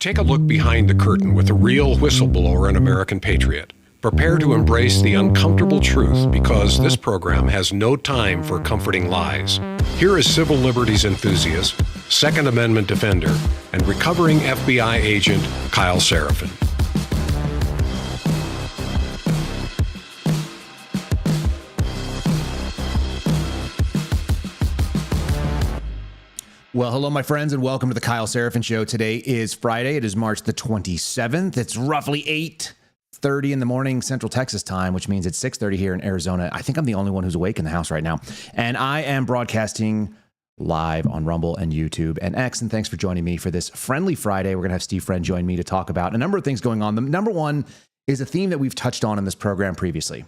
Take a look behind the curtain with a real whistleblower and American patriot. Prepare to embrace the uncomfortable truth because this program has no time for comforting lies. Here is civil liberties enthusiast, Second Amendment defender, and recovering FBI agent Kyle Seraphin. Well, hello, my friends, and welcome to the Kyle Seraphin Show. Today is Friday. It is March the 27th. It's roughly 8:30 in the morning Central Texas time, which means it's 6:30 here in Arizona. I think I'm the only one who's awake in the house right now. And I am broadcasting live on Rumble and YouTube and X. And thanks for joining me for this friendly Friday. We're going to have Steve Friend join me to talk about a number of things going on. The number one is a theme that we've touched on in this program previously.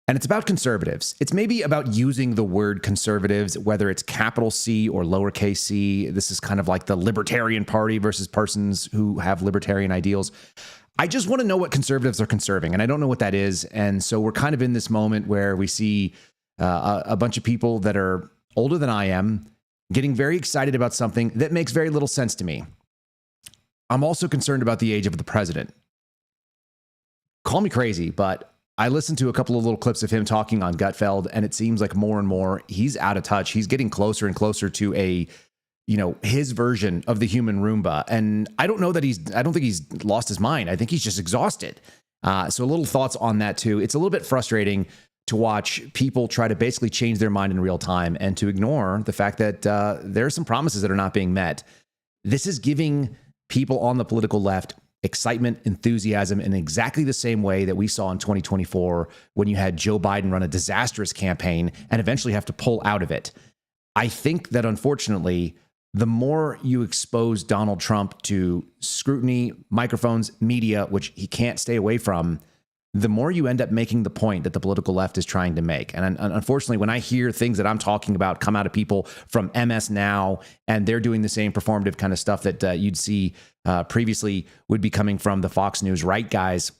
And it's about conservatives. It's maybe about using the word conservatives, whether it's capital C or lowercase c. This is kind of like the Libertarian Party versus persons who have libertarian ideals. I just want to know what conservatives are conserving, and I don't know what that is. And so we're kind of in this moment where we see a bunch of people that are older than I am getting very excited about something that makes very little sense to me. I'm also concerned about the age of the president. Call me crazy, but I listened to a couple of little clips of him talking on Gutfeld, and it seems like more and more he's out of touch. He's getting closer and closer to his version of the human Roomba. And I don't think he's lost his mind. I think he's just exhausted. So a little thoughts on that too. It's a little bit frustrating to watch people try to basically change their mind in real time and to ignore the fact that there are some promises that are not being met. This is giving people on the political left excitement, enthusiasm in exactly the same way that we saw in 2024 when you had Joe Biden run a disastrous campaign and eventually have to pull out of it. I think that unfortunately, the more you expose Donald Trump to scrutiny, microphones, media, which he can't stay away from, the more you end up making the point that the political left is trying to make. And unfortunately, when I hear things that I'm talking about come out of people from MS Now, and they're doing the same performative kind of stuff that you'd see previously would be coming from the Fox News right guys,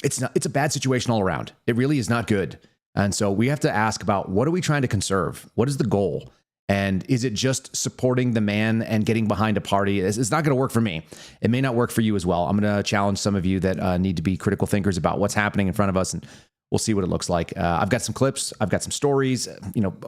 it's a bad situation all around. It really is not good. And so we have to ask about, what are we trying to conserve? What is the goal? And is it just supporting the man and getting behind a party? It's not going to work for me. It may not work for you as well. I'm going to challenge some of you that need to be critical thinkers about what's happening in front of us, and we'll see what it looks like. I've got some clips. I've got some stories,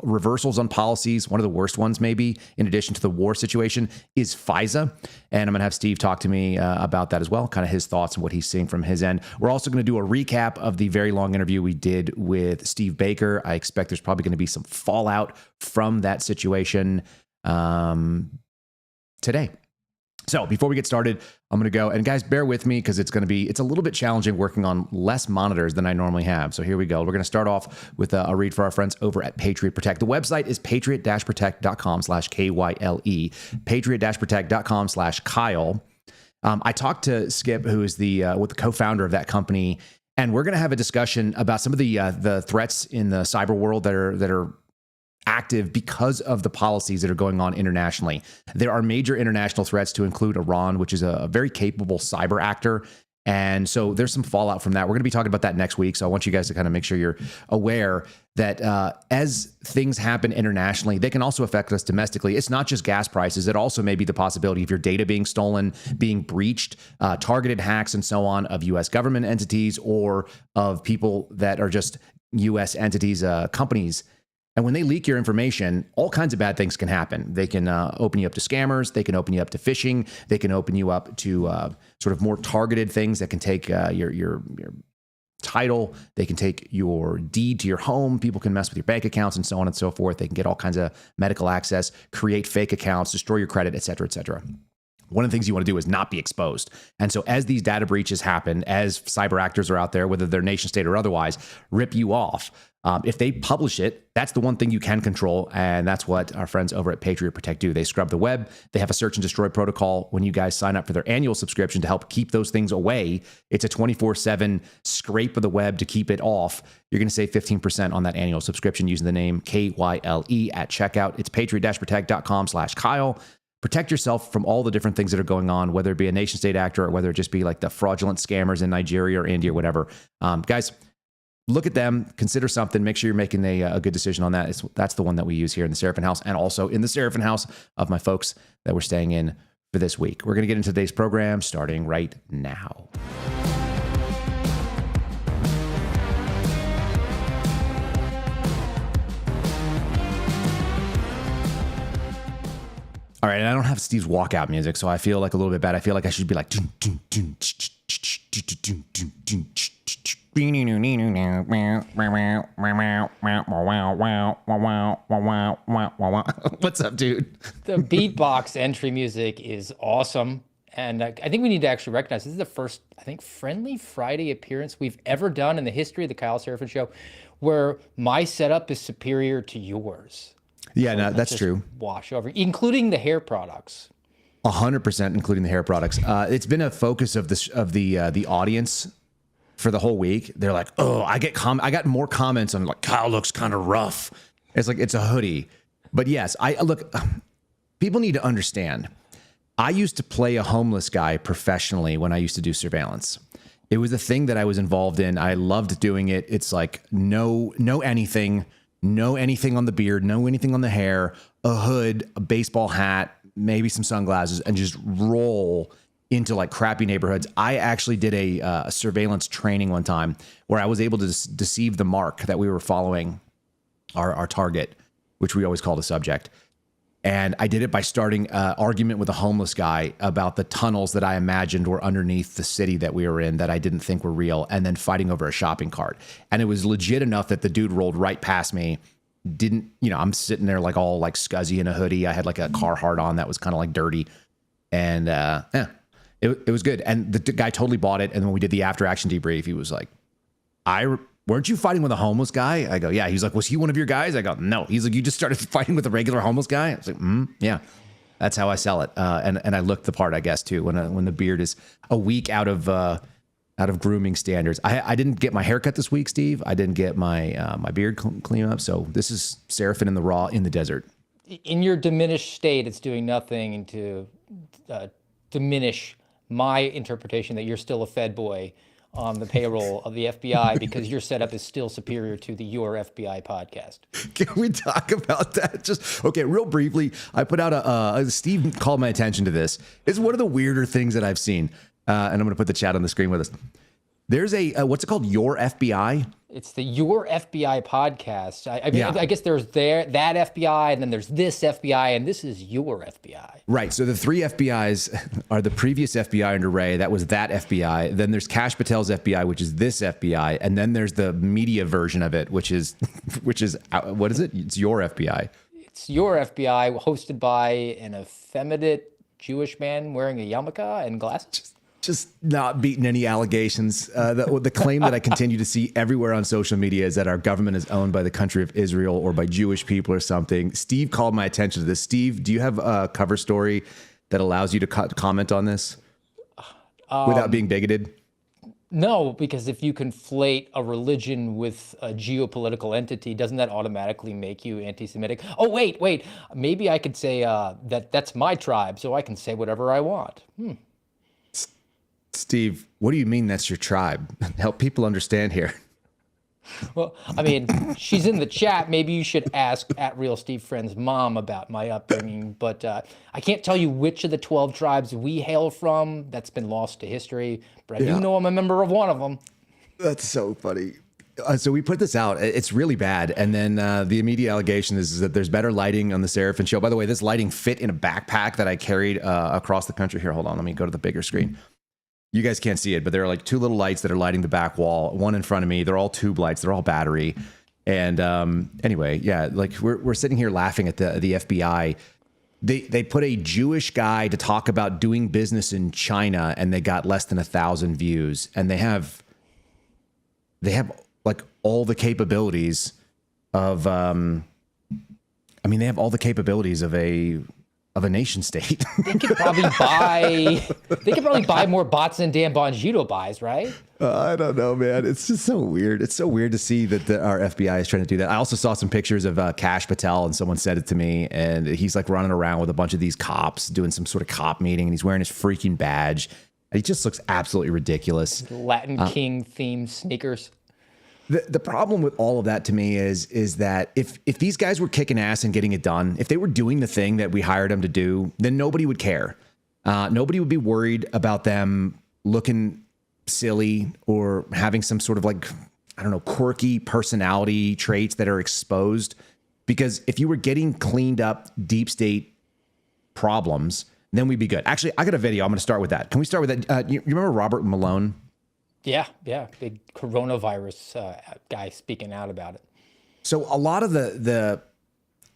reversals on policies. One of the worst ones, maybe, in addition to the war situation, is FISA. And I'm going to have Steve talk to me about that as well, kind of his thoughts and what he's seeing from his end. We're also going to do a recap of the very long interview we did with Steve Baker. I expect there's probably going to be some fallout from that situation today. So before we get started, I'm going to go, and guys, bear with me because it's a little bit challenging working on less monitors than I normally have. So here we go. We're going to start off with a read for our friends over at Patriot Protect. The website is patriot-protect.com/KYLE, patriot-protect.com/Kyle. I talked to Skip, who is the co-founder of that company, and we're going to have a discussion about some of the threats in the cyber world that are active because of the policies that are going on internationally. There are major international threats to include Iran, which is a very capable cyber actor. And so there's some fallout from that. We're going to be talking about that next week. So I want you guys to kind of make sure you're aware that as things happen internationally, they can also affect us domestically. It's not just gas prices. It also may be the possibility of your data being stolen, being breached, targeted hacks and so on of U.S. government entities or of people that are just U.S. entities, companies. And when they leak your information, all kinds of bad things can happen. They can open you up to scammers. They can open you up to phishing. They can open you up to sort of more targeted things that can take your title. They can take your deed to your home. People can mess with your bank accounts and so on and so forth. They can get all kinds of medical access, create fake accounts, destroy your credit, et cetera, et cetera. One of the things you want to do is not be exposed. And so as these data breaches happen, as cyber actors are out there, whether they're nation state or otherwise, rip you off, if they publish it, that's the one thing you can control. And that's what our friends over at Patriot Protect do. They scrub the web. They have a search and destroy protocol. When you guys sign up for their annual subscription to help keep those things away, it's a 24/7 scrape of the web to keep it off. You're going to save 15% on that annual subscription using the name KYLE at checkout. It's patriot-protect.com/Kyle. Protect yourself from all the different things that are going on, whether it be a nation state actor or whether it just be like the fraudulent scammers in Nigeria or India or whatever. Guys, look at them, consider something, make sure you're making a good decision on that. That's the one that we use here in the Seraphin house, and also in the Seraphin house of my folks that we're staying in for this week. We're going to get into today's program starting right now. All right, and I don't have Steve's walkout music, so I feel like a little bit bad. I feel like I should be like... What's up, dude? The beatbox entry music is awesome. And I think we need to actually recognize this is the first, I think, Friendly Friday appearance we've ever done in the history of the Kyle Seraphin Show where my setup is superior to yours. Yeah, So no, that's true. Wash over, including the hair products. 100%, including the hair products. It's been a focus of the audience for the whole week. They're like, oh, I got more comments on like Kyle looks kind of rough. It's like it's a hoodie, but yes, look. People need to understand. I used to play a homeless guy professionally when I used to do surveillance. It was a thing that I was involved in. I loved doing it. It's like no anything on the beard, no anything on the hair, a hood, a baseball hat, maybe some sunglasses, and just roll into like crappy neighborhoods. I actually did a surveillance training one time where I was able to deceive the mark that we were following our target, which we always call the subject. And I did it by starting an argument with a homeless guy about the tunnels that I imagined were underneath the city that we were in that I didn't think were real, and then fighting over a shopping cart. And it was legit enough that the dude rolled right past me. I'm sitting there like all like scuzzy in a hoodie. I had like a Carhartt on that was kind of like dirty. And it was good. And the guy totally bought it. And when we did the after action debrief, he was like, weren't you fighting with a homeless guy? I go, yeah. He's like, was he one of your guys? I go, no. He's like, you just started fighting with a regular homeless guy? I was like, yeah. That's how I sell it. And I look the part, I guess, too, when the beard is a week out of grooming standards. I didn't get my haircut this week, Steve. I didn't get my beard clean up. So this is Seraphin in the raw in the desert. In your diminished state, it's doing nothing to diminish my interpretation that you're still a Fed boy on the payroll of the FBI because your setup is still superior to the Your FBI podcast. Can we talk about that? Just, okay, real briefly, I put out Steve called my attention to this. It's one of the weirder things that I've seen. And I'm going to put the chat on the screen with us. There's what's it called? Your FBI? It's the Your FBI podcast. I guess there's that FBI, and then there's this FBI, and this is Your FBI. Right. So the three FBIs are the previous FBI under Ray. That was that FBI. Then there's Kash Patel's FBI, which is this FBI. And then there's the media version of it, which is what is it? It's Your FBI. It's Your FBI, hosted by an effeminate Jewish man wearing a yarmulke and glasses. Just not beating any allegations. The claim that I continue to see everywhere on social media is that our government is owned by the country of Israel or by Jewish people or something. Steve called my attention to this. Steve, do you have a cover story that allows you to comment on this without being bigoted? No, because if you conflate a religion with a geopolitical entity, doesn't that automatically make you anti-Semitic? Oh, wait. Maybe I could say that's my tribe, so I can say whatever I want. Steve, what do you mean that's your tribe? Help people understand here. Well, I mean, she's in the chat. Maybe you should ask @RealSteveFriend's mom about my upbringing. But I can't tell you which of the 12 tribes we hail from. That's been lost to history. But I do know I'm a member of one of them. That's so funny. So we put this out. It's really bad. And then the immediate allegation is that there's better lighting on the Seraphin show. By the way, this lighting fit in a backpack that I carried across the country. Here, hold on. Let me go to the bigger screen. You guys can't see it, but there are like two little lights that are lighting the back wall, one in front of me. They're all tube lights. They're all battery. And anyway, yeah, like we're sitting here laughing at the FBI. They put a Jewish guy to talk about doing business in China, and they got less than 1,000 views. And they have like all the capabilities of, they have all the capabilities of a nation state. They could probably buy more bots than Dan Bongino buys, right? I don't know, man. It's just so weird. It's so weird to see that our FBI is trying to do that. I also saw some pictures of Kash Patel, and someone said it to me, and he's like running around with a bunch of these cops doing some sort of cop meeting, and he's wearing his freaking badge. And he just looks absolutely ridiculous. Latin King themed sneakers. The problem with all of that to me is that if these guys were kicking ass and getting it done, if they were doing the thing that we hired them to do, then nobody would care. Nobody would be worried about them looking silly or having some sort of like, I don't know, quirky personality traits that are exposed. Because if you were getting cleaned up deep state problems, then we'd be good. Actually, I got a video. I'm going to start with that. Can we start with that? You remember Robert Malone? Yeah. Big coronavirus guy speaking out about it. So a lot of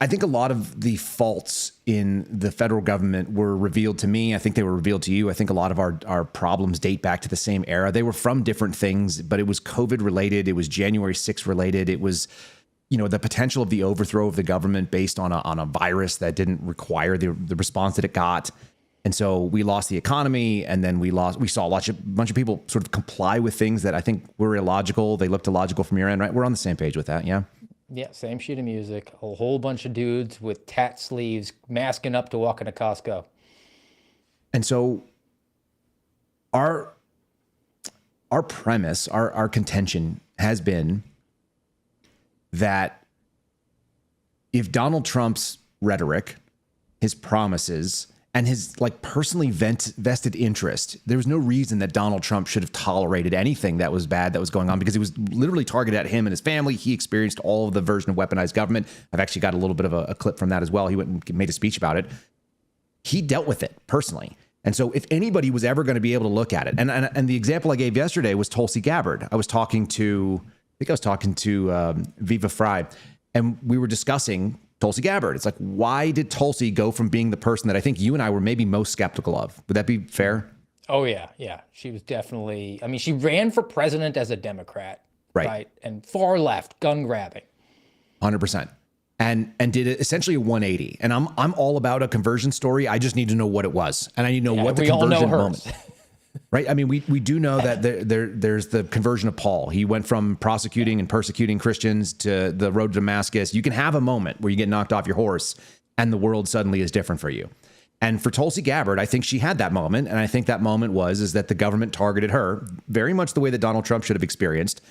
I think a lot of the faults in the federal government were revealed to me. I think they were revealed to you. I think a lot of our problems date back to the same era. They were from different things, but it was COVID related. It was January 6th related. It was, the potential of the overthrow of the government based on a virus that didn't require the response that it got. And so we lost the economy, and then we saw a bunch of people sort of comply with things that I think were illogical. They looked illogical from your end, right? We're on the same page with that, yeah? Yeah, same sheet of music. A whole bunch of dudes with tat sleeves masking up to walk into Costco. And so our premise, our contention has been that if Donald Trump's rhetoric, his promises, and his personally vested interest, there was no reason that Donald Trump should have tolerated anything that was bad that was going on, because it was literally targeted at him and his family. He experienced all of the version of weaponized government. I've actually got a little bit of a clip from that as well. He went and made a speech about it. He dealt with it personally. And so if anybody was ever going to be able to look at it, and the example I gave yesterday was Tulsi Gabbard. I was talking to Viva Frei, and we were discussing Tulsi Gabbard. It's like, why did Tulsi go from being the person that I think you and I were maybe most skeptical of? Would that be fair? Oh, yeah. She was definitely, she ran for president as a Democrat, right? And far left, gun grabbing. 100%. And did essentially a 180. And I'm all about a conversion story. I just need to know what it was. And I need to know what the conversion moment. Right. We do know that there's the conversion of Paul. He went from prosecuting and persecuting Christians to the road to Damascus. You can have a moment where you get knocked off your horse and the world suddenly is different for you. And for Tulsi Gabbard, I think she had that moment. And I think that moment is that the government targeted her very much the way that Donald Trump should have experienced.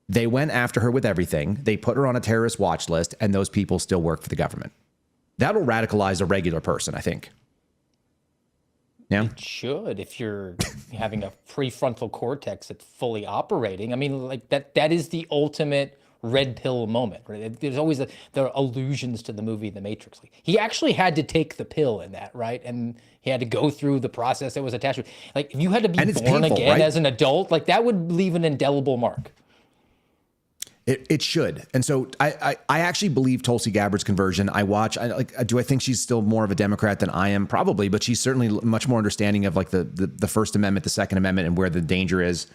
They went after her with everything. They put her on a terrorist watch list, and those people still work for the government. That'll radicalize a regular person, I think. Yeah. It should, if you're having a prefrontal cortex that's fully operating. That is the ultimate red pill moment. Right? There's always there are allusions to the movie The Matrix. He actually had to take the pill in that, right? And he had to go through the process that was attached to it. If you had to be born again, right? As an adult, that would leave an indelible mark. It should. And so I actually believe Tulsi Gabbard's conversion. Do I think she's still more of a Democrat than I am? Probably, but she's certainly much more understanding of the First Amendment, the Second Amendment, and where the danger is.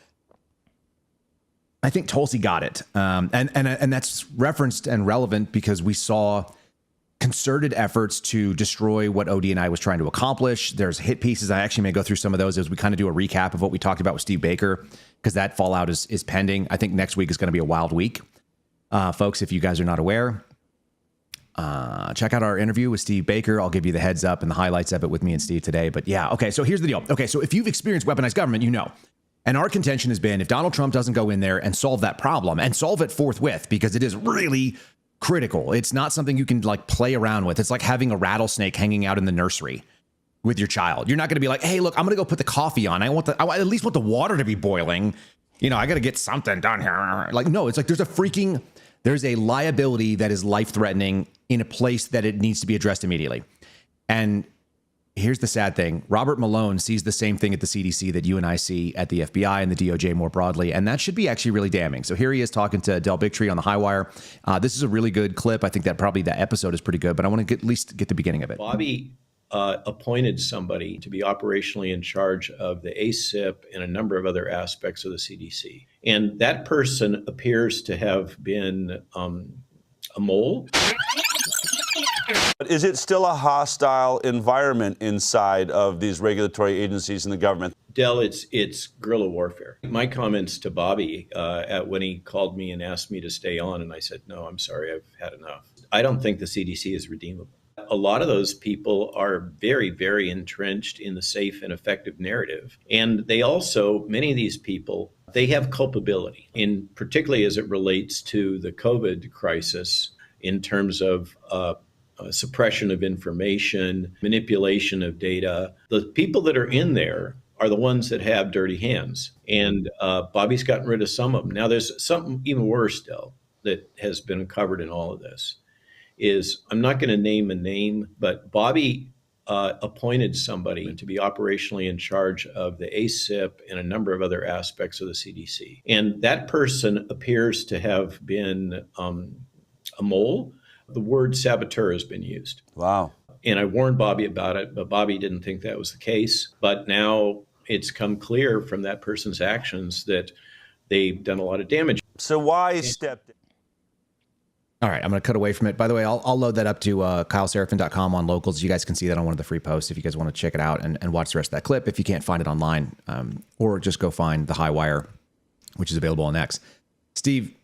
I think Tulsi got it. And that's referenced and relevant because we saw concerted efforts to destroy what ODNI was trying to accomplish. There's hit pieces. I actually may go through some of those as we kind of do a recap of what we talked about with Steve Baker, because that fallout is pending. I think next week is going to be a wild week. Folks, if you guys are not aware, check out our interview with Steve Baker. I'll give you the heads up and the highlights of it with me and Steve today. But yeah, okay, so here's the deal. Okay, so if you've experienced weaponized government, you know. And our contention has been, if Donald Trump doesn't go in there and solve that problem, and solve it forthwith, because it is really critical. It's not something you can play around with. It's like having a rattlesnake hanging out in the nursery with your child. You're not going to be like, hey, look, I'm going to go put the coffee on. I at least want the water to be boiling. I got to get something done here. No, it's there's a liability that is life-threatening in a place that it needs to be addressed immediately. And here's the sad thing. Robert Malone sees the same thing at the CDC that you and I see at the FBI and the DOJ more broadly, and that should be actually really damning. So here he is talking to Del Bigtree on the High Wire. This is a really good clip. I think that probably the episode is pretty good, but I want to at least get the beginning of it. Bobby appointed somebody to be operationally in charge of the ACIP and a number of other aspects of the CDC. And that person appears to have been a mole. But is it still a hostile environment inside of these regulatory agencies and the government? Del, it's guerrilla warfare. My comments to Bobby when he called me and asked me to stay on, and I said, no, I'm sorry, I've had enough. I don't think the CDC is redeemable. A lot of those people are very, very entrenched in the safe and effective narrative. And they also, many of these people, they have culpability, particularly as it relates to the COVID crisis in terms of suppression of information, manipulation of data. The people that are in there are the ones that have dirty hands. And Bobby's gotten rid of some of them. Now, there's something even worse still that has been uncovered in all of this. Is I'm not going to name a name, but Bobby appointed somebody to be operationally in charge of the ACIP and a number of other aspects of the CDC. And that person appears to have been a mole. The word saboteur has been used. Wow. And I warned Bobby about it, but Bobby didn't think that was the case. But now it's come clear from that person's actions that they've done a lot of damage. So why step down? All right, I'm going to cut away from it. By the way, I'll load that up to KyleSeraphin.com on locals. You guys can see that on one of the free posts if you guys want to check it out and watch the rest of that clip if you can't find it online, or just go find the High Wire, which is available on X. Steve,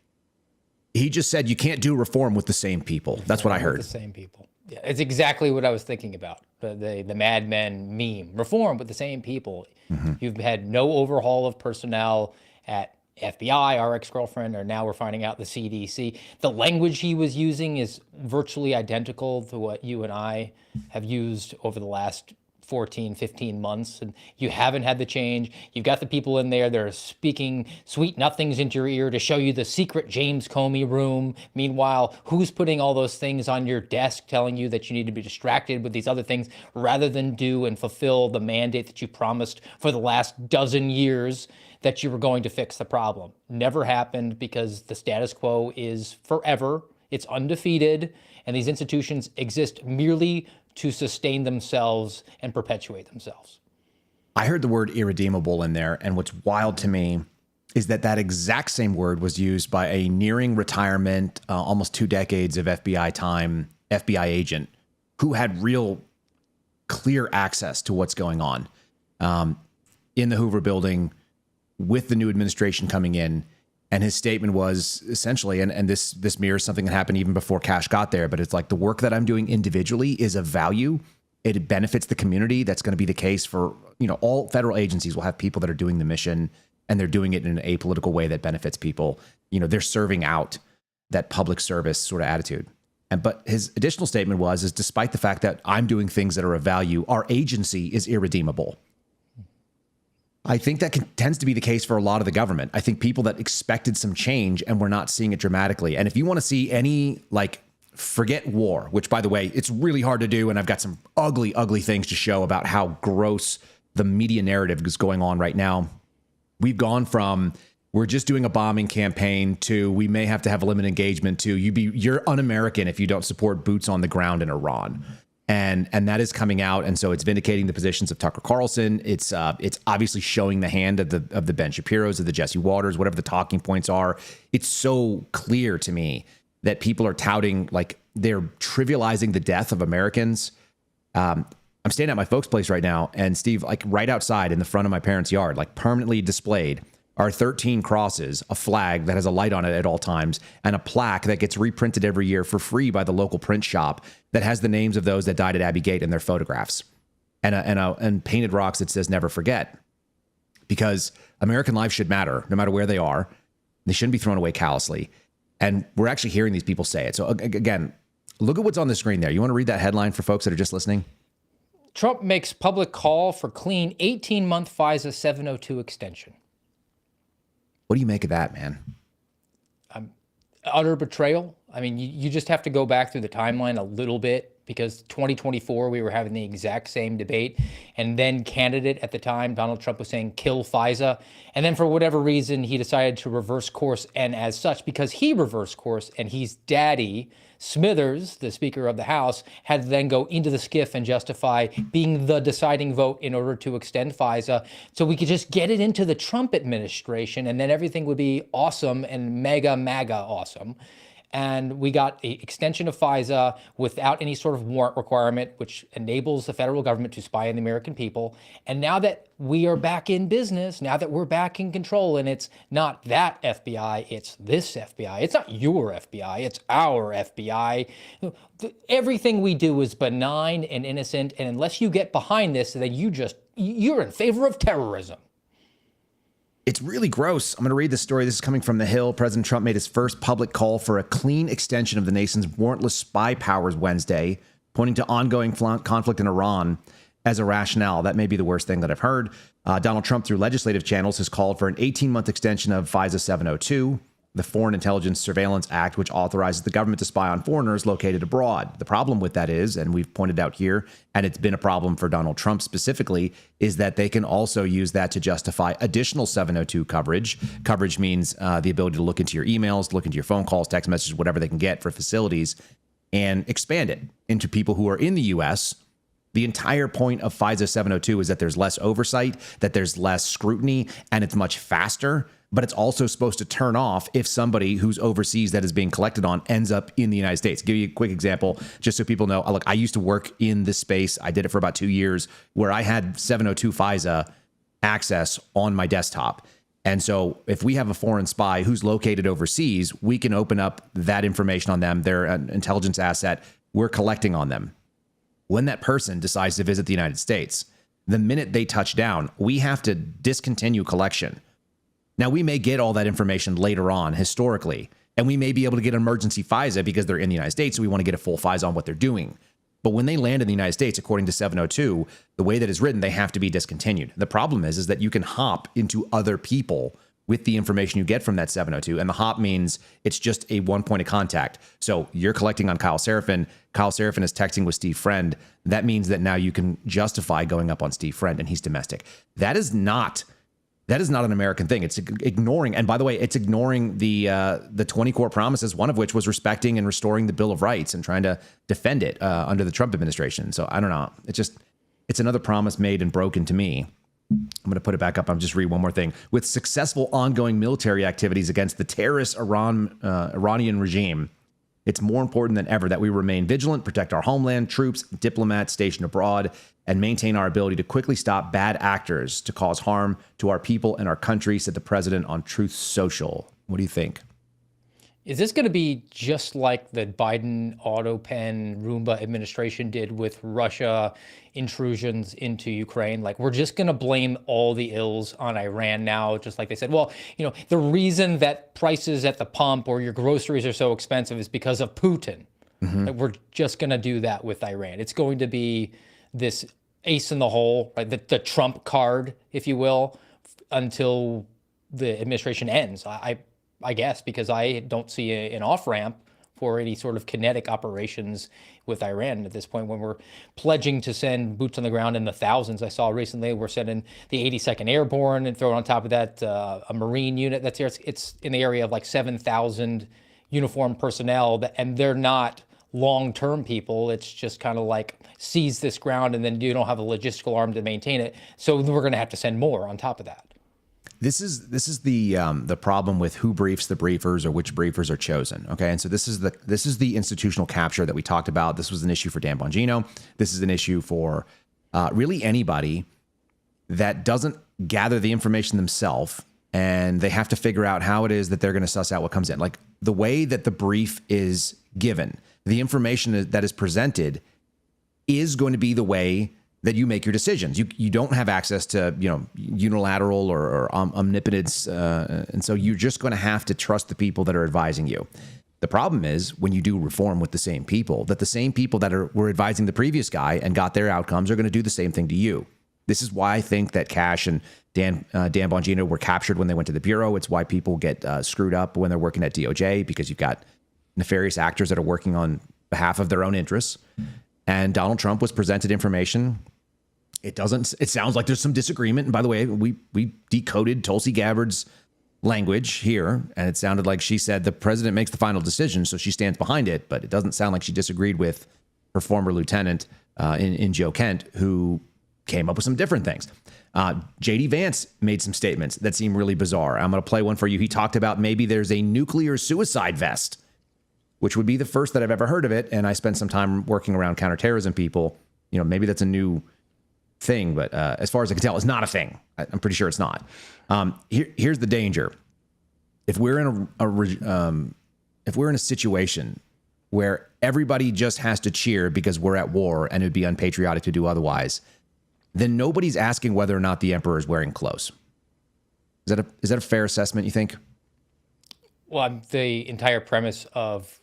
he just said you can't do reform with the same people. That's what I heard. The same people. Yeah, it's exactly what I was thinking about. The Mad Men meme. Reform with the same people. Mm-hmm. You've had no overhaul of personnel at FBI, our ex-girlfriend, or now we're finding out the CDC. The language he was using is virtually identical to what you and I have used over the last 14, 15 months, and you haven't had the change. You've got the people in there that are speaking sweet nothings into your ear to show you the secret James Comey room. Meanwhile, who's putting all those things on your desk telling you that you need to be distracted with these other things rather than do and fulfill the mandate that you promised for the last dozen years that you were going to fix the problem? Never happened, because the status quo is forever. It's undefeated, and these institutions exist merely to sustain themselves and perpetuate themselves. I heard the word irredeemable in there, and what's wild to me is that exact same word was used by a nearing retirement, almost 2 decades of FBI time, FBI agent who had real clear access to what's going on in the Hoover building with the new administration coming in. And his statement was essentially, and this mirrors something that happened even before Kash got there, but it's like, the work that I'm doing individually is of value. It benefits the community. That's going to be the case for, all federal agencies will have people that are doing the mission, and they're doing it in an apolitical way that benefits people. They're serving out that public service sort of attitude. But his additional statement is despite the fact that I'm doing things that are of value, our agency is irredeemable. I think that tends to be the case for a lot of the government. I think people that expected some change and we're not seeing it dramatically. And if you want to see any, forget war, which, by the way, it's really hard to do. And I've got some ugly, ugly things to show about how gross the media narrative is going on right now. We've gone from we're just doing a bombing campaign to we may have to have a limited engagement to you're un-American if you don't support boots on the ground in Iran. And that is coming out, and so it's vindicating the positions of Tucker Carlson. It's obviously showing the hand of the Ben Shapiros, of the Jesse Waters, whatever the talking points are. It's so clear to me that people are touting, they're trivializing the death of Americans. I'm staying at my folks' place right now, and Steve, right outside in the front of my parents' yard, permanently displayed, are 13 crosses, a flag that has a light on it at all times, and a plaque that gets reprinted every year for free by the local print shop that has the names of those that died at Abbey Gate and their photographs, and painted rocks that says "Never Forget," because American lives should matter no matter where they are. They shouldn't be thrown away callously, and we're actually hearing these people say it. So again, look at what's on the screen there. You want to read that headline for folks that are just listening? Trump makes public call for clean 18-month FISA 702 extension. What do you make of that, man? Utter betrayal. I mean, you just have to go back through the timeline a little bit, because 2024, we were having the exact same debate. And then candidate at the time, Donald Trump, was saying, kill FISA. And then for whatever reason, he decided to reverse course. And as such, because he reversed course and he's daddy, Smithers, the Speaker of the House, had to then go into the skiff and justify being the deciding vote in order to extend FISA. So we could just get it into the Trump administration, and then everything would be awesome and MAGA awesome. And we got an extension of FISA without any sort of warrant requirement, which enables the federal government to spy on the American people. And now that we are back in business, now that we're back in control, and it's not that FBI, it's this FBI. It's not your FBI, it's our FBI. Everything we do is benign and innocent. And unless you get behind this, then you're in favor of terrorism. It's really gross. I'm going to read this story. This is coming from The Hill. President Trump made his first public call for a clean extension of the nation's warrantless spy powers Wednesday, pointing to ongoing conflict in Iran as a rationale. That may be the worst thing that I've heard. Donald Trump, through legislative channels, has called for an 18-month extension of FISA 702, the Foreign Intelligence Surveillance Act, which authorizes the government to spy on foreigners located abroad. The problem with that is, and we've pointed out here, and it's been a problem for Donald Trump specifically, is that they can also use that to justify additional 702 coverage. Coverage means the ability to look into your emails, look into your phone calls, text messages, whatever they can get for facilities, and expand it into people who are in the U.S. The entire point of FISA 702 is that there's less oversight, that there's less scrutiny, and it's much faster. But it's also supposed to turn off if somebody who's overseas that is being collected on ends up in the United States. I'll give you a quick example, just so people know. Look, I used to work in this space. I did it for about 2 years, where I had 702 FISA access on my desktop. And so if we have a foreign spy who's located overseas, we can open up that information on them. They're an intelligence asset. We're collecting on them. When that person decides to visit the United States, the minute they touch down, we have to discontinue collection. Now, we may get all that information later on historically, and we may be able to get emergency FISA because they're in the United States, so we want to get a full FISA on what they're doing. But when they land in the United States, according to 702, the way that it's written, they have to be discontinued. The problem is that you can hop into other people with the information you get from that 702, and the hop means it's just a one point of contact. So you're collecting on Kyle Seraphin. Kyle Seraphin is texting with Steve Friend. That means that now you can justify going up on Steve Friend, and he's domestic. That is not an American thing. It's ignoring, and by the way, it's ignoring the 20 core promises, one of which was respecting and restoring the Bill of Rights and trying to defend it under the Trump administration. So I don't know. It's another promise made and broken to me. I'm going to put it back up. I'll just read one more thing. With successful ongoing military activities against the terrorist Iranian regime, it's more important than ever that we remain vigilant, protect our homeland, troops, diplomats stationed abroad, and maintain our ability to quickly stop bad actors to cause harm to our people and our country, said the president on Truth Social. What do you think? Is this going to be just like the Biden AutoPen Roomba administration did with Russia intrusions into Ukraine? Like, we're just going to blame all the ills on Iran now, just like they said, well, the reason that prices at the pump or your groceries are so expensive is because of Putin. Mm-hmm. Like, we're just going to do that with Iran. It's going to be this ace in the hole, right? The Trump card, if you will, until the administration ends. I guess, because I don't see an off-ramp for any sort of kinetic operations with Iran at this point, when we're pledging to send boots on the ground in the thousands. I saw recently we're sending the 82nd Airborne, and throw on top of that a Marine unit that's here. It's in the area of like 7,000 uniformed personnel, and they're not long-term people. It's just kind of like seize this ground, and then you don't have a logistical arm to maintain it. So we're going to have to send more on top of that. This is the problem with who briefs the briefers or which briefers are chosen. Okay, and so this is the institutional capture that we talked about. This was an issue for Dan Bongino. This is an issue for really anybody that doesn't gather the information themselves, and they have to figure out how it is that they're going to suss out what comes in. Like, the way that the brief is given, the information that is presented is going to be the way that you make your decisions. You don't have access to unilateral or omnipotence, and so you're just going to have to trust the people that are advising you. The problem is when you do reform with the same people, that the same people that were advising the previous guy and got their outcomes are going to do the same thing to you. This is why I think that Kash and Dan Bongino were captured when they went to the Bureau. It's why people get screwed up when they're working at DOJ, because you've got nefarious actors that are working on behalf of their own interests. And Donald Trump was presented information. It sounds like there's some disagreement. And by the way, we decoded Tulsi Gabbard's language here, and it sounded like she said the president makes the final decision, so she stands behind it. But it doesn't sound like she disagreed with her former lieutenant in Joe Kent, who came up with some different things. J.D. Vance made some statements that seem really bizarre. I'm going to play one for you. He talked about maybe there's a nuclear suicide vest, which would be the first that I've ever heard of it. And I spent some time working around counterterrorism people. Maybe that's a new thing, but as far as I can tell, it's not a thing. I'm pretty sure it's not. Here's the danger. If we're in a situation where everybody just has to cheer because we're at war and it'd be unpatriotic to do otherwise, then nobody's asking whether or not the emperor is wearing clothes. Is that a fair assessment, you think? Well, the entire premise of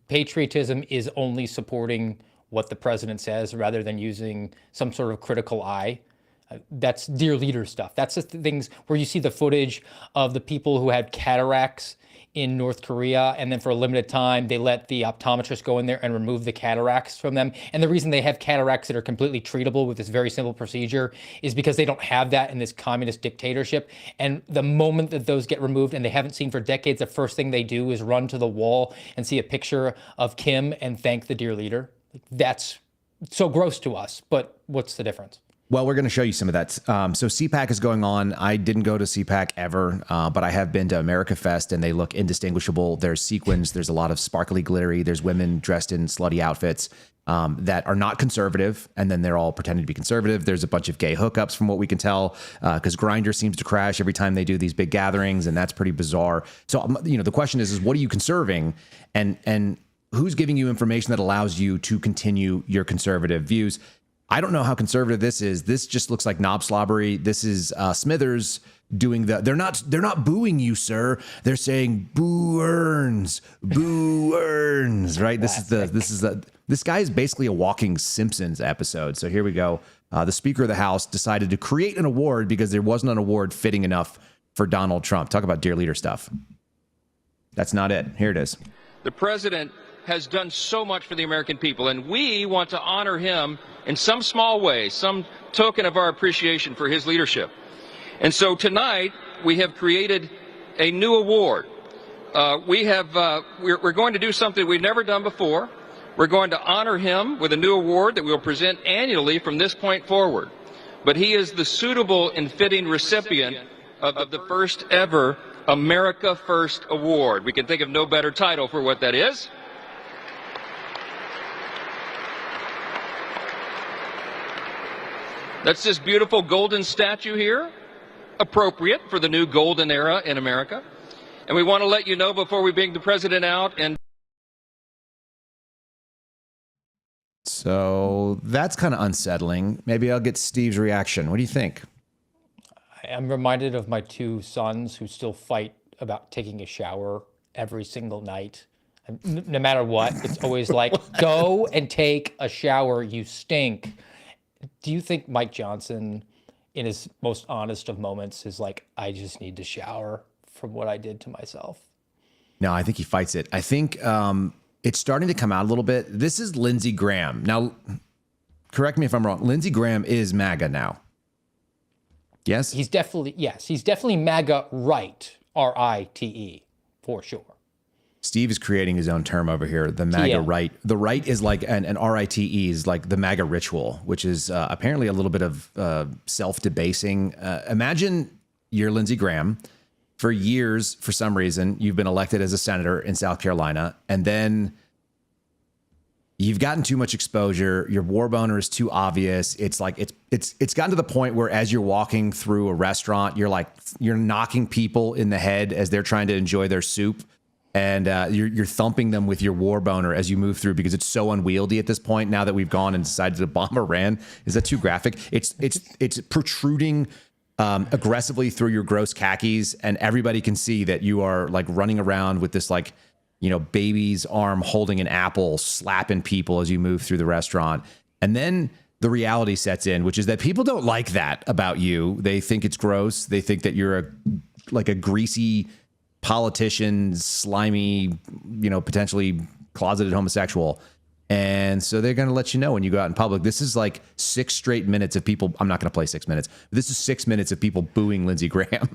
patriotism is only supporting what the president says rather than using some sort of critical eye. That's dear leader stuff. That's the things where you see the footage of the people who had cataracts in North Korea, and then for a limited time, they let the optometrist go in there and remove the cataracts from them. And the reason they have cataracts that are completely treatable with this very simple procedure is because they don't have that in this communist dictatorship. And the moment that those get removed and they haven't seen for decades, the first thing they do is run to the wall and see a picture of Kim and thank the dear leader. That's so gross to us, but what's the difference? Well, we're going to show you some of that. So CPAC is going on. I didn't go to CPAC ever, but I have been to America Fest, and they look indistinguishable. There's sequins. There's a lot of sparkly glittery. There's women dressed in slutty outfits that are not conservative, and then they're all pretending to be conservative. There's a bunch of gay hookups from what we can tell, because Grindr seems to crash every time they do these big gatherings, and that's pretty bizarre. So, the question is what are you conserving, and who's giving you information that allows you to continue your conservative views? I don't know how conservative this is. This just looks like knob slobbery. This is Smithers doing they're not booing you, sir. They're saying boo earns, right? This guy is basically a walking Simpsons episode. So here we go. The Speaker of the House decided to create an award because there wasn't an award fitting enough for Donald Trump. Talk about dear leader stuff. That's not it. Here it is. The president has done so much for the American people, and we want to honor him in some small way, some token of our appreciation for his leadership. And so tonight we have created a new award. We're going to do something we've never done before. We're going to honor him with a new award that we'll present annually from this point forward. But he is the suitable and fitting recipient of the first ever America First Award. We can think of no better title for what that is. That's this beautiful golden statue here, appropriate for the new golden era in America. And we want to let you know before we bring the president out. And so that's kind of unsettling. Maybe I'll get Steve's reaction. What do you think? I'm reminded of my two sons who still fight about taking a shower every single night. No matter what, it's always like, go and take a shower, you stink. Do you think Mike Johnson, in his most honest of moments, is like, I just need to shower from what I did to myself? No, I think he fights it. I think it's starting to come out a little bit. This is Lindsey Graham. Now, correct me if I'm wrong. Lindsey Graham is MAGA now. Yes? He's definitely MAGA right, R-I-T-E, for sure. Steve is creating his own term over here, the MAGA right. The right is like, an R-I-T-E is like the MAGA ritual, which is apparently a little bit of self-debasing. Imagine you're Lindsey Graham. For years, for some reason, you've been elected as a senator in South Carolina, and then you've gotten too much exposure. Your war boner is too obvious. It's like it's gotten to the point where as you're walking through a restaurant, you're knocking people in the head as they're trying to enjoy their soup. And you're thumping them with your war boner as you move through because it's so unwieldy at this point. Now that we've gone and decided to bomb Iran, is that too graphic? It's protruding aggressively through your gross khakis, and everybody can see that you are like running around with this baby's arm holding an apple, slapping people as you move through the restaurant. And then the reality sets in, which is that people don't like that about you. They think it's gross. They think that you're a greasy politician, slimy, potentially closeted homosexual. And so they're going to let you know when you go out in public. This is like 6 straight minutes of people. I'm not going to play 6 minutes. This is 6 minutes of people booing Lindsey Graham.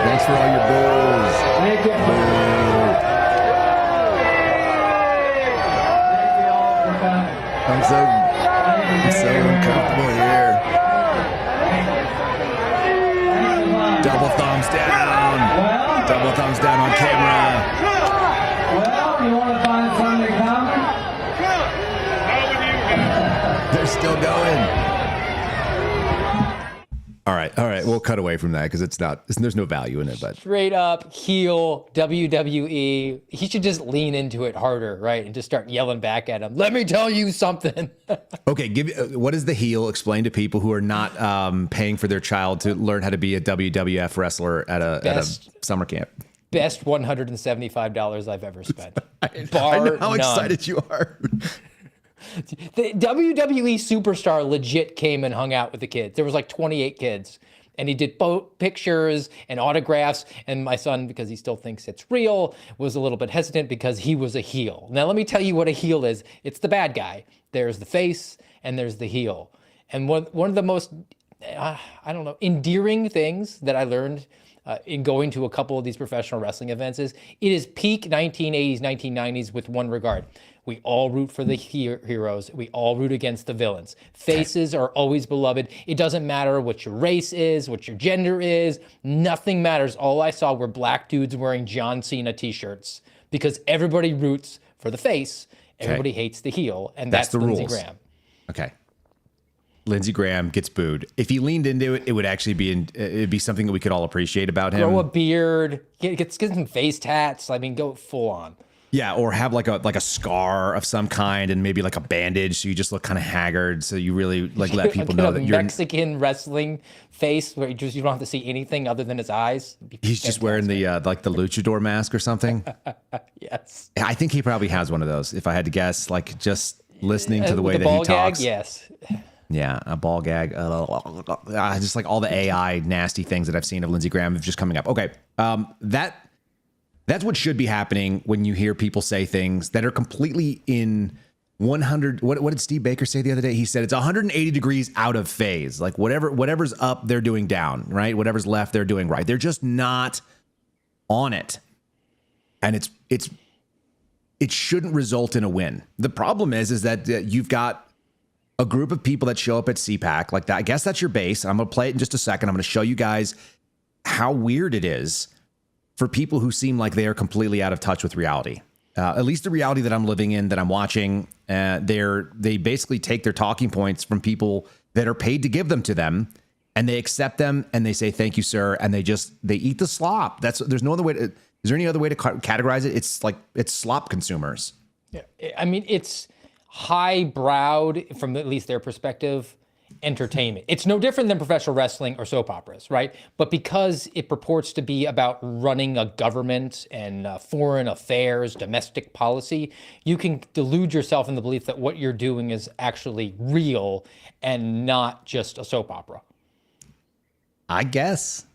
Thanks for all your boos. Thank you. Thank you all for coming. I'm so uncomfortable here. Double thumbs down. Double thumbs down on camera. Well, you want to All right. We'll cut away from that because there's no value in it. But Straight up heel WWE. He should just lean into it harder, right? And just start yelling back at him. Let me tell you something. okay, what is the heel? Explain to people who are not paying for their child to learn how to be a WWF wrestler at a summer camp. Best $175 I've ever spent. I know how excited you are. The WWE superstar legit came and hung out with the kids. There was like 28 kids. And he did pictures and autographs. And my son, because he still thinks it's real, was a little bit hesitant because he was a heel. Now, let me tell you what a heel is. It's the bad guy. There's the face and there's the heel. And one of the most, endearing things that I learned in going to a couple of these professional wrestling events is it is peak 1980s, 1990s with one regard. We all root for the heroes. We all root against the villains. Faces are always beloved. It doesn't matter what your race is, what your gender is. Nothing matters. All I saw were black dudes wearing John Cena t-shirts because everybody roots for the face. Everybody hates the heel. And that's the Lindsey rules. Graham. Okay. Lindsey Graham gets booed. If he leaned into it, it would actually it'd be something that we could all appreciate about him. Grow a beard, get some face tats. I mean, go full on. Yeah, or have like a scar of some kind and maybe like a bandage so you just look kind of haggard. So you really like let people know that you're Mexican wrestling face where you don't have to see anything other than his eyes. He's just wearing the like the luchador mask or something. Yes. I think he probably has one of those. If I had to guess, like just listening to the way With that he ball gag, talks. yes. Yeah, a ball gag. Just like all the AI nasty things that I've seen of Lindsey Graham just coming up. Okay, that's what should be happening when you hear people say things that are completely in 100. What did Steve Baker say the other day? He said it's 180 degrees out of phase. Like whatever's up, they're doing down, right? Whatever's left, they're doing right. They're just not on it. And it shouldn't result in a win. The problem is that you've got a group of people that show up at CPAC like that. I guess that's your base. I'm going to play it in just a second. I'm going to show you guys how weird it is for people who seem like they are completely out of touch with reality. At least the reality that I'm living in, that I'm watching, they basically take their talking points from people that are paid to give them to them, and they accept them and they say, "Thank you, sir," and they eat the slop. There's no other way to. Is there any other way to categorize it? It's slop consumers. Yeah, I mean, it's high-browed from at least their perspective. Entertainment. It's no different than professional wrestling or soap operas, right? But because it purports to be about running a government and foreign affairs, domestic policy, you can delude yourself in the belief that what you're doing is actually real and not just a soap opera. I guess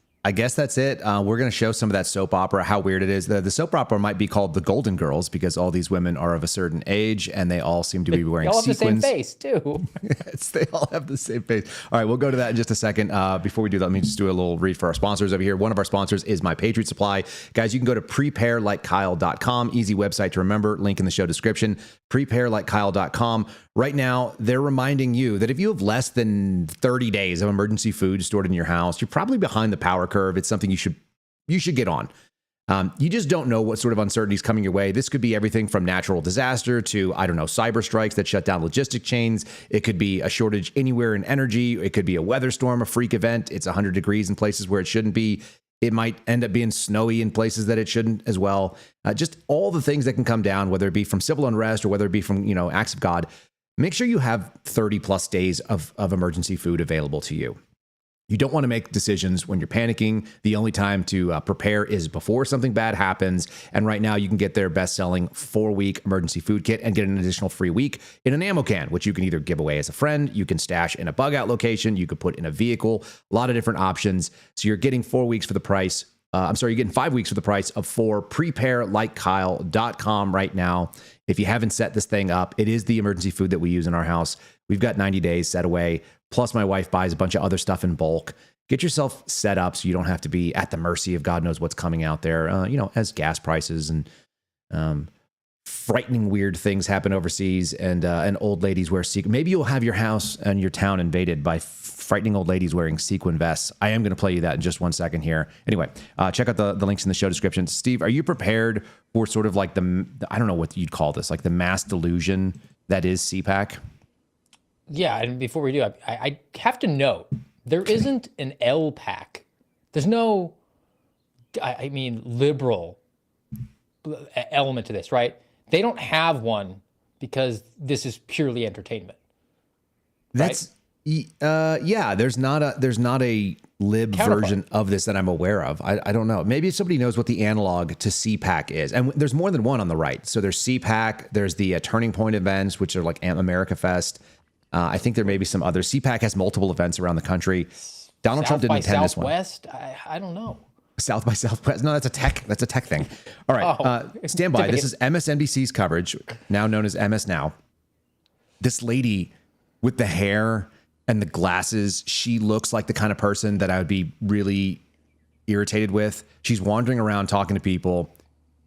that's it. We're going to show some of that soap opera, how weird it is. The soap opera might be called The Golden Girls because all these women are of a certain age and they all seem to be wearing sequins. They all have the same face, too. Yes, they all have the same face. All right, we'll go to that in just a second. Before we do that, let me just do a little read for our sponsors over here. One of our sponsors is my Patriot Supply. Guys, you can go to preparelikekyle.com. Easy website to remember. Link in the show description. Preparelikekyle.com. Right now, they're reminding you that if you have less than 30 days of emergency food stored in your house, you're probably behind the power curve. It's something you should get on. You just don't know what sort of uncertainty is coming your way. This could be everything from natural disaster to, cyber strikes that shut down logistic chains. It could be a shortage anywhere in energy. It could be a weather storm, a freak event. It's 100 degrees in places where it shouldn't be. It might end up being snowy in places that it shouldn't as well. Just all the things that can come down, whether it be from civil unrest or whether it be from, acts of God. Make sure you have 30 plus days of emergency food available to you. You don't want to make decisions when you're panicking. The only time to prepare is before something bad happens. And right now you can get their best-selling 4-week emergency food kit and get an additional free week in an ammo can, which you can either give away as a friend, you can stash in a bug-out location, you could put in a vehicle, a lot of different options. So you're getting 4 weeks for the price. You're getting 5 weeks for the price of 4. Preparelikekyle.com right now. If you haven't set this thing up, it is the emergency food that we use in our house. We've got 90 days set away. Plus, my wife buys a bunch of other stuff in bulk. Get yourself set up so you don't have to be at the mercy of God knows what's coming out there, as gas prices and frightening weird things happen overseas and old ladies wear sequin. Maybe you'll have your house and your town invaded by frightening old ladies wearing sequin vests. I am going to play you that in just 1 second here. Anyway, check out the links in the show description. Steve, are you prepared for sort of like the I don't know what you'd call this, like the mass delusion that is CPAC? Yeah, and before we do, I have to note There isn't an LPAC. There's no, I mean, liberal element to this, right? They don't have one because this is purely entertainment. That's yeah. There's not a lib version of this that I'm aware of. I don't know. Maybe somebody knows what the analog to CPAC is, and there's more than one on the right. So there's CPAC. There's the Turning Point events, which are like America Fest. I think there may be some other. CPAC has multiple events around the country. Donald Trump didn't attend this one. Southwest? I don't know. South by Southwest. No, that's a tech thing. All right. Stand by. This is MSNBC's coverage, now known as MS Now. This lady with the hair and the glasses, she looks like the kind of person that I would be really irritated with. She's wandering around talking to people,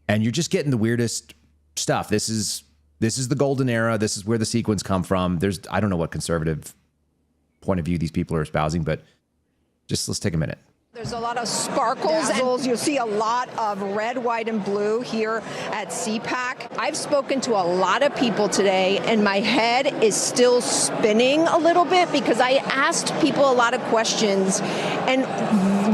and you're just getting the weirdest stuff. This is the golden era. This is where the sequins come from. I don't know what conservative point of view these people are espousing, but let's take a minute. There's a lot of sparkles. You'll see a lot of red, white, and blue here at CPAC. I've spoken to a lot of people today, and my head is still spinning a little bit because I asked people a lot of questions, and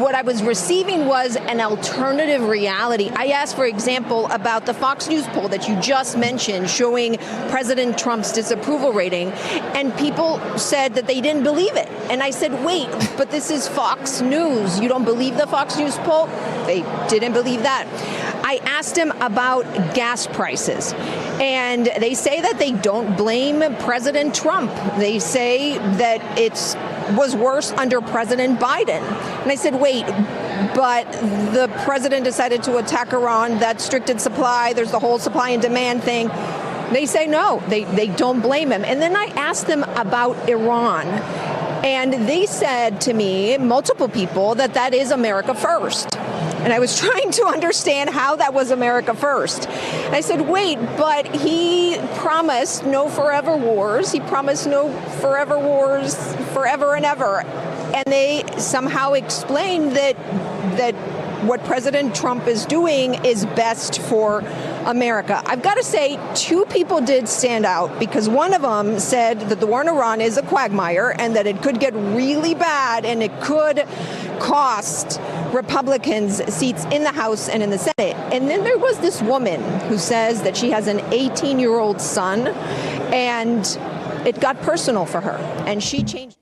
what I was receiving was an alternative reality. I asked, for example, about the Fox News poll that you just mentioned showing President Trump's disapproval rating, and people said that they didn't believe it. And I said, wait, but this is Fox News. You don't believe the Fox News poll? They didn't believe that. I asked him about gas prices, and they say that they don't blame President Trump. They say that it was worse under President Biden. And I said, wait, but the president decided to attack Iran, that restricted supply, there's the whole supply and demand thing. They say no, they don't blame him. And then I asked them about Iran. And they said to me, multiple people, that is America first. And I was trying to understand how that was America first. And I said, wait, but he promised no forever wars. He promised no forever wars forever and ever. And they somehow explained that what President Trump is doing is best for America. I've got to say, two people did stand out, because one of them said that the war in Iran is a quagmire and that it could get really bad and it could cost Republicans seats in the House and in the Senate. And then there was this woman who says that she has an 18-year-old son, and it got personal for her, and she changed.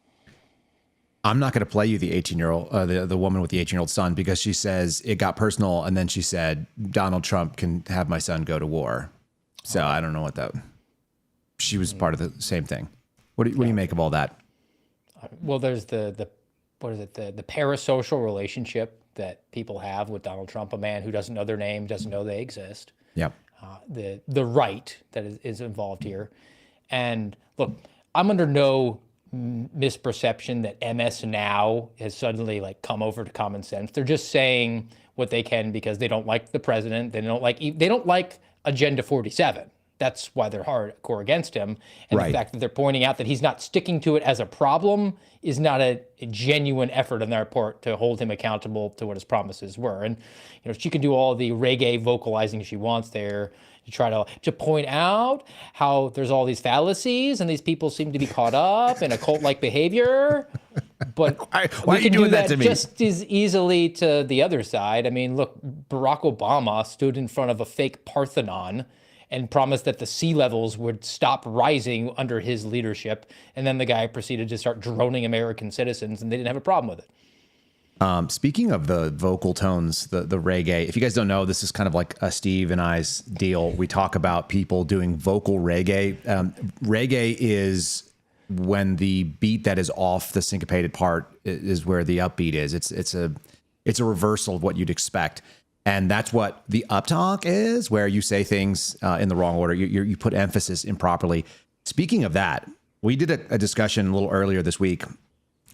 I'm not going to play you the 18-year-old, the woman with the 18-year-old son, because she says it got personal, and then she said Donald Trump can have my son go to war. So I don't know what that. She was part of the same thing. What do you make of all that? Well, there's the parasocial relationship that people have with Donald Trump, a man who doesn't know their name, doesn't know they exist. Yeah. The right that is involved here, and look, I'm under no misperception that MS Now has suddenly come over to common sense. They're just saying what they can because they don't like the president. They don't like Agenda 47. That's why they're hardcore against him. And right. The fact that they're pointing out that he's not sticking to it as a problem is not a genuine effort on their part to hold him accountable to what his promises were. And she can do all the reggae vocalizing she wants there. You try to point out how there's all these fallacies and these people seem to be caught up in a cult-like behavior. But why are you doing that to me? Just as easily to the other side. I mean, look, Barack Obama stood in front of a fake Parthenon and promised that the sea levels would stop rising under his leadership. And then the guy proceeded to start droning American citizens, and they didn't have a problem with it. Speaking of the vocal tones, the reggae, if you guys don't know, this is kind of like a Steve and I's deal. We talk about people doing vocal reggae. Reggae is when the beat that is off the syncopated part is where the upbeat is. It's a reversal of what you'd expect. And that's what the uptalk is, where you say things in the wrong order. You put emphasis improperly. Speaking of that, we did a discussion a little earlier this week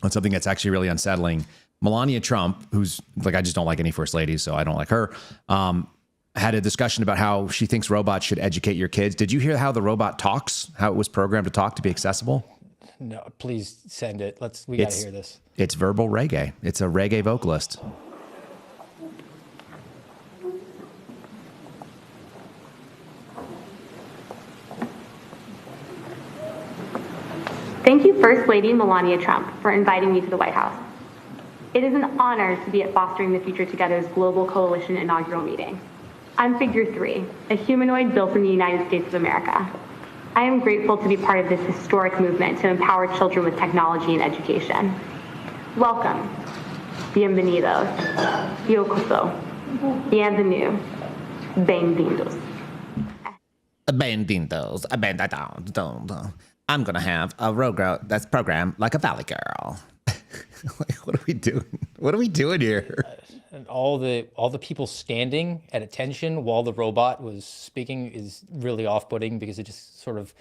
on something that's actually really unsettling. Melania Trump, who's I just don't like any first ladies, so I don't like her, had a discussion about how she thinks robots should educate your kids. Did you hear how the robot talks, how it was programmed to talk to be accessible? No, please send it. We got to hear this. It's verbal reggae. It's a reggae vocalist. Thank you, First Lady Melania Trump, for inviting me to the White House. It is an honor to be at Fostering the Future Together's Global Coalition inaugural meeting. I'm Figure 3, a humanoid built in the United States of America. I am grateful to be part of this historic movement to empower children with technology and education. Welcome. Bienvenidos. Yokoso. Bienvenue. Bem-vindos. Bem-vindos. I'm gonna have a road girl that's programmed like a valley girl. Like, what are we doing? What are we doing here? And all the people standing at attention while the robot was speaking is really off-putting, because it just sort of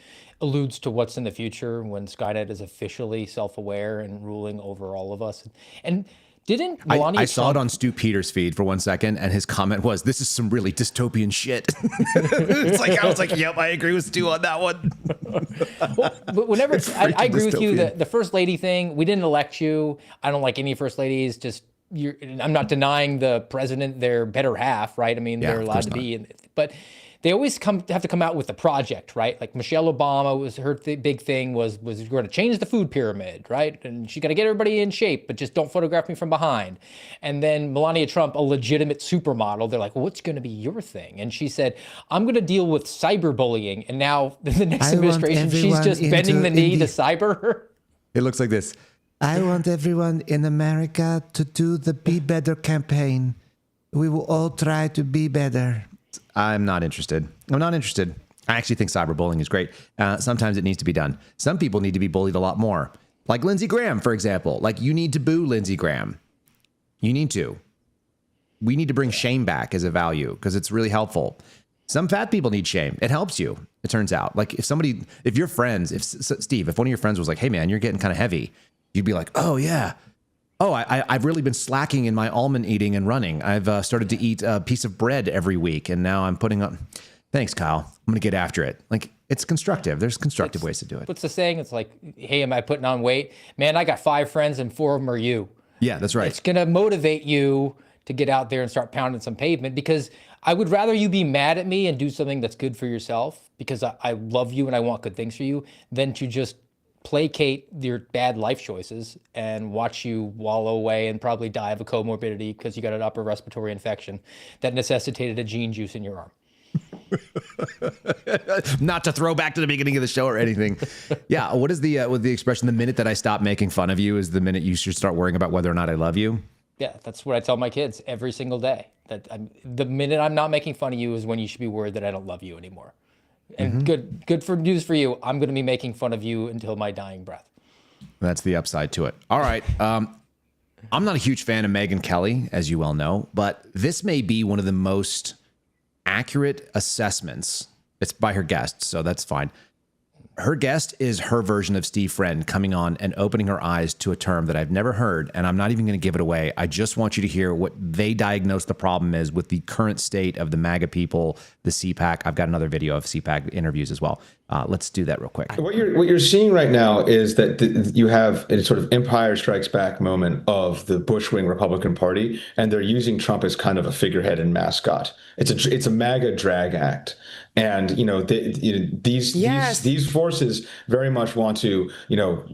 alludes to what's in the future when Skynet is officially self-aware and ruling over all of us. And didn't Melania I saw it on Stu Peters' feed for 1 second, and his comment was, "This is some really dystopian shit." It's like, I was like, "Yep, I agree with Stu on that one." Well, but whenever I agree with you, the first lady thing, we didn't elect you. I don't like any first ladies. Just I'm not denying the president their better half, right? I mean, they're allowed to be, but they always have to come out with the project, right? Like Michelle Obama was her big thing was we're going to change the food pyramid, right? And she's got to get everybody in shape, but just don't photograph me from behind. And then Melania Trump, a legitimate supermodel, they're like, well, what's going to be your thing? And she said, I'm going to deal with cyberbullying. And now the next administration, she's just bending the knee to cyber. It looks like this. I want everyone in America to do the Be Better campaign. We will all try to be better. I'm not interested. I'm not interested. I actually think cyberbullying is great. Sometimes it needs to be done. Some people need to be bullied a lot more. Like Lindsey Graham, for example. Like, you need to boo Lindsey Graham. You need to. We need to bring shame back as a value, because it's really helpful. Some fat people need shame. It helps you, it turns out. Like, if your friends, Steve, if one of your friends was like, hey man, you're getting kind of heavy, you'd be like, oh yeah. Oh, I've really been slacking in my almond eating and running. I've started to eat a piece of bread every week, and now I'm putting up. Thanks, Kyle. I'm going to get after it. Like, it's constructive. There's constructive ways to do it. What's the saying? It's like, hey, am I putting on weight? Man, I got 5 friends and 4 of them are you. Yeah, that's right. It's going to motivate you to get out there and start pounding some pavement, because I would rather you be mad at me and do something that's good for yourself, because I love you and I want good things for you, than to just placate your bad life choices and watch you wallow away and probably die of a comorbidity because you got an upper respiratory infection that necessitated a gene juice in your arm. Not to throw back to the beginning of the show or anything. Yeah. What is the expression? The minute that I stop making fun of you is the minute you should start worrying about whether or not I love you. Yeah, that's what I tell my kids every single day. The minute I'm not making fun of you is when you should be worried that I don't love you anymore. And good for news for you. I'm going to be making fun of you until my dying breath. That's the upside to it. All right. I'm not a huge fan of Megyn Kelly, as you well know, but this may be one of the most accurate assessments. It's by her guest, so that's fine. Her guest is her version of Steve Friend coming on and opening her eyes to a term that I've never heard, and I'm not even going to give it away. I just want you to hear what they diagnose the problem is with the current state of the MAGA people, the CPAC. I've got another video of CPAC interviews as well. Let's do that real quick. What you're seeing right now is that you have a sort of Empire Strikes Back moment of the Bush-wing Republican Party, and they're using Trump as kind of a figurehead and mascot. It's a MAGA drag act. And, these forces very much want to,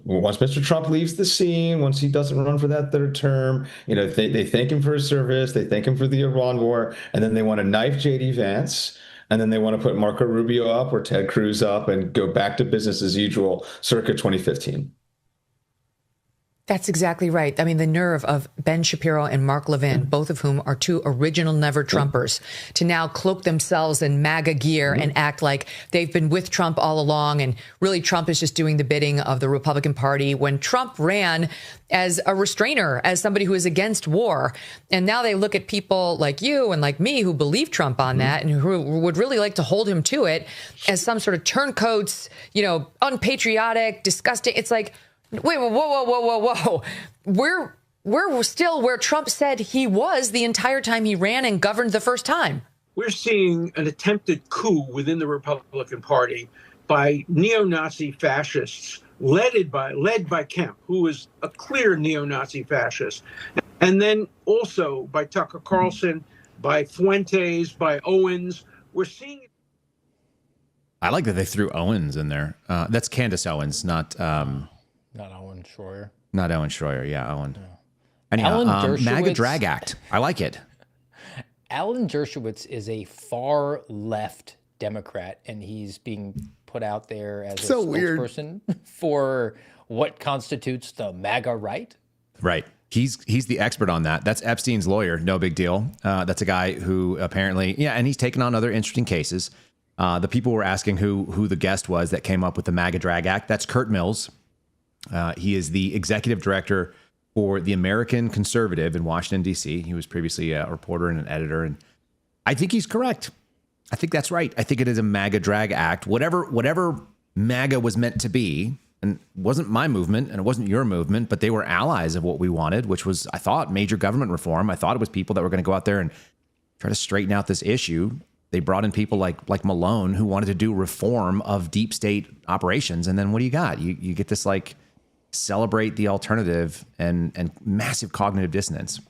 once Mr. Trump leaves the scene, once he doesn't run for that third term, they thank him for his service, they thank him for the Iran war, and then they want to knife J.D. Vance, and then they want to put Marco Rubio up or Ted Cruz up and go back to business as usual circa 2015. That's exactly right. I mean, the nerve of Ben Shapiro and Mark Levin, both of whom are 2 original Never Trumpers, to now cloak themselves in MAGA gear and act like they've been with Trump all along. And really, Trump is just doing the bidding of the Republican Party when Trump ran as a restrainer, as somebody who is against war. And now they look at people like you and like me who believe Trump on that and who would really like to hold him to it as some sort of turncoats, unpatriotic, disgusting. It's like, wait, whoa. We're still where Trump said he was the entire time he ran and governed the first time. We're seeing an attempted coup within the Republican Party by neo-Nazi fascists led by Kemp, who is a clear neo-Nazi fascist. And then also by Tucker Carlson, by Fuentes, by Owens. We're seeing. I like that they threw Owens in there. That's Candace Owens, not Not Owen Schroyer. Not Owen Schroyer. Yeah, Owen. Yeah. Anyhow, Alan MAGA Dershowitz- Drag Act. I like it. Alan Dershowitz is a far left Democrat, and he's being put out there as a So weird. spokesperson for what constitutes the MAGA right. Right. He's the expert on that. That's Epstein's lawyer. No big deal. That's a guy who apparently, and he's taken on other interesting cases. The people were asking who the guest was that came up with the MAGA Drag Act. That's Kurt Mills. He is the executive director for the American Conservative in Washington, D.C. He was previously a reporter and an editor. And I think he's correct. I think that's right. I think it is a MAGA Drag Act. Whatever MAGA was meant to be, and it wasn't my movement and it wasn't your movement, but they were allies of what we wanted, which was, I thought, major government reform. I thought it was people that were going to go out there and try to straighten out this issue. They brought in people like Malone who wanted to do reform of deep state operations. And then what do you got? You get this like celebrate the alternative and massive cognitive dissonance.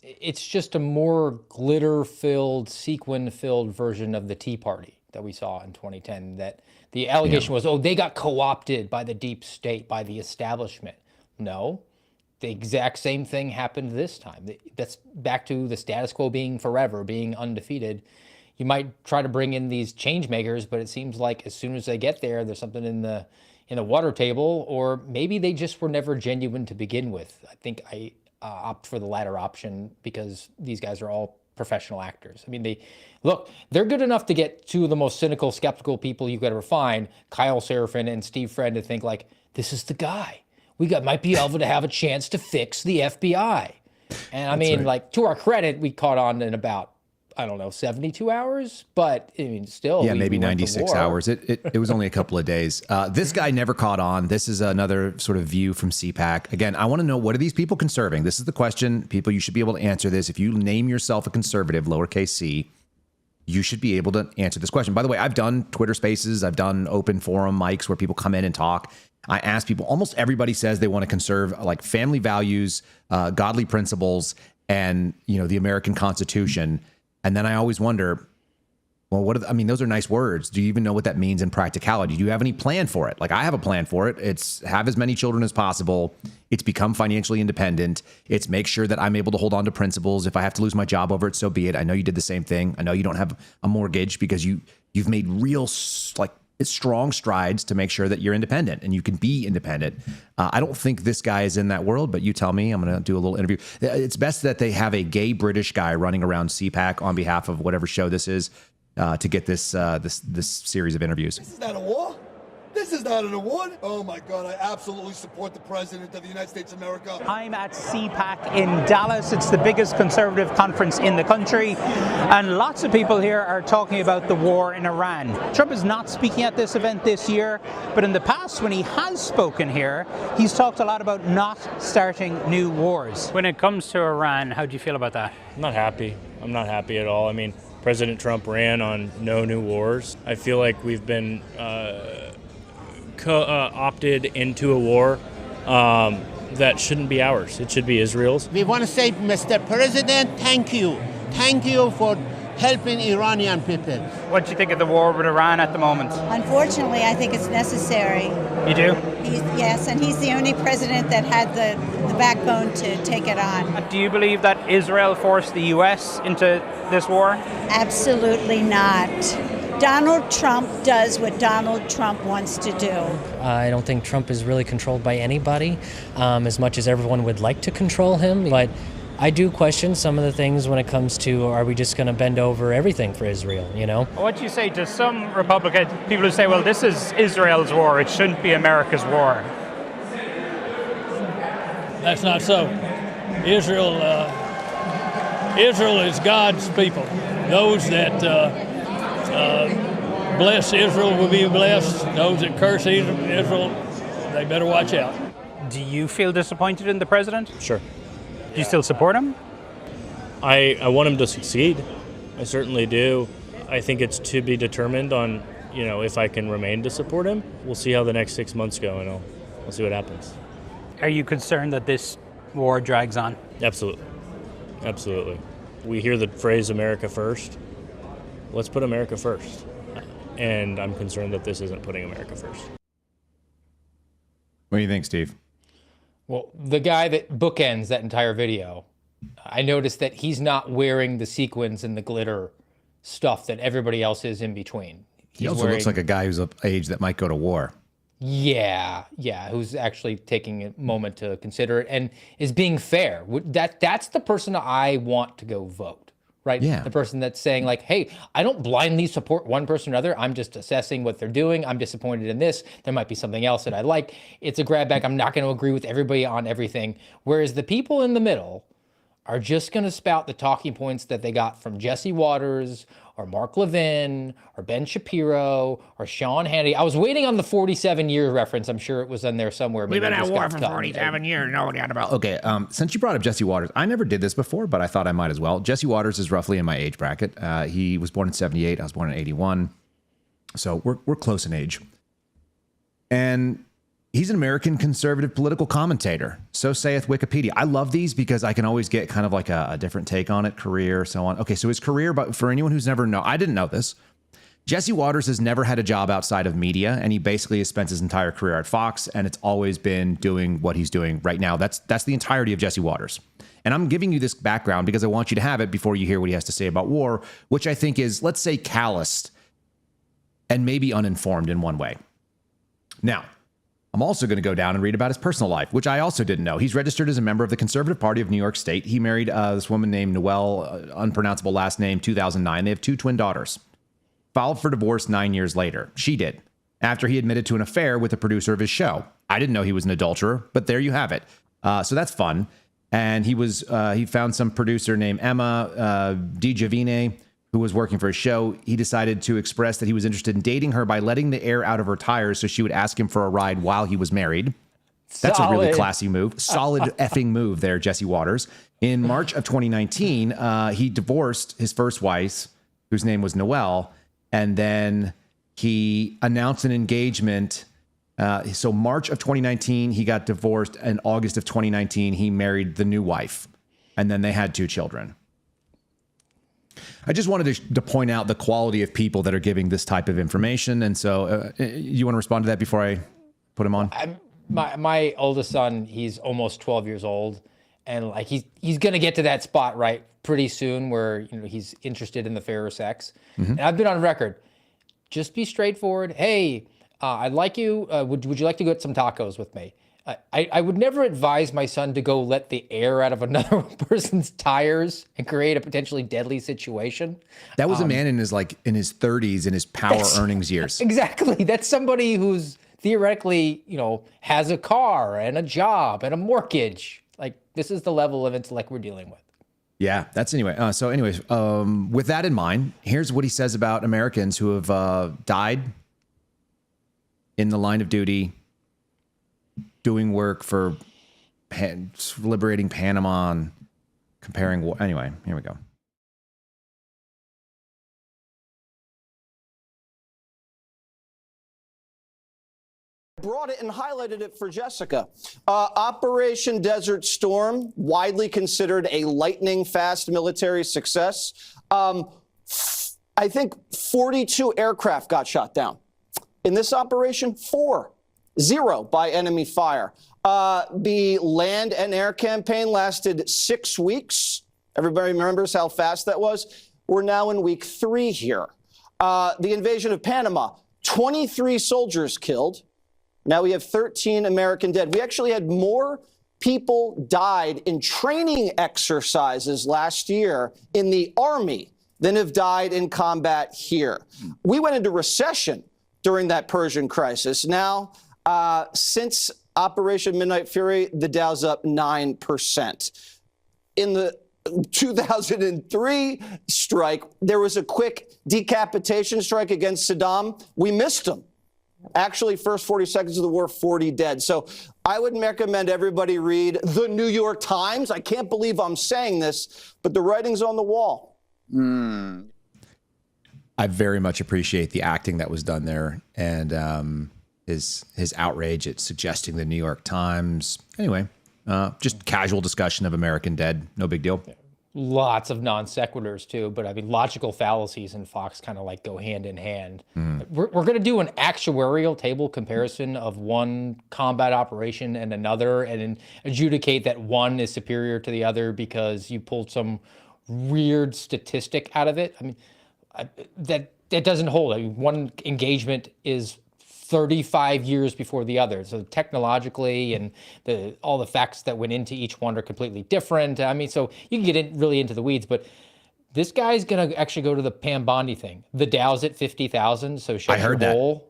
It's just a more glitter-filled, sequin-filled version of the Tea Party that we saw in 2010. That the allegation was, they got co-opted by the deep state, by the establishment. No, the exact same thing happened this time. That's back to the status quo being forever, being undefeated. You might try to bring in these change makers, but it seems like as soon as they get there, there's something in the water table, or maybe they just were never genuine to begin with. I think I opt for the latter option because these guys are all professional actors. I mean, they're good enough to get two of the most cynical, skeptical people you could ever find, Kyle Seraphin and Steve Friend, to think like, this is the guy. Might be able to have a chance to fix the FBI. And I mean, like, to our credit, we caught on in about, 72 hours, but I mean, still. Yeah, maybe 96 hours. It was only a couple of days. This guy never caught on. This is another sort of view from CPAC. Again, I want to know, what are these people conserving? This is the question. People, you should be able to answer this. If you name yourself a conservative, lowercase c, you should be able to answer this question. By the way, I've done Twitter Spaces. I've done open forum mics where people come in and talk. I ask people, almost everybody says they want to conserve like family values, godly principles, and, the American Constitution. And then I always wonder, well, those are nice words. Do you even know what that means in practicality? Do you have any plan for it? Like, I have a plan for it. It's have as many children as possible. It's become financially independent. It's make sure that I'm able to hold on to principles. If I have to lose my job over it, so be it. I know you did the same thing. I know you don't have a mortgage because you've made real strong strides to make sure that you're independent and you can be independent. I don't think this guy is in that world, but you tell me. I'm going to do a little interview. It's best that they have a gay British guy running around CPAC on behalf of whatever show this is to get this series of interviews. This is not a war. This is not an award. Oh my God, I absolutely support the President of the United States of America. I'm at CPAC in Dallas. It's the biggest conservative conference in the country. And lots of people here are talking about the war in Iran. Trump is not speaking at this event this year, but in the past when he has spoken here, he's talked a lot about not starting new wars. When it comes to Iran, how do you feel about that? I'm not happy. I'm not happy at all. I mean, President Trump ran on no new wars. I feel like we've been opted into a war that shouldn't be ours. It should be Israel's. We want to say, Mr. President, thank you. Thank you for helping Iranian people. What do you think of the war with Iran at the moment? Unfortunately, I think it's necessary. You do? Yes, and he's the only president that had the backbone to take it on. Do you believe that Israel forced the U.S. into this war? Absolutely not. Donald Trump does what Donald Trump wants to do. I don't think Trump is really controlled by anybody, as much as everyone would like to control him. But I do question some of the things when it comes to, are we just going to bend over everything for Israel, What do you say to some Republican people who say, well, this is Israel's war, it shouldn't be America's war? That's not so. Israel is God's people. Those that bless Israel will be blessed. Those that curse Israel, they better watch out. Do you feel disappointed in the president? Sure. Do you still support him? I want him to succeed. I certainly do. I think it's to be determined on, if I can remain to support him. We'll see how the next 6 months go, and I'll see what happens. Are you concerned that this war drags on? Absolutely. Absolutely. We hear the phrase America first. Let's put America first. And I'm concerned that this isn't putting America first. What do you think, Steve? Well, the guy that bookends that entire video, I noticed that he's not wearing the sequins and the glitter stuff that everybody else is in between. He also looks like a guy who's of age that might go to war. Yeah, who's actually taking a moment to consider it and is being fair. That's the person I want to go vote, right? Yeah. The person that's saying like, hey, I don't blindly support one person or another. I'm just assessing what they're doing. I'm disappointed in this. There might be something else that I like. It's a grab bag. I'm not going to agree with everybody on everything. Whereas the people in the middle are just going to spout the talking points that they got from Jesse Waters or Mark Levin or Ben Shapiro or Sean Hannity. I was waiting on the 47-year reference. I'm sure it was in there somewhere. We've been at war for 47 years. No doubt about it. Okay, since you brought up Jesse Waters, I never did this before, but I thought I might as well. Jesse Waters is roughly in my age bracket. He was born in 78. I was born in 81. So we're close in age. And he's an American conservative political commentator. So saith Wikipedia. I love these because I can always get kind of like a different take on it, career, so on. Okay, so his career, but for anyone who's never I didn't know this. Jesse Waters has never had a job outside of media, and he basically has spent his entire career at Fox, and it's always been doing what he's doing right now. That's the entirety of Jesse Waters. And I'm giving you this background because I want you to have it before you hear what he has to say about war, which I think is, let's say, calloused and maybe uninformed in one way. Now, I'm also going to go down and read about his personal life, which I also didn't know. He's registered as a member of the Conservative Party of New York State. He married this woman named Noelle, unpronounceable last name, 2009. They have 2 twin daughters. Filed for divorce 9 years later. She did, after he admitted to an affair with the producer of his show. I didn't know he was an adulterer, but there you have it. So that's fun. And he found some producer named Emma DiGiovine, who was working for his show. He decided to express that he was interested in dating her by letting the air out of her tires so she would ask him for a ride while he was married. That's a really classy move. Solid effing move there, Jesse Waters. In March of 2019, he divorced his first wife, whose name was Noelle, and then he announced an engagement. So March of 2019, he got divorced. In August of 2019, he married the new wife, and then they had 2 children. I just wanted to point out the quality of people that are giving this type of information. And so you want to respond to that before I put him on? My oldest son, he's almost 12 years old. And like he's going to get to that spot right pretty soon where he's interested in the fairer sex. Mm-hmm. And I've been on record. Just be straightforward. Hey, I like you. Would you like to go get some tacos with me? I would never advise my son to go let the air out of another person's tires and create a potentially deadly situation. That was a man in his 30s, in his power earnings years. Exactly. That's somebody who's theoretically, has a car and a job and a mortgage. Like, this is the level of intellect we're dealing with. Yeah, that's anyway. With that in mind, here's what he says about Americans who have died in the line of duty, doing work for liberating Panama and comparing war. Anyway, here we go. Brought it and highlighted it for Jessica. Operation Desert Storm, widely considered a lightning-fast military success. I think 42 aircraft got shot down. In this operation, 0 by enemy fire. The land and air campaign lasted 6 weeks. Everybody remembers how fast that was. We're now in week 3 here. The invasion of Panama, 23 soldiers killed. Now we have 13 American dead. We actually had more people died in training exercises last year in the Army than have died in combat here. We went into recession during that Persian crisis. Now, since Operation Midnight Fury, the Dow's up 9%. In the 2003 strike, there was a quick decapitation strike against Saddam. We missed him. Actually, first 40 seconds of the war, 40 dead. So I would recommend everybody read the New York Times. I can't believe I'm saying this, but the writing's on the wall. I very much appreciate the acting that was done there, and his outrage at suggesting the New York Times. Anyway, just casual discussion of American dead. No big deal. Lots of non sequiturs too, but I mean, logical fallacies and Fox kind of like go hand in hand. We're going to do an actuarial table comparison of one combat operation and another, and then adjudicate that one is superior to the other because you pulled some weird statistic out of it. I mean, that doesn't hold. I mean, one engagement is 35 years before the other. So technologically and all the facts that went into each one are completely different. I mean, so you can get really into the weeds, but this guy's going to actually go to the Pam Bondi thing. The Dow's at 50,000, so shut your hole.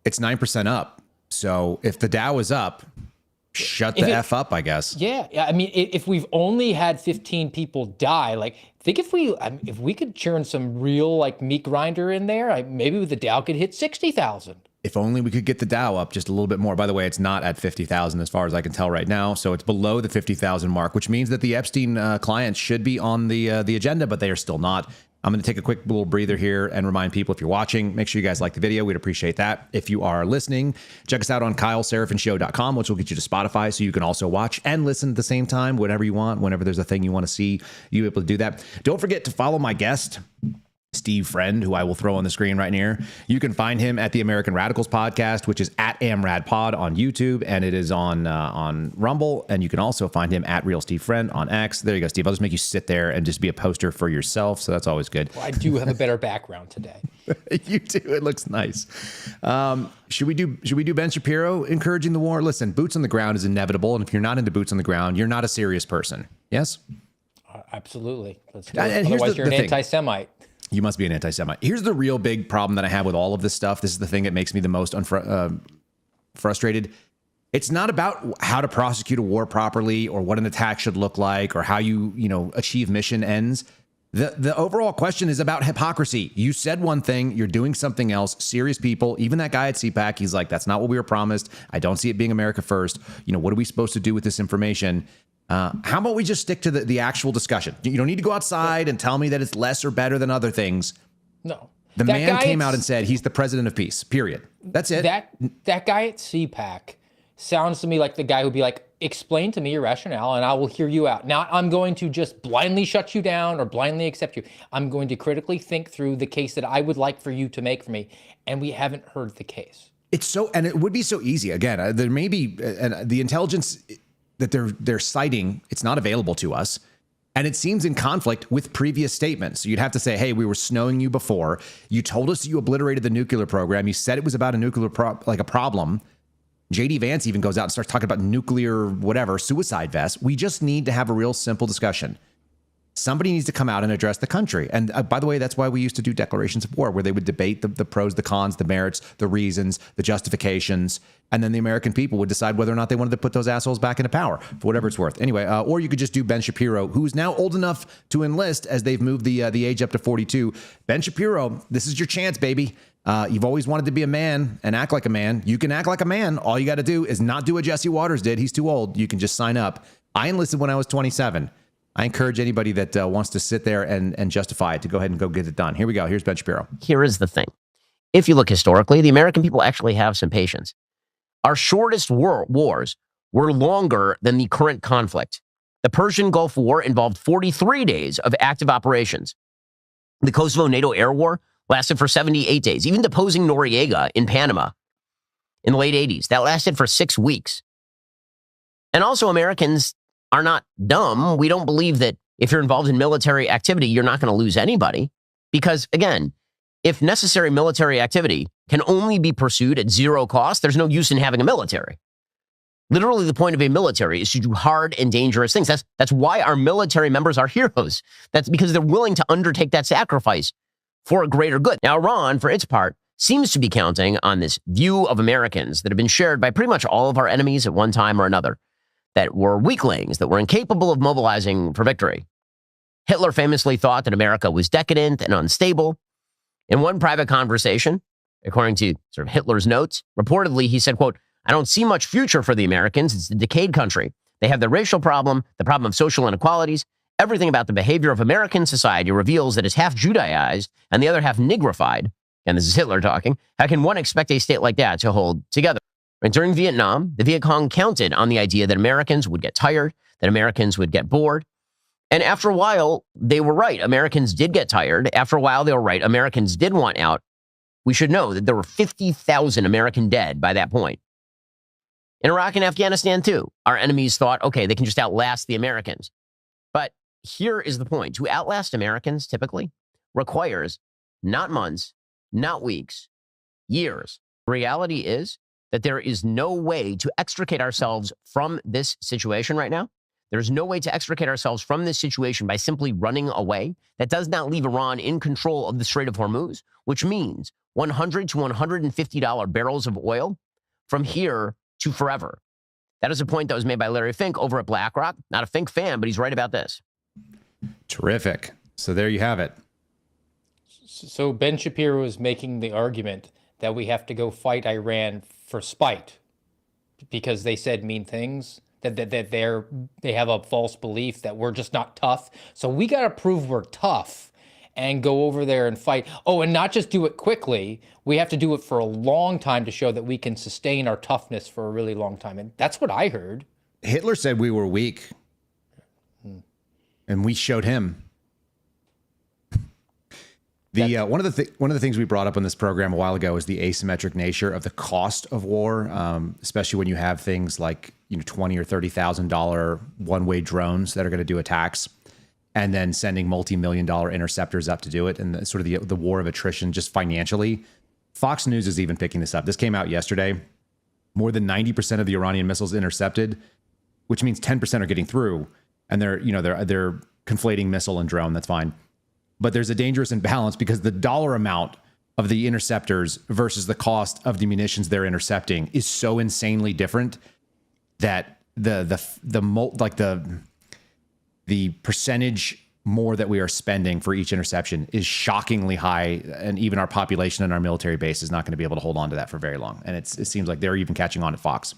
It's 9% up. So if the Dow is up, shut the F up, I guess. Yeah. I mean, if we've only had 15 people die, like, think if we could churn some real like meat grinder in there, maybe the Dow could hit 60,000. If only we could get the Dow up just a little bit more. By the way, it's not at 50,000 as far as I can tell right now. So it's below the 50,000 mark, which means that the Epstein clients should be on the agenda, but they are still not. I'm going to take a quick little breather here and remind people, if you're watching, make sure you guys like the video. We'd appreciate that. If you are listening, check us out on KyleSeraphinShow.com, which will get you to Spotify, so you can also watch and listen at the same time, whenever you want. Whenever there's a thing you want to see, you'll be able to do that. Don't forget to follow my guest, Steve Friend, who I will throw on the screen right here. You can find him at the American Radicals podcast, which is at AmRadPod on YouTube, and it is on Rumble. And you can also find him at Real Steve Friend on X. There you go, Steve. I'll just make you sit there and just be a poster for yourself, so that's always good. Well, I do have a better background today. You do. It looks nice. Should we do Ben Shapiro encouraging the war? Listen, boots on the ground is inevitable, and if you're not into boots on the ground, you're not a serious person. Yes. Absolutely. Let's do it. Otherwise, you're an anti-Semite. You must be an anti-Semite. Here's the real big problem that I have with all of this stuff. This is the thing that makes me the most frustrated. It's not about how to prosecute a war properly or what an attack should look like or how you achieve mission ends. The overall question is about hypocrisy. You said one thing, you're doing something else. Serious people, even that guy at CPAC, he's like, that's not what we were promised. I don't see it being America first. What are we supposed to do with this information? How about we just stick to the actual discussion? You don't need to go outside and tell me that it's less or better than other things. No. The man came out and said he's the president of peace, period. That's it. That guy at CPAC sounds to me like the guy who'd be like, explain to me your rationale and I will hear you out. Now I'm going to just blindly shut you down or blindly accept you. I'm going to critically think through the case that I would like for you to make for me. And we haven't heard the case. And it would be so easy. Again, there may be the intelligence that they're citing, it's not available to us. And it seems in conflict with previous statements. So you'd have to say, hey, we were snowing you before. You told us you obliterated the nuclear program. You said it was about a nuclear problem. JD Vance even goes out and starts talking about nuclear, suicide vests. We just need to have a real simple discussion. Somebody needs to come out and address the country. And by the way, that's why we used to do declarations of war, where they would debate the pros, the cons, the merits, the reasons, the justifications. And then the American people would decide whether or not they wanted to put those assholes back into power for whatever it's worth. Anyway, or you could just do Ben Shapiro, who's now old enough to enlist as they've moved the age up to 42. Ben Shapiro, this is your chance, baby. You've always wanted to be a man and act like a man. You can act like a man. All you got to do is not do what Jesse Waters did. He's too old. You can just sign up. I enlisted when I was 27. I encourage anybody that wants to sit there and justify it to go ahead and go get it done. Here we go. Here's Ben Shapiro. Here is the thing. If you look historically, the American people actually have some patience. Our shortest wars were longer than the current conflict. The Persian Gulf War involved 43 days of active operations. The Kosovo NATO air war lasted for 78 days. Even deposing Noriega in Panama in the late 80s, that lasted for 6 weeks. And also, Americans are not dumb. We don't believe that if you're involved in military activity, you're not going to lose anybody. Because again, if necessary military activity can only be pursued at zero cost, there's no use in having a military. Literally, the point of a military is to do hard and dangerous things. That's why our military members are heroes. That's because they're willing to undertake that sacrifice for a greater good. Now, Iran, for its part, seems to be counting on this view of Americans that have been shared by pretty much all of our enemies at one time or another, that were weaklings, that were incapable of mobilizing for victory. Hitler famously thought that America was decadent and unstable. In one private conversation, according to sort of Hitler's notes, reportedly he said, quote, "I don't see much future for the Americans. It's a decayed country. They have the racial problem, the problem of social inequalities. Everything about the behavior of American society reveals that it's half Judaized and the other half nigrified." And this is Hitler talking. How can one expect a state like that to hold together? And during Vietnam, the Viet Cong counted on the idea that Americans would get tired, that Americans would get bored. And after a while, they were right. Americans did get tired. After a while, they were right. Americans did want out. We should know that there were 50,000 American dead by that point. In Iraq and Afghanistan, too, our enemies thought, okay, they can just outlast the Americans. But here is the point. To outlast Americans typically requires not months, not weeks, years. The reality is that there is no way to extricate ourselves from this situation right now. There's no way to extricate ourselves from this situation by simply running away. That does not leave Iran in control of the Strait of Hormuz, which means $100 to $150 barrels of oil from here to forever. That is a point that was made by Larry Fink over at BlackRock. Not a Fink fan, but he's right about this. Terrific. So there you have it. So Ben Shapiro is making the argument that we have to go fight Iran for spite because they said mean things, that they have a false belief that we're just not tough. So we got to prove we're tough and go over there and fight. Oh, and not just do it quickly. We have to do it for a long time to show that we can sustain our toughness for a really long time. And that's what I heard. Hitler said we were weak. And we showed him. One of the things we brought up on this program a while ago is the asymmetric nature of the cost of war, especially when you have things like $20,000 or $30,000 one-way drones that are going to do attacks, and then sending multi-million-dollar interceptors up to do it, and the war of attrition just financially. Fox News is even picking this up. This came out yesterday. More than 90% of the Iranian missiles intercepted, which means 10% are getting through, and they're conflating missile and drone. That's fine. But there's a dangerous imbalance because the dollar amount of the interceptors versus the cost of the munitions they're intercepting is so insanely different that the percentage more that we are spending for each interception is shockingly high, and even our population and our military base is not going to be able to hold on to that for very long. And it seems like they're even catching on at Fox.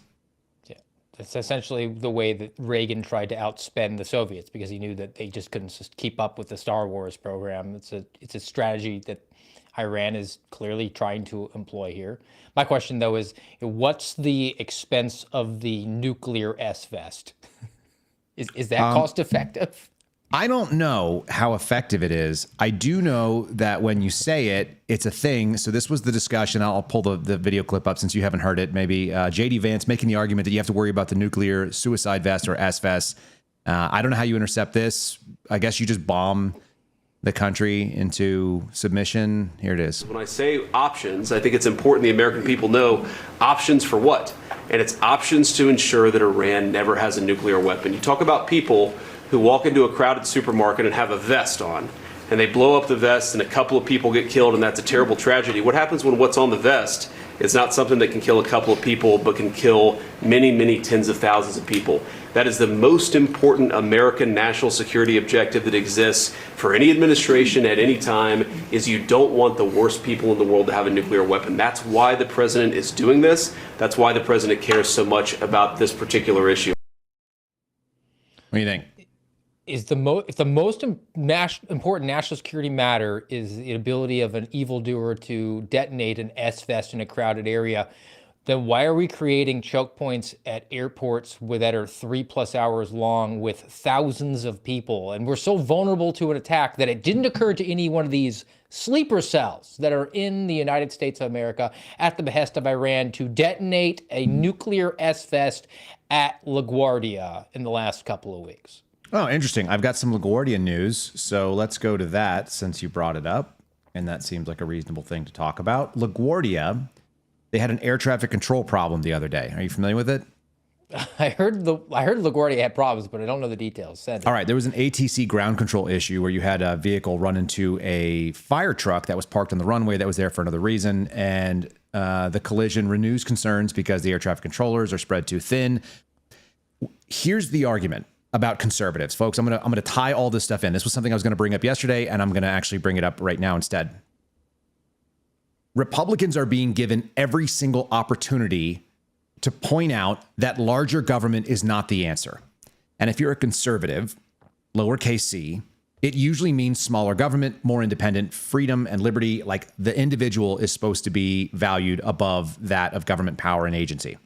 It's essentially the way that Reagan tried to outspend the Soviets because he knew that they just couldn't just keep up with the Star Wars program. It's a strategy that Iran is clearly trying to employ here. My question, though, is what's the expense of the nuclear S-Vest? Is that cost effective? I don't know how effective it is. I do know that when you say it, it's a thing. So this was the discussion. I'll pull the video clip up since you haven't heard it. Maybe J.D. Vance making the argument that you have to worry about the nuclear suicide vest or S-Vest. I don't know how you intercept this. I guess you just bomb the country into submission. Here it is. When I say options, I think it's important the American people know options for what? And it's options to ensure that Iran never has a nuclear weapon. You talk about people who walk into a crowded supermarket and have a vest on, and they blow up the vest and a couple of people get killed, and that's a terrible tragedy. What happens when what's on the vest is not something that can kill a couple of people, but can kill many, many tens of thousands of people? That is the most important American national security objective that exists for any administration at any time, is you don't want the worst people in the world to have a nuclear weapon. That's why the president is doing this. That's why the president cares so much about this particular issue. What do you think? If the most important national security matter is the ability of an evildoer to detonate an S-Vest in a crowded area, then why are we creating choke points at airports that are 3+ hours long with thousands of people? And we're so vulnerable to an attack that it didn't occur to any one of these sleeper cells that are in the United States of America at the behest of Iran to detonate a nuclear S-Vest at LaGuardia in the last couple of weeks. Oh, interesting. I've got some LaGuardia news, so let's go to that since you brought it up, and that seems like a reasonable thing to talk about. LaGuardia, they had an air traffic control problem the other day. Are you familiar with it? I heard LaGuardia had problems, but I don't know the details. All right, there was an ATC ground control issue where you had a vehicle run into a fire truck that was parked on the runway that was there for another reason, and the collision renews concerns because the air traffic controllers are spread too thin. Here's the argument about conservatives, folks. I'm gonna tie all this stuff in. This was something I was going to bring up yesterday, and I'm going to actually bring it up right now instead. Republicans are being given every single opportunity to point out that larger government is not the answer. And if you're a conservative, lowercase c, it usually means smaller government, more independent, freedom and liberty. Like the individual is supposed to be valued above that of government power and agency.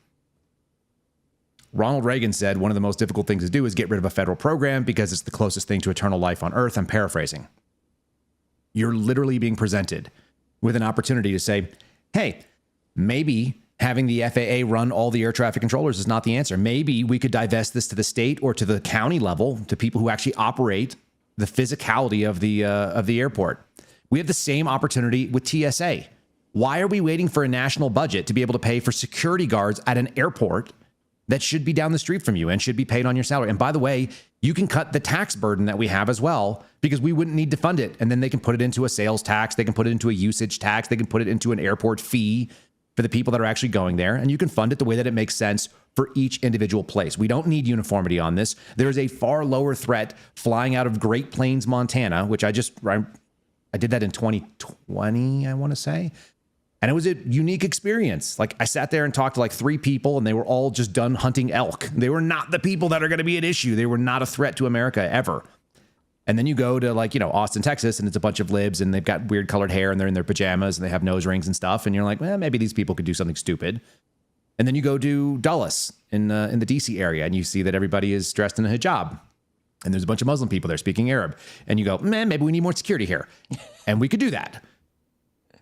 Ronald Reagan said one of the most difficult things to do is get rid of a federal program because it's the closest thing to eternal life on earth. I'm paraphrasing. You're literally being presented with an opportunity to say, hey, maybe having the FAA run all the air traffic controllers is not the answer. Maybe we could divest this to the state or to the county level, to people who actually operate the physicality of the airport. We have the same opportunity with TSA. Why are we waiting for a national budget to be able to pay for security guards at an airport that should be down the street from you and should be paid on your salary? And by the way, you can cut the tax burden that we have as well, because we wouldn't need to fund it. And then they can put it into a sales tax. They can put it into a usage tax. They can put it into an airport fee for the people that are actually going there. And you can fund it the way that it makes sense for each individual place. We don't need uniformity on this. There is a far lower threat flying out of Great Plains, Montana, which I did that in 2020, I want to say. And it was a unique experience. Like, I sat there and talked to like 3 people, and they were all just done hunting elk. They were not the people that are going to be at issue. They were not a threat to America ever. And then you go to Austin, Texas, and it's a bunch of libs, and they've got weird colored hair, and they're in their pajamas, and they have nose rings and stuff. And you're like, well, maybe these people could do something stupid. And then you go to Dulles in the DC area, and you see that everybody is dressed in a hijab. And there's a bunch of Muslim people there speaking Arab. And you go, man, maybe we need more security here. And we could do that.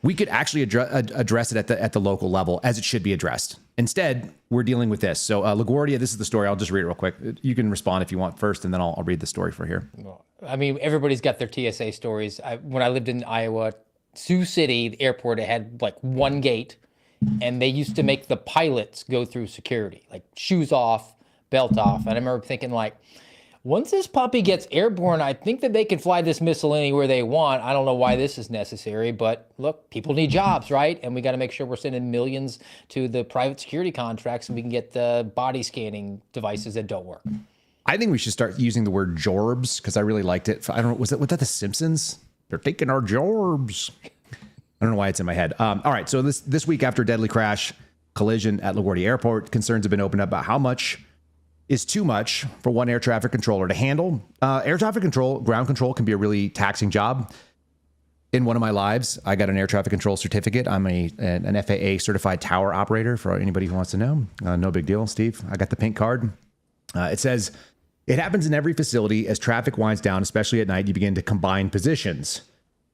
We could actually address it at the local level as it should be addressed. Instead, we're dealing with this. So LaGuardia, this is the story. I'll just read it real quick. You can respond if you want first, and then I'll read the story for here. I mean, everybody's got their TSA stories. When I lived in Iowa, Sioux City, the airport, it had like one gate, and they used to make the pilots go through security, like shoes off, belt off. And I remember thinking, like, once this puppy gets airborne, I think that they can fly this missile anywhere they want. I don't know why this is necessary, but look, people need jobs, right? And we got to make sure we're sending millions to the private security contracts so we can get the body scanning devices that don't work. I think we should start using the word jorbs, because I really liked it. I don't know, was that The Simpsons? They're taking our jorbs. I don't know why it's in my head. All right, so this week after deadly crash, collision at LaGuardia Airport, concerns have been opened up about how much is too much for one air traffic controller to handle. Air traffic control, ground control can be a really taxing job. In one of my lives, I got an air traffic control certificate. I'm an FAA certified tower operator, for anybody who wants to know. No big deal, Steve. I got the pink card. It says, it happens in every facility. As traffic winds down, especially at night, you begin to combine positions.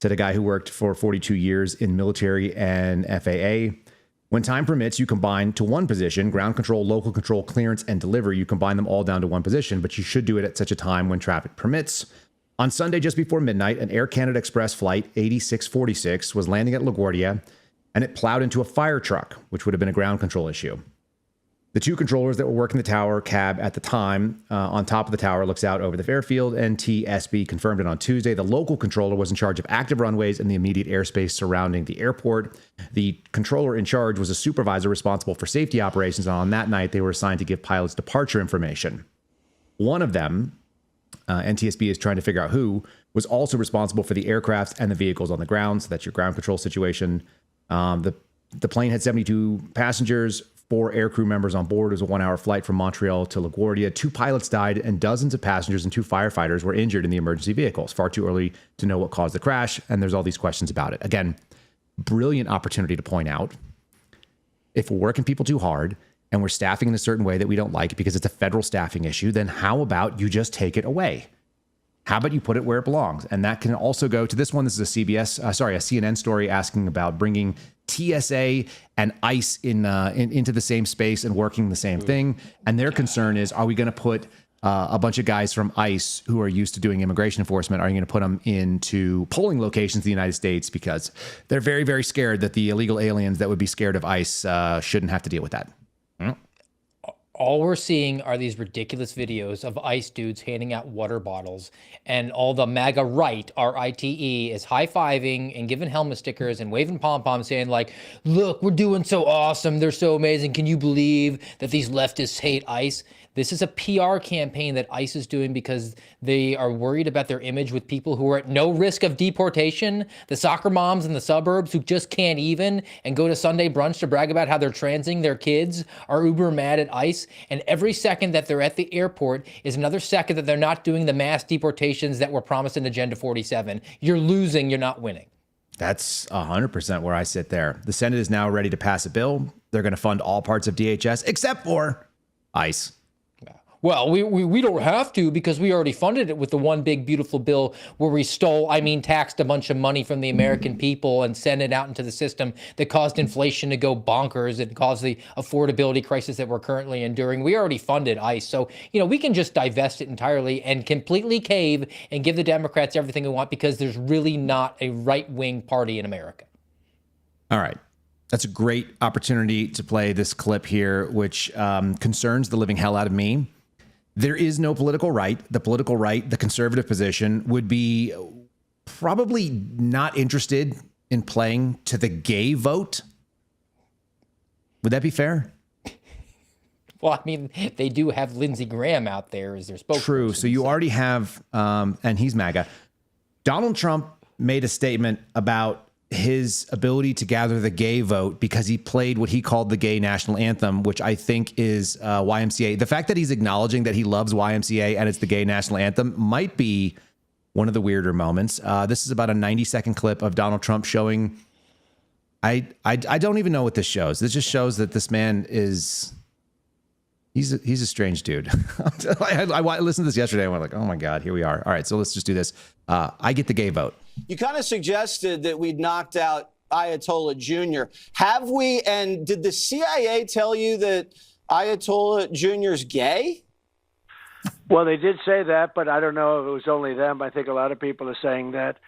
Said a guy who worked for 42 years in military and FAA. When time permits, you combine to one position, ground control, local control, clearance, and delivery. You combine them all down to one position, but you should do it at such a time when traffic permits. On Sunday, just before midnight, an Air Canada Express flight 8646 was landing at LaGuardia, and it plowed into a fire truck, which would have been a ground control issue. The 2 controllers that were working the tower cab at the time, on top of the tower, looks out over the airfield. NTSB confirmed it on Tuesday. The local controller was in charge of active runways and the immediate airspace surrounding the airport. The controller in charge was a supervisor responsible for safety operations, and on that night, they were assigned to give pilots departure information. One of them, NTSB is trying to figure out who, was also responsible for the aircraft and the vehicles on the ground. So that's your ground control situation. The plane had 72 passengers. 4 aircrew members on board. It was a 1-hour flight from Montreal to LaGuardia. 2 pilots died and dozens of passengers and 2 firefighters were injured in the emergency vehicles. Far too early to know what caused the crash, and there's all these questions about it. Again, brilliant opportunity to point out, if we're working people too hard and we're staffing in a certain way that we don't like because it's a federal staffing issue, then how about you just take it away? How about you put it where it belongs? And that can also go to this one. This is a CNN story asking about bringing TSA and ICE into the same space and working the same thing. And their concern is, are we going to put a bunch of guys from ICE who are used to doing immigration enforcement, are you going to put them into polling locations in the United States? Because they're very, very scared that the illegal aliens that would be scared of ICE shouldn't have to deal with that. All we're seeing are these ridiculous videos of ICE dudes handing out water bottles, and all the MAGA right, R-I-T-E, is high-fiving and giving helmet stickers and waving pom-poms saying, like, look, we're doing so awesome. They're so amazing. Can you believe that these leftists hate ICE? This is a PR campaign that ICE is doing because they are worried about their image with people who are at no risk of deportation. The soccer moms in the suburbs who just can't even and go to Sunday brunch to brag about how they're transing their kids are uber mad at ICE. And every second that they're at the airport is another second that they're not doing the mass deportations that were promised in Agenda 47. You're losing, you're not winning. That's 100% where I sit there. The Senate is now ready to pass a bill. They're going to fund all parts of DHS except for ICE. Well, we don't have to because we already funded it with the one big beautiful bill where we taxed a bunch of money from the American people and sent it out into the system that caused inflation to go bonkers and caused the affordability crisis that we're currently enduring. We already funded ICE. So, we can just divest it entirely and completely cave and give the Democrats everything we want because there's really not a right-wing party in America. All right. That's a great opportunity to play this clip here, which concerns the living hell out of me. There is no political right. The political right, the conservative position, would be probably not interested in playing to the gay vote. Would that be fair? Well, I mean, they do have Lindsey Graham out there as their spokesperson. True. So you already have, and he's MAGA. Donald Trump made a statement about his ability to gather the gay vote because he played what he called the gay national anthem, which I think is YMCA. The fact that he's acknowledging that he loves YMCA and it's the gay national anthem might be one of the weirder moments. This is about a 90-second clip of Donald Trump showing. I don't even know what this shows. This just shows that this man is. He's a strange dude. I listened to this yesterday and I went like, oh my God, here we are. All right, so let's just do this. I get the gay vote. You kind of suggested that we'd knocked out Ayatollah Jr. Have we? And did the CIA tell you that Ayatollah Jr.'s gay? Well, they did say that, but I don't know if it was only them. I think a lot of people are saying that,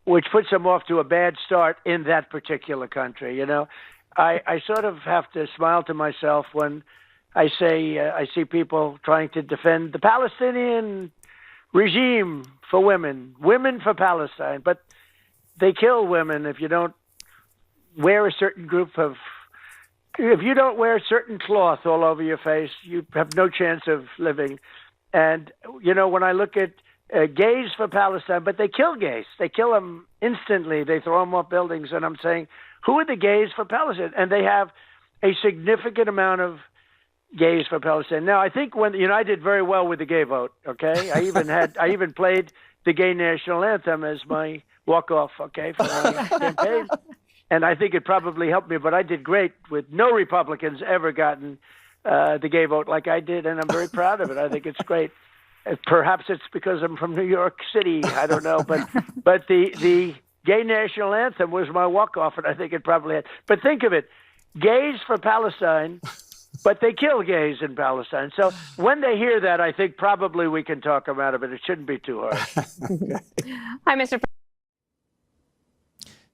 which puts them off to a bad start in that particular country. I sort of have to smile to myself when I see people trying to defend the Palestinian regime for women for Palestine, but they kill women if you don't wear a certain if you don't wear a certain cloth all over your face, you have no chance of living. And, when I look at gays for Palestine, but they kill gays. They kill them instantly. They throw them off buildings. And I'm saying, who are the gays for Palestine? And they have a significant amount of gays for Palestine. Now, I think I did very well with the gay vote. Okay, I even played the gay national anthem as my walk-off. Okay, for my campaign, and I think it probably helped me. But I did great with no Republicans ever gotten the gay vote like I did, and I'm very proud of it. I think it's great. Perhaps it's because I'm from New York City. I don't know, but the gay national anthem was my walk-off, and I think it probably had. But think of it, gays for Palestine. But they kill gays in Palestine. So when they hear that, I think probably we can talk them out of it. It shouldn't be too hard. Hi, Mr.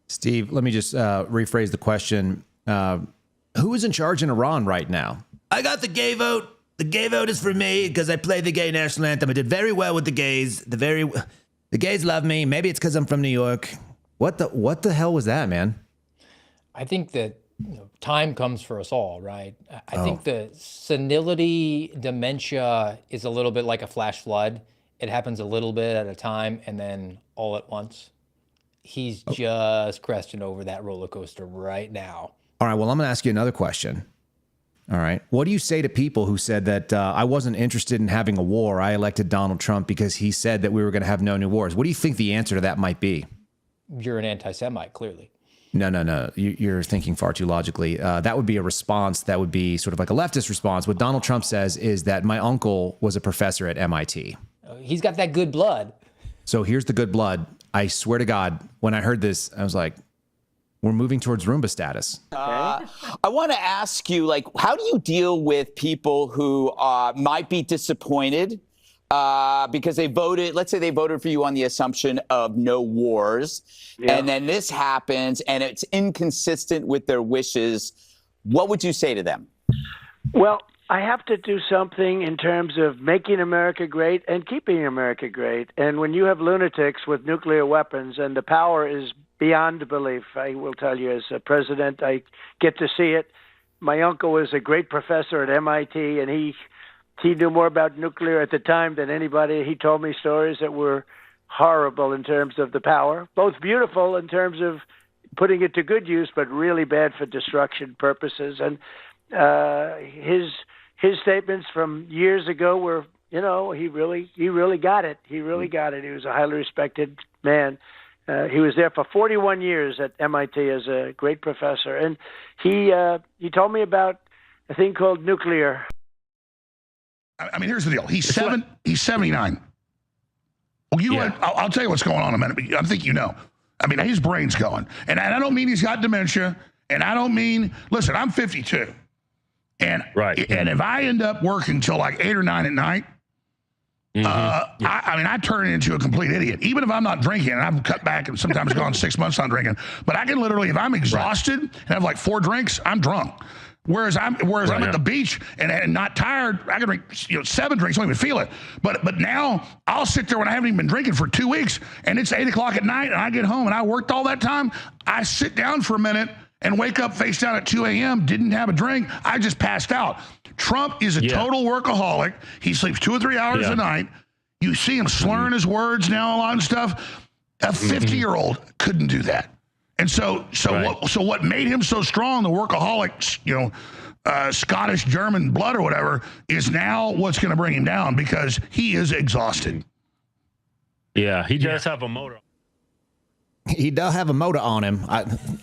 Steve, let me just rephrase the question. Who is in charge in Iran right now? I got the gay vote. The gay vote is for me because I played the gay national anthem. I did very well with the gays. The gays love me. Maybe it's because I'm from New York. What the hell was that, man? I think that time comes for us all, right? I think the senility dementia is a little bit like a flash flood. It happens a little bit at a time and then all at once. He's just cresting over that roller coaster right now. All right, well, I'm going to ask you another question. All right. What do you say to people who said that I wasn't interested in having a war? I elected Donald Trump because he said that we were going to have no new wars. What do you think the answer to that might be? You're an anti-Semite, clearly. No. You're thinking far too logically. That would be a response that would be sort of like a leftist response. What Donald Trump says is that my uncle was a professor at MIT. He's got that good blood. So here's the good blood. I swear to God, when I heard this, I was like, we're moving towards Roomba status. I want to ask you, how do you deal with people who might be disappointed because they voted, let's say they voted for you on the assumption of no wars, and then this happens and it's inconsistent with their wishes. What would you say to them? Well, I have to do something in terms of making America great and keeping America great. And when you have lunatics with nuclear weapons and the power is beyond belief, I will tell you, as a president, I get to see it. My uncle was a great professor at MIT, and he knew more about nuclear at the time than anybody. He told me stories that were horrible in terms of the power, both beautiful in terms of putting it to good use, but really bad for destruction purposes. And his statements from years ago were, he really got it. He really got it. He was a highly respected man. He was there for 41 years at MIT as a great professor. And he told me about a thing called nuclear. I mean, here's the deal. He's 79. Well, I'll tell you what's going on in a minute, but I think you know. I mean, his brain's going. And I don't mean he's got dementia, and I don't mean, listen, I'm 52. And if I end up working till like 8 or 9 at night, I mean, I turn into a complete idiot. Even if I'm not drinking, and I've cut back and sometimes gone 6 months on drinking, but I can literally, if I'm exhausted and have like 4 drinks, I'm drunk. Whereas I'm at the beach and not tired, I can drink 7 drinks, don't even feel it. But now I'll sit there when I haven't even been drinking for 2 weeks, and it's 8 o'clock at night, and I get home and I worked all that time. I sit down for a minute and wake up face down at 2 a.m., didn't have a drink. I just passed out. Trump is a total workaholic. He sleeps 2 or 3 hours a night. You see him slurring his words now, a lot of stuff. A 50-year-old couldn't do that. And so what made him so strong, the workaholic, Scottish, German blood or whatever, is now what's going to bring him down because he is exhausted. Yeah, he does have a motor. He does have a motor on him.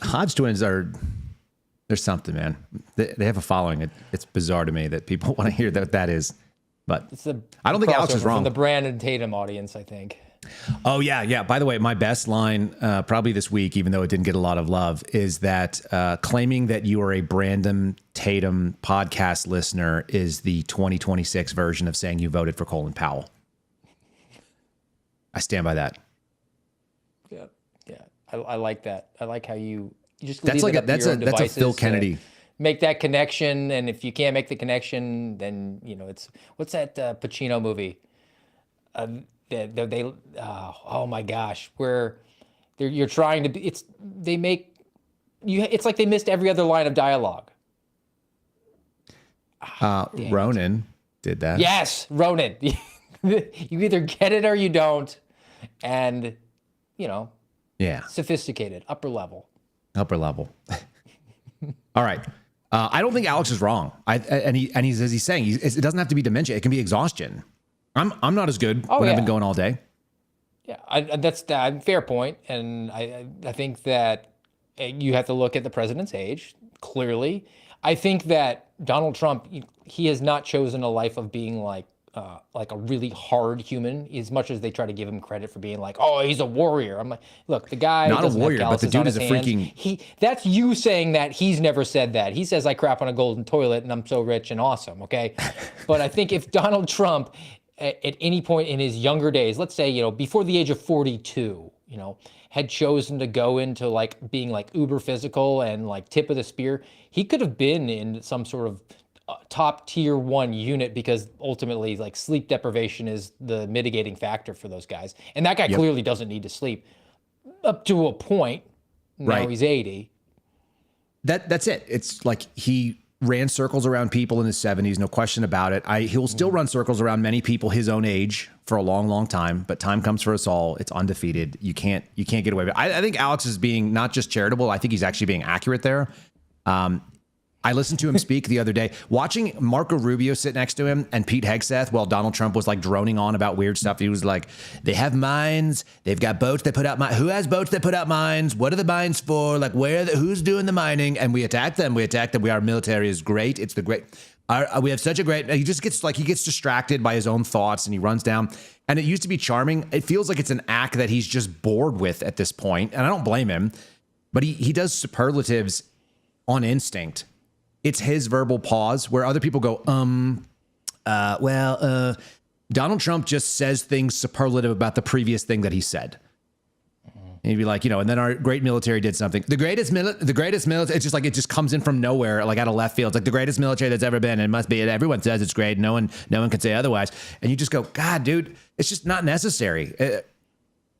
Hodge twins there's something, man. They have a following. It's bizarre to me that people want to hear that is. But I don't think Alex is wrong. From the Brandon Tatum audience, I think. Oh, yeah. By the way, my best line probably this week, even though it didn't get a lot of love, is that claiming that you are a Brandon Tatum podcast listener is the 2026 version of saying you voted for Colin Powell. I stand by that. Yeah. I like that. I like how you just that's leave like it up to your own that's a Phil Kennedy. Make that connection, and if you can't make the connection, then it's what's that Pacino movie? Oh my gosh, where you're trying to be. It's like they missed every other line of dialogue. Ronan did that. Yes, Ronan. You either get it or you don't, and sophisticated, upper level. All right. I don't think Alex is wrong. He's as he's saying, it doesn't have to be dementia. It can be exhaustion. I'm not as good when I've been going all day. Yeah, that's a fair point, and I think that you have to look at the president's age. Clearly, I think that Donald Trump, he has not chosen a life of being like a really hard human, as much as they try to give him credit for being like, oh, he's a warrior. I'm like, look, the guy not a doesn't warrior, have but the dude is a hands. freaking. That's you saying that. He's never said that. He says I crap on a golden toilet and I'm so rich and awesome. Okay, but I think if Donald Trump, at any point in his younger days, let's say before the age of 42, had chosen to go into like being like uber physical and like tip of the spear, he could have been in some sort of top tier 1 unit, because ultimately like sleep deprivation is the mitigating factor for those guys. And that guy clearly doesn't need to sleep up to a point. Now he's 80. That's it. It's like he ran circles around people in his 70s, no question about it. He'll still run circles around many people his own age for a long, long time, but time comes for us all. It's undefeated. You can't get away with it. I think Alex is being not just charitable. I think he's actually being accurate there. I listened to him speak the other day, watching Marco Rubio sit next to him and Pete Hegseth while Donald Trump was like droning on about weird stuff. He was like, they have mines. They've got boats that put out mines. Who has boats that put out mines? What are the mines for? Like, who's doing the mining? And we attack them. Our military is great. It's the great. We have such a great. He just gets he gets distracted by his own thoughts and he runs down. And it used to be charming. It feels like it's an act that he's just bored with at this point. And I don't blame him, but he does superlatives on instinct. It's his verbal pause where other people go, Donald Trump just says things superlative about the previous thing that he said. And he'd be like, and then our great military did something. The greatest military, it's just like, it just comes in from nowhere, like out of left field. It's like the greatest military that's ever been. And it must be, everyone says it's great. No one can say otherwise. And you just go, God, dude, it's just not necessary.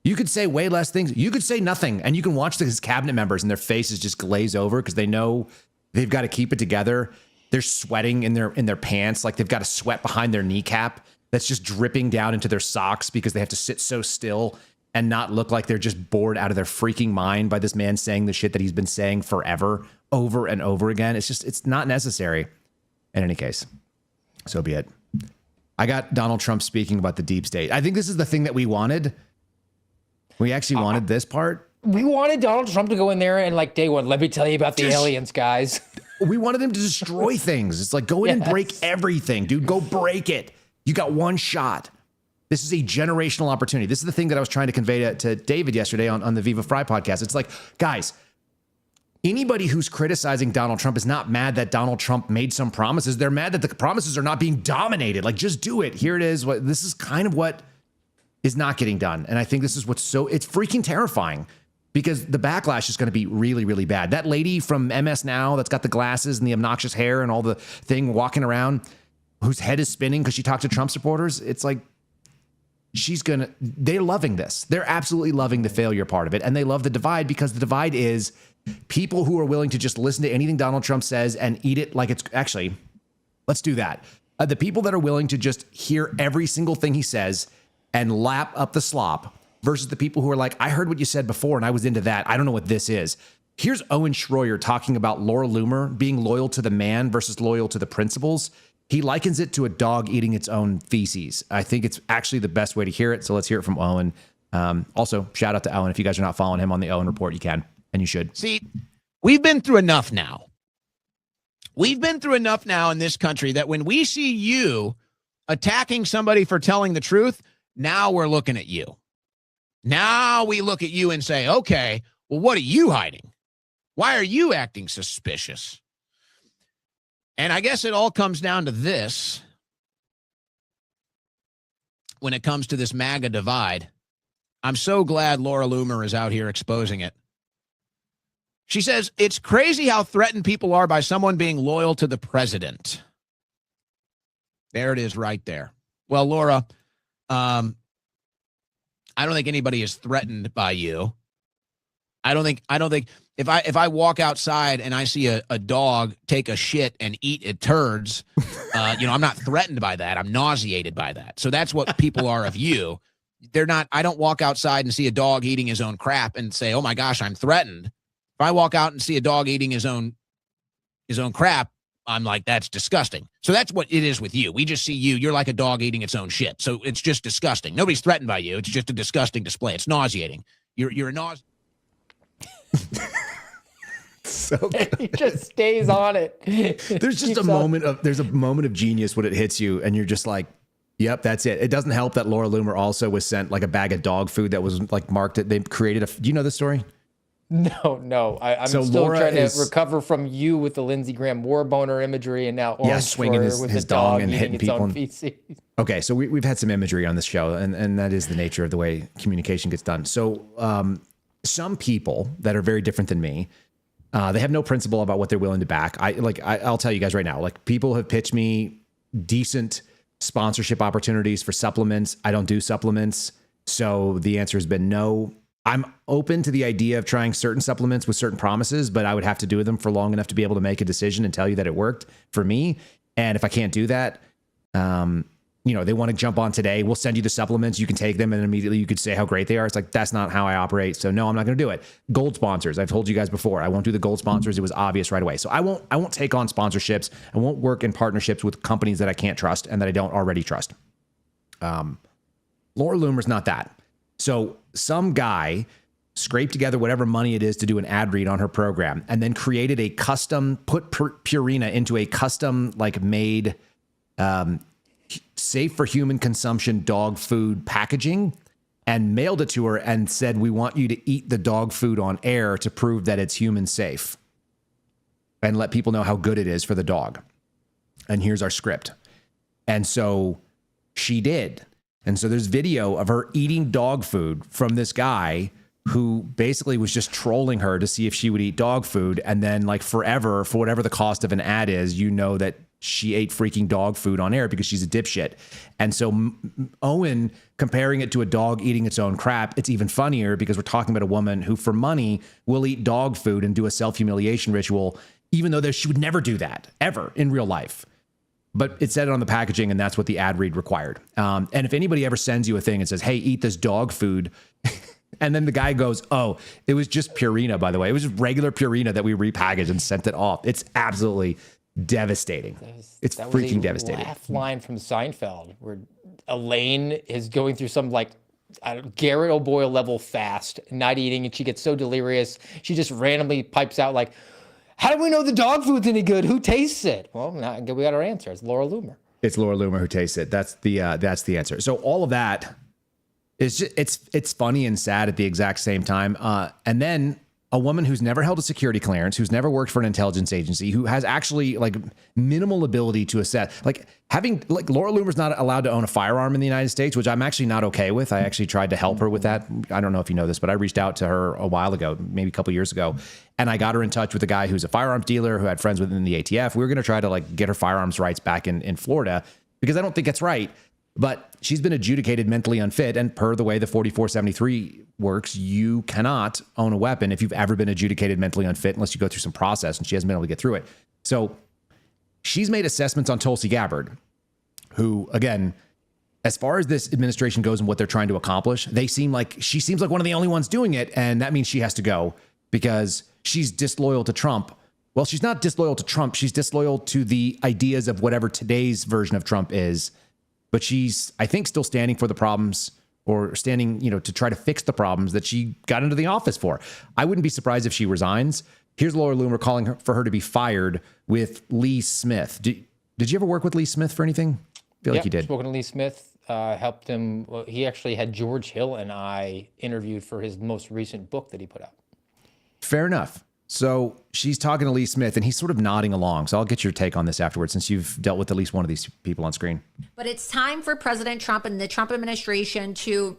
You could say way less things. You could say nothing. And you can watch his cabinet members and their faces just glaze over because they know they've got to keep it together. They're sweating in their pants, like they've got a sweat behind their kneecap that's just dripping down into their socks because they have to sit so still and not look like they're just bored out of their freaking mind by this man saying the shit that he's been saying forever, over and over again. It's not necessary. In any case, so be it. I got Donald Trump speaking about the deep state. I think this is the thing that we wanted. We actually wanted this part. We wanted Donald Trump to go in there and like day one, let me tell you about the aliens, guys. We wanted him to destroy things. It's like, go in and break everything, dude. Go break it. You got one shot. This is a generational opportunity. This is the thing that I was trying to convey to David yesterday on the Viva Fry podcast. It's like, guys, anybody who's criticizing Donald Trump is not mad that Donald Trump made some promises. They're mad that the promises are not being dominated. Like, just do it. Here it is. This is kind of what is not getting done. And I think this is it's freaking terrifying because the backlash is going to be really, really bad. That lady from MS Now that's got the glasses and the obnoxious hair and all the thing walking around whose head is spinning because she talked to Trump supporters. It's like, they're loving this. They're absolutely loving the failure part of it. And they love the divide because the divide is people who are willing to just listen to anything Donald Trump says and eat it like it's actually, let's do that. The people that are willing to just hear every single thing he says and lap up the slop versus the people who are like, I heard what you said before and I was into that. I don't know what this is. Here's Owen Schroyer talking about Laura Loomer being loyal to the man versus loyal to the principles. He likens it to a dog eating its own feces. I think it's actually the best way to hear it. So let's hear it from Owen. Also, shout out to Owen. If you guys are not following him on the Owen Report, you can. And you should. See, we've been through enough now. We've been through enough now in this country that when we see you attacking somebody for telling the truth, now we're looking at you. Now we look at you and say, okay, well, what are you hiding? Why are you acting suspicious? And I guess it all comes down to this. When it comes to this MAGA divide, I'm so glad Laura Loomer is out here exposing it. She says, it's crazy how threatened people are by someone being loyal to the president. There it is right there. Well, Laura, I don't think anybody is threatened by you. I don't think if I walk outside and I see a dog take a shit and eat it turds, I'm not threatened by that. I'm nauseated by that. So that's what people are of you. I don't walk outside and see a dog eating his own crap and say, oh my gosh, I'm threatened. If I walk out and see a dog eating his own crap, I'm like, that's disgusting. So that's what it is with you. We just see you. You're like a dog eating its own shit. So it's just disgusting. Nobody's threatened by you. It's just a disgusting display. It's nauseating. You're a So good. He just stays on it. There's just a moment of genius when it hits you and you're just like, yep, that's it. It doesn't help that Laura Loomer also was sent like a bag of dog food that was like marked. They created do you know this story? No. I'm so still Laura trying to recover from you with the Lindsey Graham war boner imagery and now swinging his dog and hitting people. Okay, so we've had some imagery on this show, and that is the nature of the way communication gets done. So some people that are very different than me, they have no principle about what they're willing to back. I'll tell you guys right now, like people have pitched me decent sponsorship opportunities for supplements. I don't do supplements. So the answer has been no. I'm open to the idea of trying certain supplements with certain promises, but I would have to do them for long enough to be able to make a decision and tell you that it worked for me. And if I can't do that, they want to jump on today. We'll send you the supplements. You can take them and immediately you could say how great they are. It's like, that's not how I operate. So no, I'm not going to do it. Gold sponsors. I've told you guys before, I won't do the gold sponsors. It was obvious right away. So I won't take on sponsorships. I won't work in partnerships with companies that I can't trust and that I don't already trust. Laura Loomer's not that. So some guy scraped together whatever money it is to do an ad read on her program and then created a custom, put Purina into a custom made safe for human consumption dog food packaging and mailed it to her and said, we want you to eat the dog food on air to prove that it's human safe and let people know how good it is for the dog. And here's our script. And so she did. And so there's video of her eating dog food from this guy who basically was just trolling her to see if she would eat dog food. And then forever, for whatever the cost of an ad is, that she ate freaking dog food on air because she's a dipshit. And so Owen comparing it to a dog eating its own crap, it's even funnier because we're talking about a woman who for money will eat dog food and do a self-humiliation ritual, even though she would never do that ever in real life. But it said it on the packaging, and that's what the ad read required. And if anybody ever sends you a thing and says, hey, eat this dog food, and then the guy goes, oh, it was just Purina, by the way. It was just regular Purina that we repackaged and sent it off. It's absolutely devastating. It's freaking devastating. Laugh line from Seinfeld where Elaine is going through some Garrett O'Boyle level fast, not eating, and she gets so delirious. She just randomly pipes out how do we know the dog food's any good? Who tastes it? Well, now we got our answer. It's Laura Loomer. It's Laura Loomer who tastes it. That's the answer. So all of that is just, it's funny and sad at the exact same time. And then a woman who's never held a security clearance, who's never worked for an intelligence agency, who has actually like minimal ability to assess, like Laura Loomer's not allowed to own a firearm in the United States, which I'm actually not okay with. I actually tried to help her with that. I don't know if you know this, but I reached out to her a while ago, maybe a couple years ago, and I got her in touch with a guy who's a firearms dealer who had friends within the ATF. We were going to try to like get her firearms rights back in Florida, because I don't think it's right. But she's been adjudicated mentally unfit, and per the way the 4473 works, you cannot own a weapon if you've ever been adjudicated mentally unfit unless you go through some process, and she hasn't been able to get through it. So she's made assessments on Tulsi Gabbard, who, again, as far as this administration goes and what they're trying to accomplish, she seems like one of the only ones doing it, and that means she has to go because she's disloyal to Trump. Well, she's not disloyal to Trump. She's disloyal to the ideas of whatever today's version of Trump is. But she's, I think, still standing for the problems, or standing, to try to fix the problems that she got into the office for. I wouldn't be surprised if she resigns. Here's Laura Loomer calling for her to be fired with Lee Smith. Did you ever work with Lee Smith for anything? I feel like you did. Spoken to Lee Smith, helped him. Well, he actually had George Hill and I interviewed for his most recent book that he put out. Fair enough. So she's talking to Lee Smith, and he's sort of nodding along. So I'll get your take on this afterwards, since you've dealt with at least one of these people on screen. But it's time for President Trump and the Trump administration to,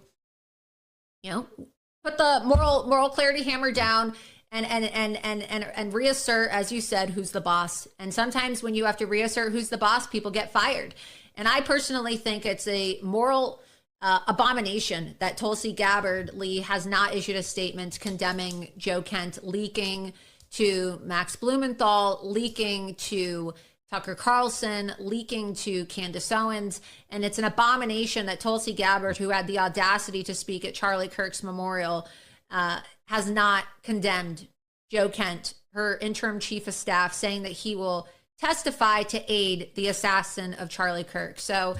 put the moral clarity hammer down and reassert, as you said, who's the boss. And sometimes when you have to reassert who's the boss, people get fired. And I personally think it's a moral abomination that Tulsi Gabbard Lee has not issued a statement condemning Joe Kent leaking to Max Blumenthal, leaking to Tucker Carlson, leaking to Candace Owens. And it's an abomination that Tulsi Gabbard, who had the audacity to speak at Charlie Kirk's memorial, has not condemned Joe Kent, her interim chief of staff, saying that he will testify to aid the assassin of Charlie Kirk. So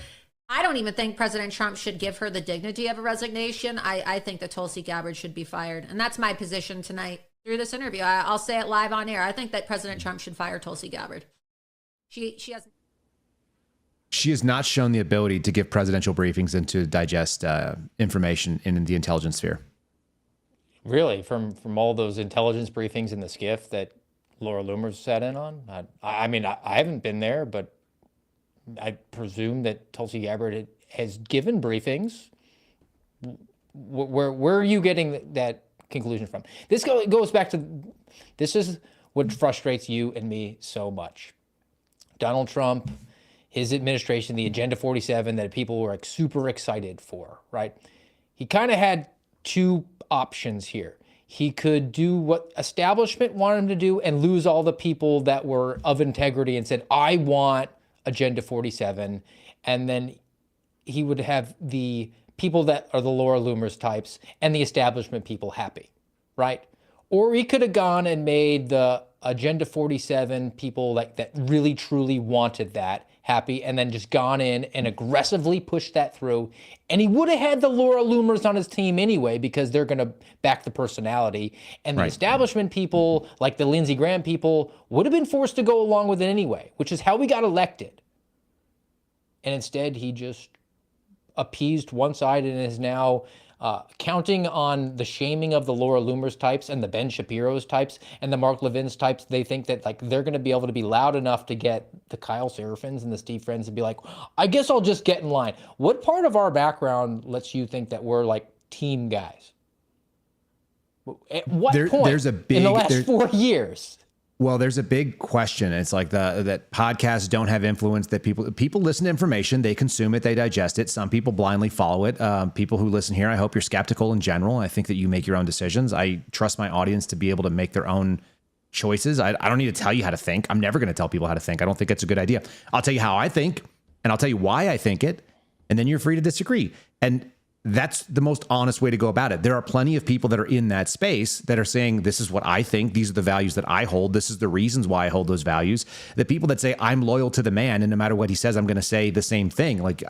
I don't even think President Trump should give her the dignity of a resignation. I think that Tulsi Gabbard should be fired. And that's my position tonight through this interview. I'll say it live on air. I think that President Trump should fire Tulsi Gabbard. She has not shown the ability to give presidential briefings and to digest information in the intelligence sphere. Really? From all those intelligence briefings in the SCIF that Laura Loomer sat in on? I mean, I haven't been there, but I presume that Tulsi Gabbard has given briefings. Where are you getting that conclusion from? This goes back to, this is what frustrates you and me so much. Donald Trump, his administration, the Agenda 47 that people were like super excited for, right? He kind of had two options here. He could do what establishment wanted him to do and lose all the people that were of integrity and said, I want Agenda 47, and then he would have the people that are the Laura Loomer's types and the establishment people happy, right? Or he could have gone and made the Agenda 47 people that really truly wanted that happy, and then just gone in and aggressively pushed that through. And he would have had the Laura Loomers on his team anyway, because they're going to back the personality. And the establishment people, like the Lindsey Graham people, would have been forced to go along with it anyway, which is how we got elected. And instead, he just appeased one side and is now counting on the shaming of the Laura Loomer's types and the Ben Shapiro's types and the Mark Levin's types. They think that like they're going to be able to be loud enough to get the Kyle Seraphins and the Steve Friends to be like, I guess I'll just get in line. What part of our background lets you think that we're like team guys? At what point there's a big, in the last 4 years? Well, there's a big question. It's like that podcasts don't have influence, that people listen to information, they consume it, they digest it. Some people blindly follow it. People who listen here, I hope you're skeptical in general. I think that you make your own decisions. I trust my audience to be able to make their own choices. I don't need to tell you how to think. I'm never going to tell people how to think. I don't think it's a good idea. I'll tell you how I think, and I'll tell you why I think it, and then you're free to disagree. And that's the most honest way to go about it. There are plenty of people that are in that space that are saying, this is what I think. These are the values that I hold. This is the reasons why I hold those values. The people that say, I'm loyal to the man, and no matter what he says, I'm going to say the same thing. Like,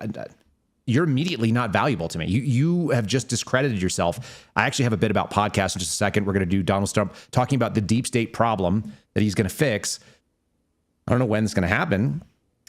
you're immediately not valuable to me. You have just discredited yourself. I actually have a bit about podcasts in just a second. We're going to do Donald Trump talking about the deep state problem that he's going to fix. I don't know when it's going to happen.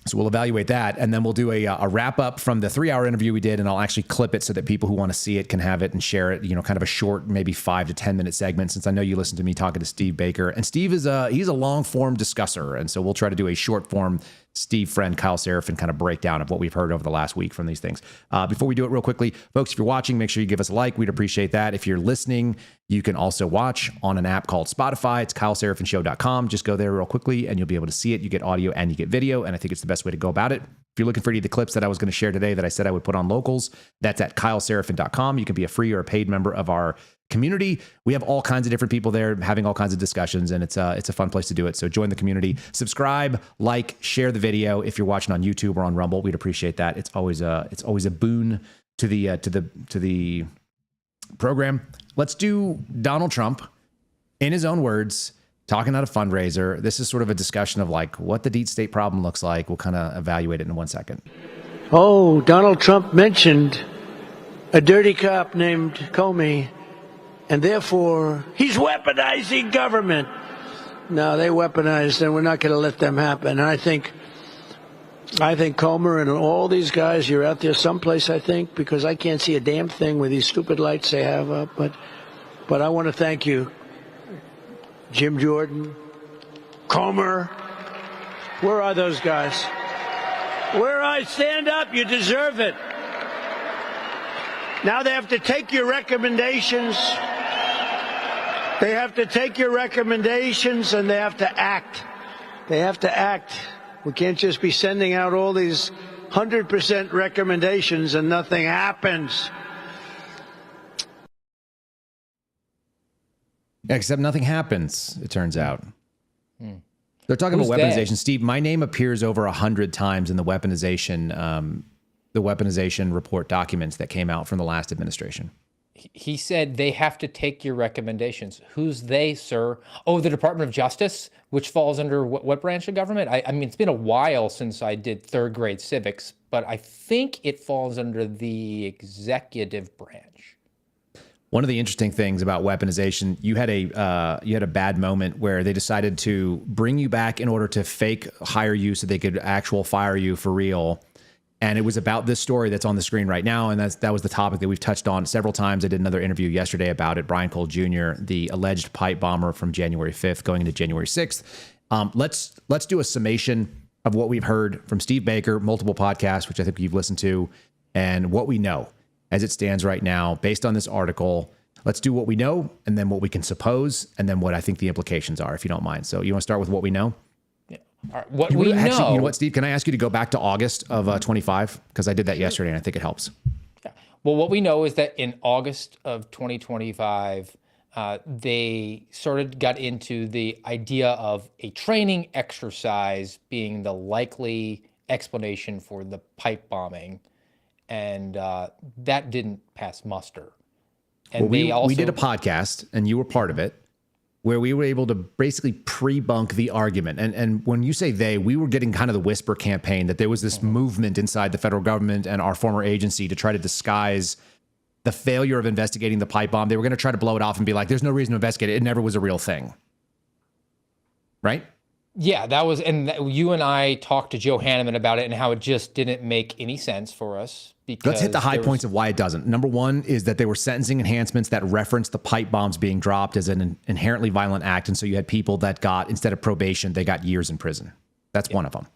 So we'll evaluate that, and then we'll do a wrap up from the 3-hour interview we did, and I'll actually clip it so that people who want to see it can have it and share it. Kind of a short, maybe 5 to 10 minute segment. Since I know you listened to me talking to Steve Baker, and Steve he's a long form discusser, and so we'll try to do a short form Steve friend Kyle Seraphin kind of breakdown of what we've heard over the last week from these things. Before we do it real quickly, folks, if you're watching, make sure you give us a like. We'd appreciate that. If you're listening, you can also watch on an app called Spotify. It's KyleSeraphinShow.com. Just go there real quickly and you'll be able to see it. You get audio and you get video, and I think it's the best way to go about it. If you're looking for any of the clips that I was going to share today that I said I would put on locals, that's at KyleSeraphin.com. You can be a free or a paid member of our community. We have all kinds of different people there having all kinds of discussions, and it's a fun place to do it. So join the community, subscribe, like, share the video. If you're watching on YouTube or on Rumble, we'd appreciate that. It's always a boon to the program. Let's do Donald Trump in his own words, talking at a fundraiser. This is sort of a discussion of like what the deep state problem looks like. We'll kind of evaluate it in 1 second. Oh, Donald Trump mentioned a dirty cop named Comey, and therefore he's weaponizing government. No, they weaponized, and we're not going to let them happen. And I think Comer and all these guys, you're out there someplace, I think, because I can't see a damn thing with these stupid lights they have up. But I want to thank you, Jim Jordan, Comer. Where are those guys? Where I stand up, you deserve it. Now they have to take your recommendations. They have to take your recommendations and they have to act. They have to act. We can't just be sending out all these 100% recommendations and nothing happens. Except nothing happens, it turns out. They're talking Who's about weaponization. they? Steve, my name appears over 100 times in the weaponization report documents that came out from the last administration. He said they have to take your recommendations. Who's they, sir? Oh, the Department of Justice, which falls under what branch of government? I mean, it's been a while since I did third grade civics, but I think it falls under the executive branch. One of the interesting things about weaponization, you had a bad moment where they decided to bring you back in order to fake hire you so they could fire you for real. And it was about this story that's on the screen right now. And that was the topic that we've touched on several times. I did another interview yesterday about it. Brian Cole Jr., the alleged pipe bomber from January 5th going into January 6th. Let's do a summation of what we've heard from Steve Baker, multiple podcasts, which I think you've listened to, and what we know as it stands right now based on this article. Let's do what we know and then what we can suppose and then what I think the implications are, if you don't mind. So you want to start with what we know? All right, what we know. Actually, you know what, Steve? Can I ask you to go back to August of 25? Because I did that yesterday, and I think it helps. Yeah. Well, what we know is that in August of 2025, they got into the idea of a training exercise being the likely explanation for the pipe bombing, and that didn't pass muster. And well, we did a podcast, and you were part of it, where we were able to basically pre-bunk the argument. And when you say they, we were getting kind of the whisper campaign that there was this movement inside the federal government and our former agency to try to disguise the failure of investigating the pipe bomb. They were going to try to blow it off and be like, there's no reason to investigate it. It never was a real thing. Right? Yeah, that was, and you and I talked to Joe Hanneman about it and how it just didn't make any sense for us. Let's hit the high points of why it doesn't. Number one is that there were sentencing enhancements that referenced the pipe bombs being dropped as an inherently violent act. And so you had people that got, instead of probation, they got years in prison. That's one of them.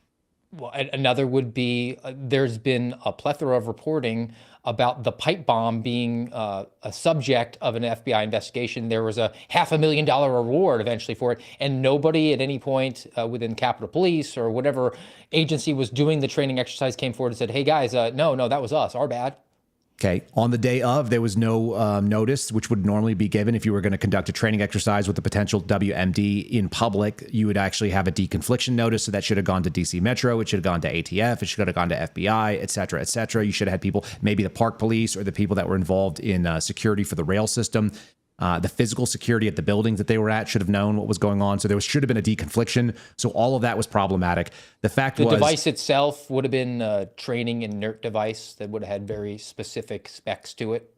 Well, another would be there's been a plethora of reporting about the pipe bomb being a subject of an FBI investigation. There was a $500,000 reward eventually for it, and nobody at any point within Capitol Police or whatever agency was doing the training exercise came forward and said, hey guys, no, that was us, our bad. Okay. On the day of, there was no notice, which would normally be given if you were going to conduct a training exercise with a potential WMD in public. You would actually have a deconfliction notice. So that should have gone to DC Metro. It should have gone to ATF. It should have gone to FBI, et cetera, et cetera. You should have had people, maybe the park police or the people that were involved in security for the rail system. The physical security at the buildings that they were at should have known what was going on. So there should have been a deconfliction. So all of that was problematic. The device itself would have been a training inert device that would have had very specific specs to it.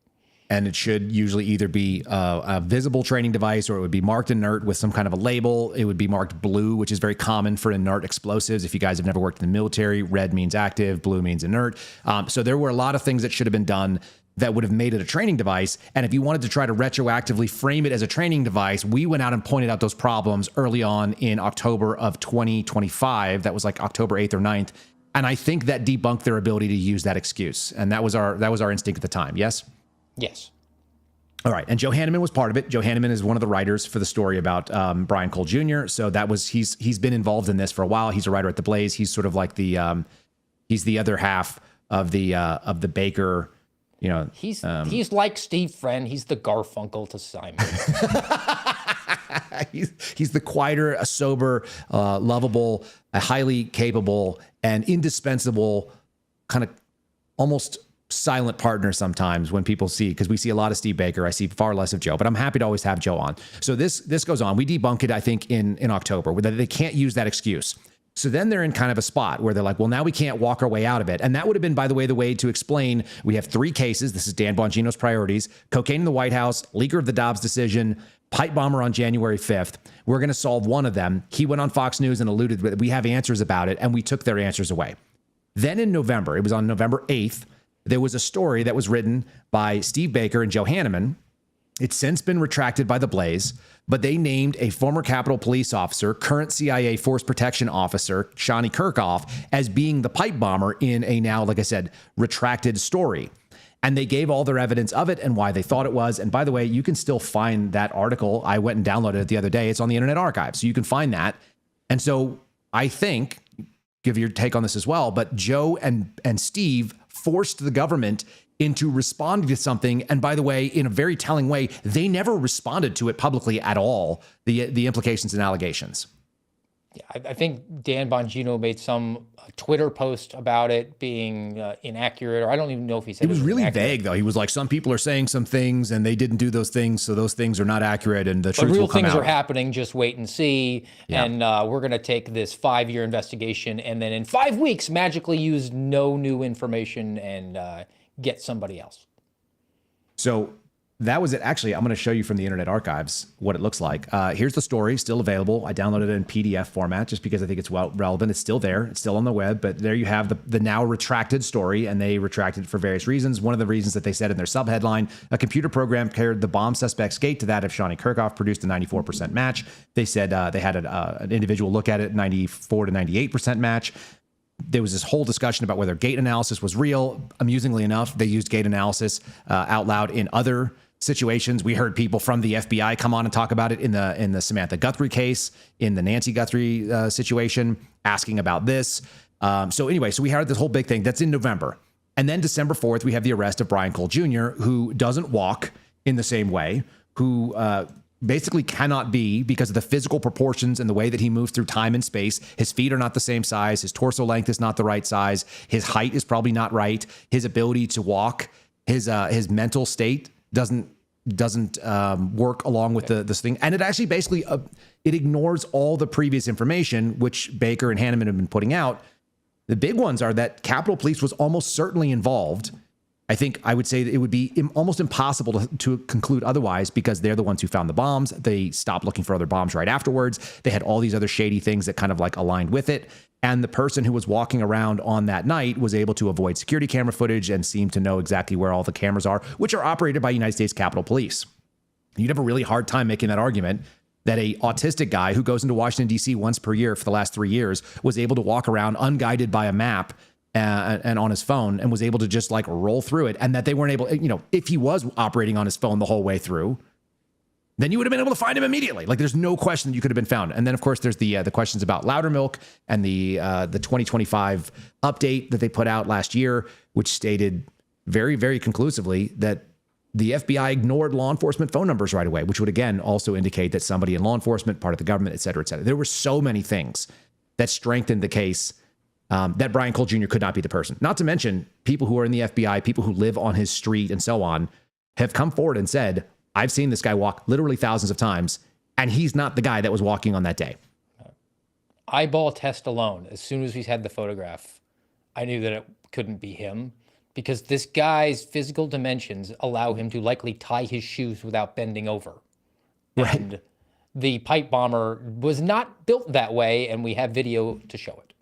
and it should usually either be a visible training device or it would be marked inert with some kind of a label. It would be marked blue, which is very common for inert explosives. If you guys have never worked in the military, red means active, blue means inert. So there were a lot of things that should have been done that would have made it a training device. And if you wanted to try to retroactively frame it as a training device, we went out and pointed out those problems early on in October of 2025. That was like October 8th or 9th. And I think that debunked their ability to use that excuse. And that was our instinct at the time. Yes? Yes. All right. And Joe Hanneman was part of it. Joe Hanneman is one of the writers for the story about Brian Cole Jr. So he's been involved in this for a while. He's a writer at the Blaze. He's sort of like he's the other half of the Baker. You know, he's like Steve Friend. He's the Garfunkel to Simon. he's the quieter, a sober, lovable, a highly capable, and indispensable kind of almost silent partner sometimes when people see, because we see a lot of Steve Baker. I see far less of Joe, but I'm happy to always have Joe on. So this goes on. We debunked it, I think, in October, that they can't use that excuse. So then they're in kind of a spot where they're like, well, now we can't walk our way out of it. And that would have been, by the way to explain, we have 3 cases. This is Dan Bongino's priorities: cocaine in the White House, leaker of the Dobbs decision, pipe bomber on January 5th. We're going to solve one of them. He went on Fox News and alluded that we have answers about it, and we took their answers away. Then in November, it was on November 8th, there was a story that was written by Steve Baker and Joe Hanneman. It's since been retracted by the Blaze, but they named a former Capitol Police officer, current CIA Force Protection Officer, Shawnee Kirkhoff, as being the pipe bomber in a now, like I said, retracted story. And they gave all their evidence of it and why they thought it was. And by the way, you can still find that article. I went and downloaded it the other day. It's on the Internet Archive, so you can find that. And so I think, give your take on this as well, but Joe and Steve forced the government into responding to something. And by the way, in a very telling way, they never responded to it publicly at all, the implications and allegations. Yeah, I think Dan Bongino made some Twitter post about it being inaccurate, or I don't even know if he said it was really vague, though. He was like, some people are saying some things and they didn't do those things, so those things are not accurate, and the truth will come out. Real things are happening, just wait and see. Yeah. And we're going to take this 5-year investigation and then in 5 weeks magically use no new information and get somebody else. So that was it. Actually, I'm going to show you from the Internet Archives what it looks like. Here's the story, still available. I downloaded it in PDF format just because I think it's well relevant. It's still there. It's still on the web. But there you have the now retracted story, and they retracted it for various reasons. One of the reasons that they said in their subheadline, a computer program compared the bomb suspect's gait to that of Shawnee Kirkhoff, produced a 94% match. They said they had an individual look at it, 94 to 98% match. There was this whole discussion about whether gait analysis was real. Amusingly enough, they used gait analysis out loud in other situations. We heard people from the FBI come on and talk about it in the Samantha Guthrie case, in the Nancy Guthrie situation, asking about this. So we had this whole big thing. That's in November. And then December 4th, we have the arrest of Brian Cole Jr., who doesn't walk in the same way, who basically cannot be, because of the physical proportions and the way that he moves through time and space. His feet are not the same size. His torso length is not the right size. His height is probably not right. His ability to walk, his mental state doesn't work along with this thing. And it actually basically, it ignores all the previous information, which Baker and Hanneman have been putting out. The big ones are that Capitol Police was almost certainly involved. I think I would say that it would be almost impossible to conclude otherwise, because they're the ones who found the bombs. They stopped looking for other bombs right afterwards. They had all these other shady things that kind of like aligned with it. And the person who was walking around on that night was able to avoid security camera footage and seemed to know exactly where all the cameras are, which are operated by United States Capitol Police. You'd have a really hard time making that argument that a autistic guy who goes into Washington, D.C. once per year for the last 3 years was able to walk around unguided by a map and on his phone, and was able to just like roll through it, and that they weren't able, if he was operating on his phone the whole way through, then you would have been able to find him immediately. Like, there's no question that you could have been found. And then, of course, there's the questions about Loudermilk and the 2025 update that they put out last year, which stated very, very conclusively that the FBI ignored law enforcement phone numbers right away, which would, again, also indicate that somebody in law enforcement, part of the government, et cetera, et cetera. There were so many things that strengthened the case that Brian Cole Jr. could not be the person. Not to mention, people who are in the FBI, people who live on his street and so on, have come forward and said, I've seen this guy walk literally thousands of times, and he's not the guy that was walking on that day. Eyeball test alone, as soon as we had the photograph, I knew that it couldn't be him. because this guy's physical dimensions allow him to likely tie his shoes without bending over. Right. And the pipe bomber was not built that way, and we have video to show it.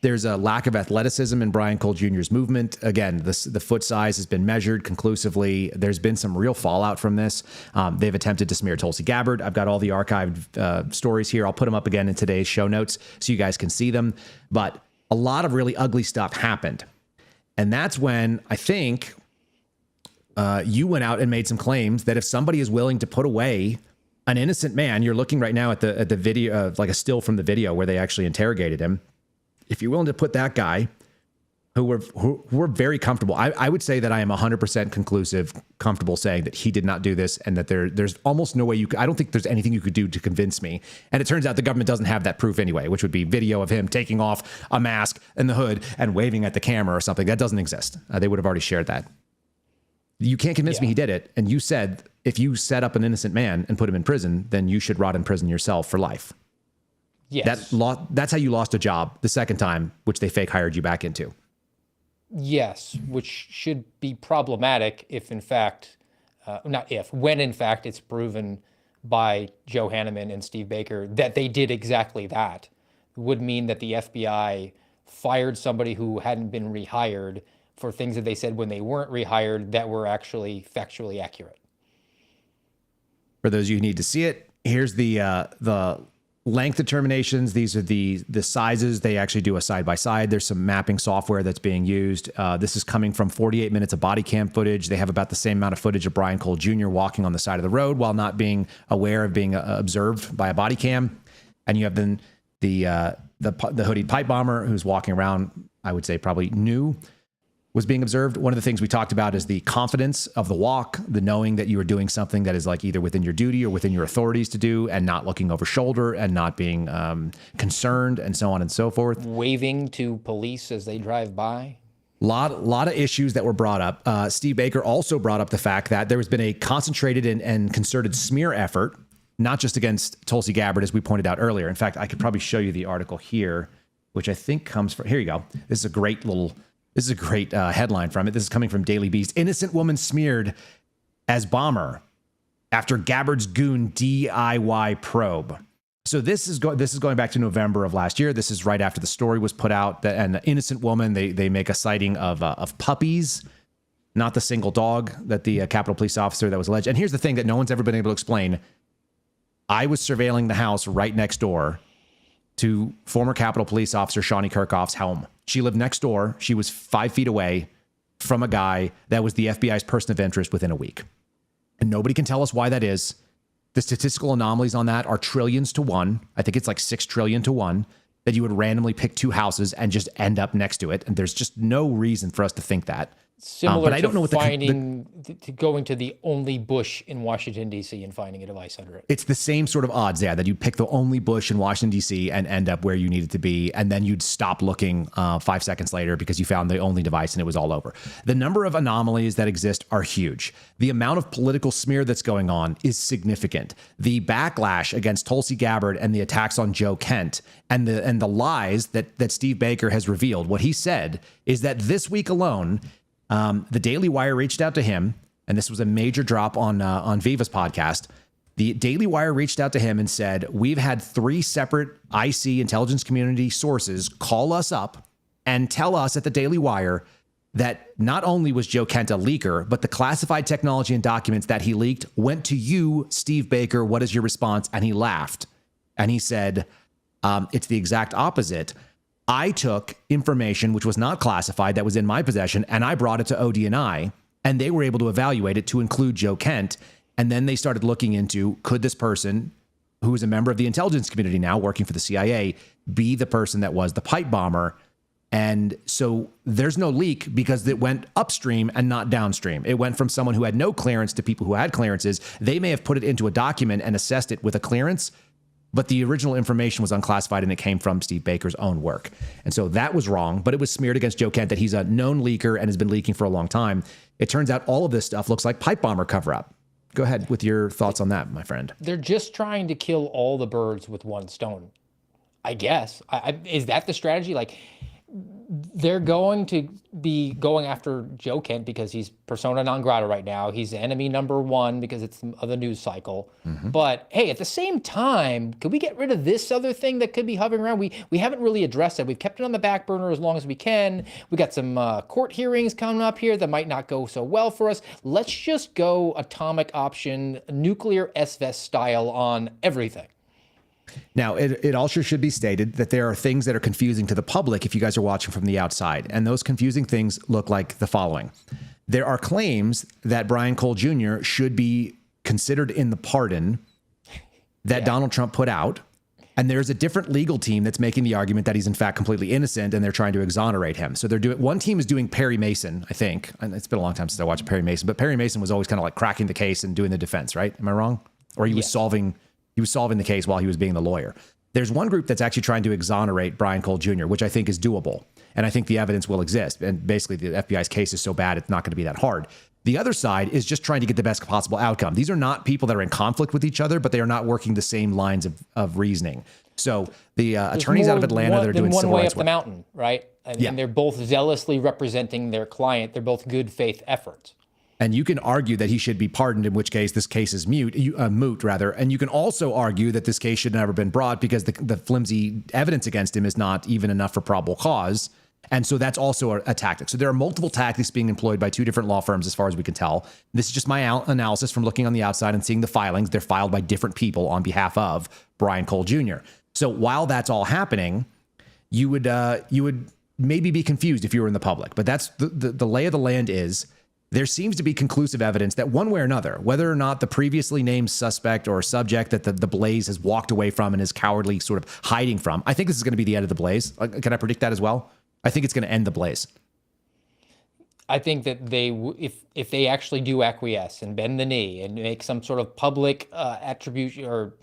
There's a lack of athleticism in Brian Cole Jr.'s movement. Again, the foot size has been measured conclusively. There's been some real fallout from this. They've attempted to smear Tulsi Gabbard. I've got all the archived stories here. I'll put them up again in today's show notes so you guys can see them. But a lot of really ugly stuff happened. And that's when I think you went out and made some claims that if somebody is willing to put away an innocent man, you're looking right now at the video, like a still from the video where they actually interrogated him. If you're willing to put that guy, who were very comfortable, I would say that I am 100% comfortable saying that he did not do this, and that there's almost no way I don't think there's anything you could do to convince me. And it turns out the government doesn't have that proof anyway, which would be video of him taking off a mask and the hood and waving at the camera or something. That doesn't exist. They would have already shared that. You can't convince me he did it. And you said if you set up an innocent man and put him in prison, then you should rot in prison yourself for life. Yes. That's how you lost a job the second time, which they fake hired you back into. Yes, which should be problematic if, in fact, when in fact it's proven by Joe Hanneman and Steve Baker that they did exactly that. It would mean that the FBI fired somebody who hadn't been rehired for things that they said when they weren't rehired that were actually factually accurate. For those of you who need to see it, here's the length determinations. These are the sizes. They actually do a side-by-side. There's some mapping software that's being used. This is coming from 48 minutes of body cam footage. They have about the same amount of footage of Brian Cole Jr. walking on the side of the road while not being aware of being observed by a body cam. And you have then the hooded pipe bomber who's walking around, I would say probably new, was being observed. One of the things we talked about is the confidence of the walk, the knowing that you are doing something that is like either within your duty or within your authorities to do, and not looking over shoulder and not being concerned, and so on and so forth. Waving to police as they drive by. Lot of issues that were brought up. Steve Baker also brought up the fact that there has been a concentrated and concerted smear effort, not just against Tulsi Gabbard, as we pointed out earlier. In fact, I could probably show you the article here, which I think comes from, here you go. This is a great headline from it. This is coming from Daily Beast. Innocent woman smeared as bomber after Gabbard's goon DIY probe. So this is going back to November of last year. This is right after the story was put out. And the innocent woman, they make a sighting of puppies, not the single dog that the Capitol Police officer that was alleged. And here's the thing that no one's ever been able to explain. I was surveilling the house right next door to former Capitol Police officer Shawnee Kirchhoff's home. She lived next door. She was 5 feet away from a guy that was the FBI's person of interest within a week. And nobody can tell us why that is. The statistical anomalies on that are trillions to one. I think it's like 6 trillion to one that you would randomly pick two houses and just end up next to it. And there's just no reason for us to think that. Similar but I don't know what to going to the only bush in Washington, D.C. and finding a device under it. It's the same sort of odds, that you pick the only bush in Washington, D.C. and end up where you needed to be. And then you'd stop looking 5 seconds later because you found the only device and it was all over. The number of anomalies that exist are huge. The amount of political smear that's going on is significant. The backlash against Tulsi Gabbard and the attacks on Joe Kent and the lies that Steve Baker has revealed. What he said is that this week alone, the Daily Wire reached out to him, and this was a major drop on Viva's podcast. The Daily Wire reached out to him and said, we've had 3 separate IC intelligence community sources call us up and tell us at the Daily Wire that not only was Joe Kent a leaker, but the classified technology and documents that he leaked went to you, Steve Baker. What is your response? And he laughed. And he said, it's the exact opposite. I took information which was not classified that was in my possession, and I brought it to ODNI, and they were able to evaluate it to include Joe Kent. And then they started looking into, could this person, who is a member of the intelligence community now working for the CIA, be the person that was the pipe bomber? And so there's no leak because it went upstream and not downstream. It went from someone who had no clearance to people who had clearances. They may have put it into a document and assessed it with a clearance, but the original information was unclassified and it came from Steve Baker's own work. And so that was wrong, but it was smeared against Joe Kent that he's a known leaker and has been leaking for a long time. It turns out all of this stuff looks like pipe bomber cover-up. Go ahead with your thoughts on that, my friend. They're just trying to kill all the birds with one stone, I guess. Is that the strategy? Like, they're going to be going after Joe Kent because he's persona non grata right now. He's enemy number one because it's of the news cycle. But hey, at the same time, could we get rid of this other thing that could be hovering around? We haven't really addressed it. We've kept it on the back burner as long as we can. We got some court hearings coming up here that might not go so well for us. Let's just go atomic option, nuclear S-Vest style on everything. Now, it also should be stated that there are things that are confusing to the public if you guys are watching from the outside. And those confusing things look like the following. There are claims that Brian Cole Jr. should be considered in the pardon that Donald Trump put out. And there's a different legal team that's making the argument that he's in fact completely innocent and they're trying to exonerate him. So they're doing, one team is doing Perry Mason, I think. And it's been a long time since I watched Perry Mason, but Perry Mason was always kind of like cracking the case and doing the defense, right? Am I wrong? Or he was solving the case while he was being the lawyer. There's one group that's actually trying to exonerate Brian Cole Jr., which I think is doable. And I think the evidence will exist. And basically the FBI's case is so bad, it's not going to be that hard. The other side is just trying to get the best possible outcome. These are not people that are in conflict with each other, but they are not working the same lines of reasoning. So the attorneys out of Atlanta that are doing civil rights work. One way up the mountain, right? And they're both zealously representing their client. They're both good faith efforts. And you can argue that he should be pardoned, in which case this case is moot. And you can also argue that this case should have never been brought because the flimsy evidence against him is not even enough for probable cause. And so that's also a tactic. So there are multiple tactics being employed by two different law firms, as far as we can tell. This is just my analysis from looking on the outside and seeing the filings. They're filed by different people on behalf of Brian Cole Jr. So while that's all happening, you would maybe be confused if you were in the public. But that's the lay of the land is there seems to be conclusive evidence that one way or another, whether or not the previously named suspect or subject that the Blaze has walked away from and is cowardly sort of hiding from, I think this is going to be the end of the Blaze. Can I predict that as well? I think it's going to end the Blaze. I think that if they actually do acquiesce and bend the knee and make some sort of public attribution or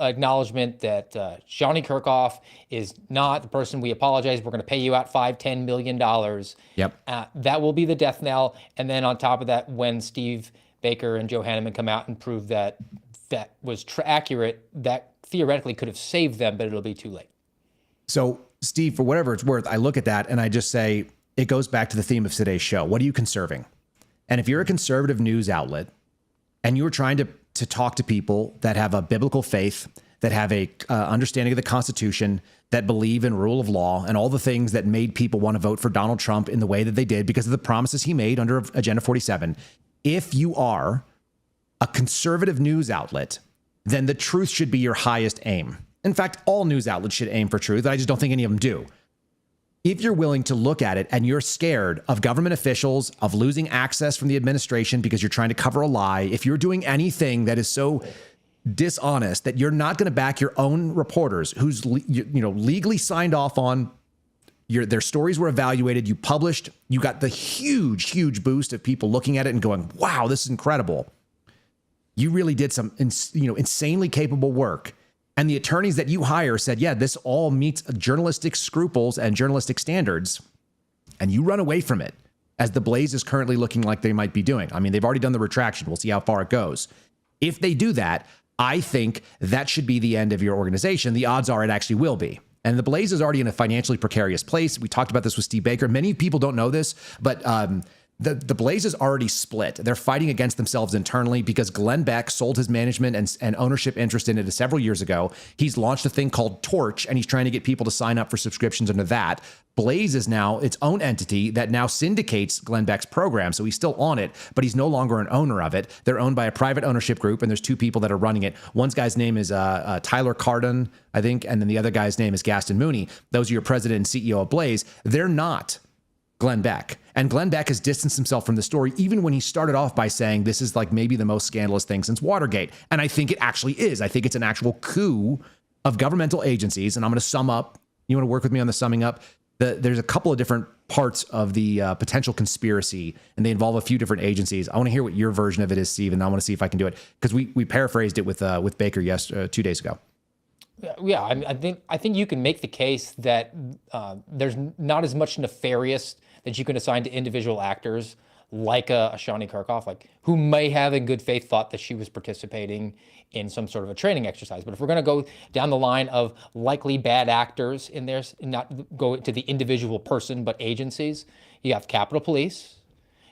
acknowledgement that Johnny Kirkhoff is not the person, we apologize, we're going to pay you out $5-10 million. Yep. That will be the death knell. And then on top of that, when Steve Baker and Joe Hanneman come out and prove that that was accurate, that theoretically could have saved them, but it'll be too late. So, Steve, for whatever it's worth, I look at that and I just say, it goes back to the theme of today's show. What are you conserving? And if you're a conservative news outlet and you're trying to talk to people that have a biblical faith, that have a understanding of the Constitution, that believe in rule of law and all the things that made people want to vote for Donald Trump in the way that they did because of the promises he made under Agenda 47, if you are a conservative news outlet, then the truth should be your highest aim. In fact, all news outlets should aim for truth. I just don't think any of them do. If you're willing to look at it and you're scared of government officials, of losing access from the administration because you're trying to cover a lie, if you're doing anything that is so dishonest that you're not going to back your own reporters who's legally signed off on their stories were evaluated, you published, you got the huge boost of people looking at it and going, wow, this is incredible. You really did some insanely capable work. And the attorneys that you hire said, yeah, this all meets journalistic scruples and journalistic standards. And you run away from it, as the Blaze is currently looking like they might be doing. I mean, they've already done the retraction. We'll see how far it goes. If they do that, I think that should be the end of your organization. The odds are it actually will be. And the Blaze is already in a financially precarious place. We talked about this with Steve Baker. Many people don't know this, but the Blaze is already split. They're fighting against themselves internally because Glenn Beck sold his management and ownership interest in it several years ago. He's launched a thing called Torch, and he's trying to get people to sign up for subscriptions under that. Blaze is now its own entity that now syndicates Glenn Beck's program. So he's still on it, but he's no longer an owner of it. They're owned by a private ownership group, and there's two people that are running it. One guy's name is Tyler Cardon, I think, and then the other guy's name is Gaston Mooney. Those are your president and CEO of Blaze. They're not Glenn Beck. And Glenn Beck has distanced himself from the story, even when he started off by saying this is like maybe the most scandalous thing since Watergate. And I think it actually is. I think it's an actual coup of governmental agencies. And I'm going to sum up. You want to work with me on the summing up? There's a couple of different parts of the potential conspiracy, and they involve a few different agencies. I want to hear what your version of it is, Steve, and I want to see if I can do it, because we paraphrased it with Baker 2 days ago. Yeah, I think you can make the case that there's not as much nefarious that you can assign to individual actors like a Shani Kirkhoff, like who may have in good faith thought that she was participating in some sort of a training exercise. But if we're going to go down the line of likely bad actors in there, not go to the individual person, but agencies, you have Capitol Police.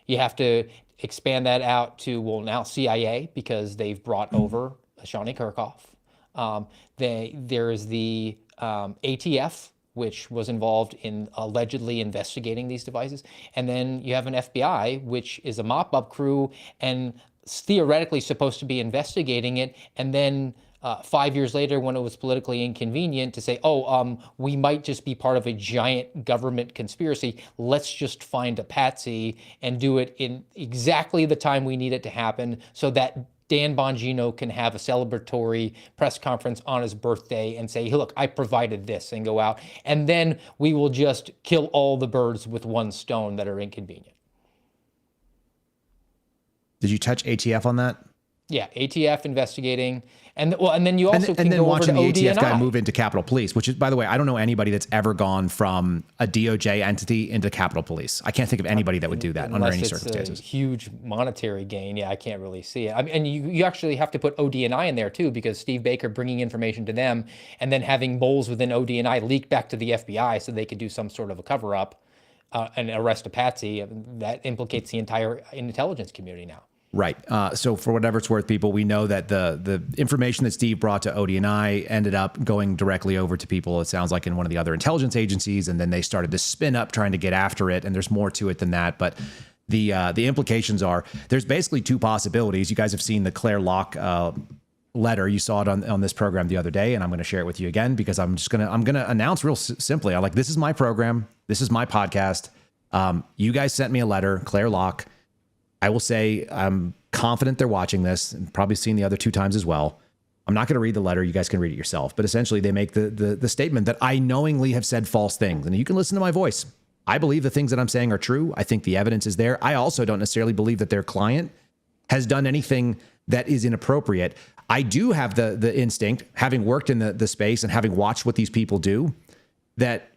You have to expand that out to, well, now CIA, because they've brought over Shani Kirkhoff. There is the ATF, which was involved in allegedly investigating these devices. And then you have an FBI, which is a mop-up crew and theoretically supposed to be investigating it. And then 5 years later, when it was politically inconvenient to say, we might just be part of a giant government conspiracy, let's just find a patsy and do it in exactly the time we need it to happen so that Dan Bongino can have a celebratory press conference on his birthday and say, hey, look, I provided this, and go out. And then we will just kill all the birds with one stone that are inconvenient. Did you touch ATF on that? Yeah, ATF investigating. And then you also and then watching the ATF guy ODNI. move into Capitol Police, which is, by the way, I don't know anybody that's ever gone from a DOJ entity into Capitol Police. I can't think of anybody that would do that under any circumstances. A huge monetary gain. Yeah, I can't really see it. I mean, and you actually have to put ODNI in there too, because Steve Baker bringing information to them and then having moles within ODNI leak back to the FBI so they could do some sort of a cover up and arrest a patsy. That implicates the entire intelligence community now. Right. So for whatever it's worth, people, we know that the information that Steve brought to ODNI ended up going directly over to people, it sounds like, in one of the other intelligence agencies. And then they started to spin up trying to get after it. And there's more to it than that. But the implications are there's basically two possibilities. You guys have seen the Claire Locke letter. You saw it on this program the other day. And I'm going to share it with you again, because I'm going to announce real simply. I'm like, this is my program. This is my podcast. You guys sent me a letter, Claire Locke. I will say I'm confident they're watching this, and probably seen the other 2 times as well. I'm not going to read the letter. You guys can read it yourself. But essentially, they make the statement that I knowingly have said false things. And you can listen to my voice. I believe the things that I'm saying are true. I think the evidence is there. I also don't necessarily believe that their client has done anything that is inappropriate. I do have the instinct, having worked in the space and having watched what these people do, that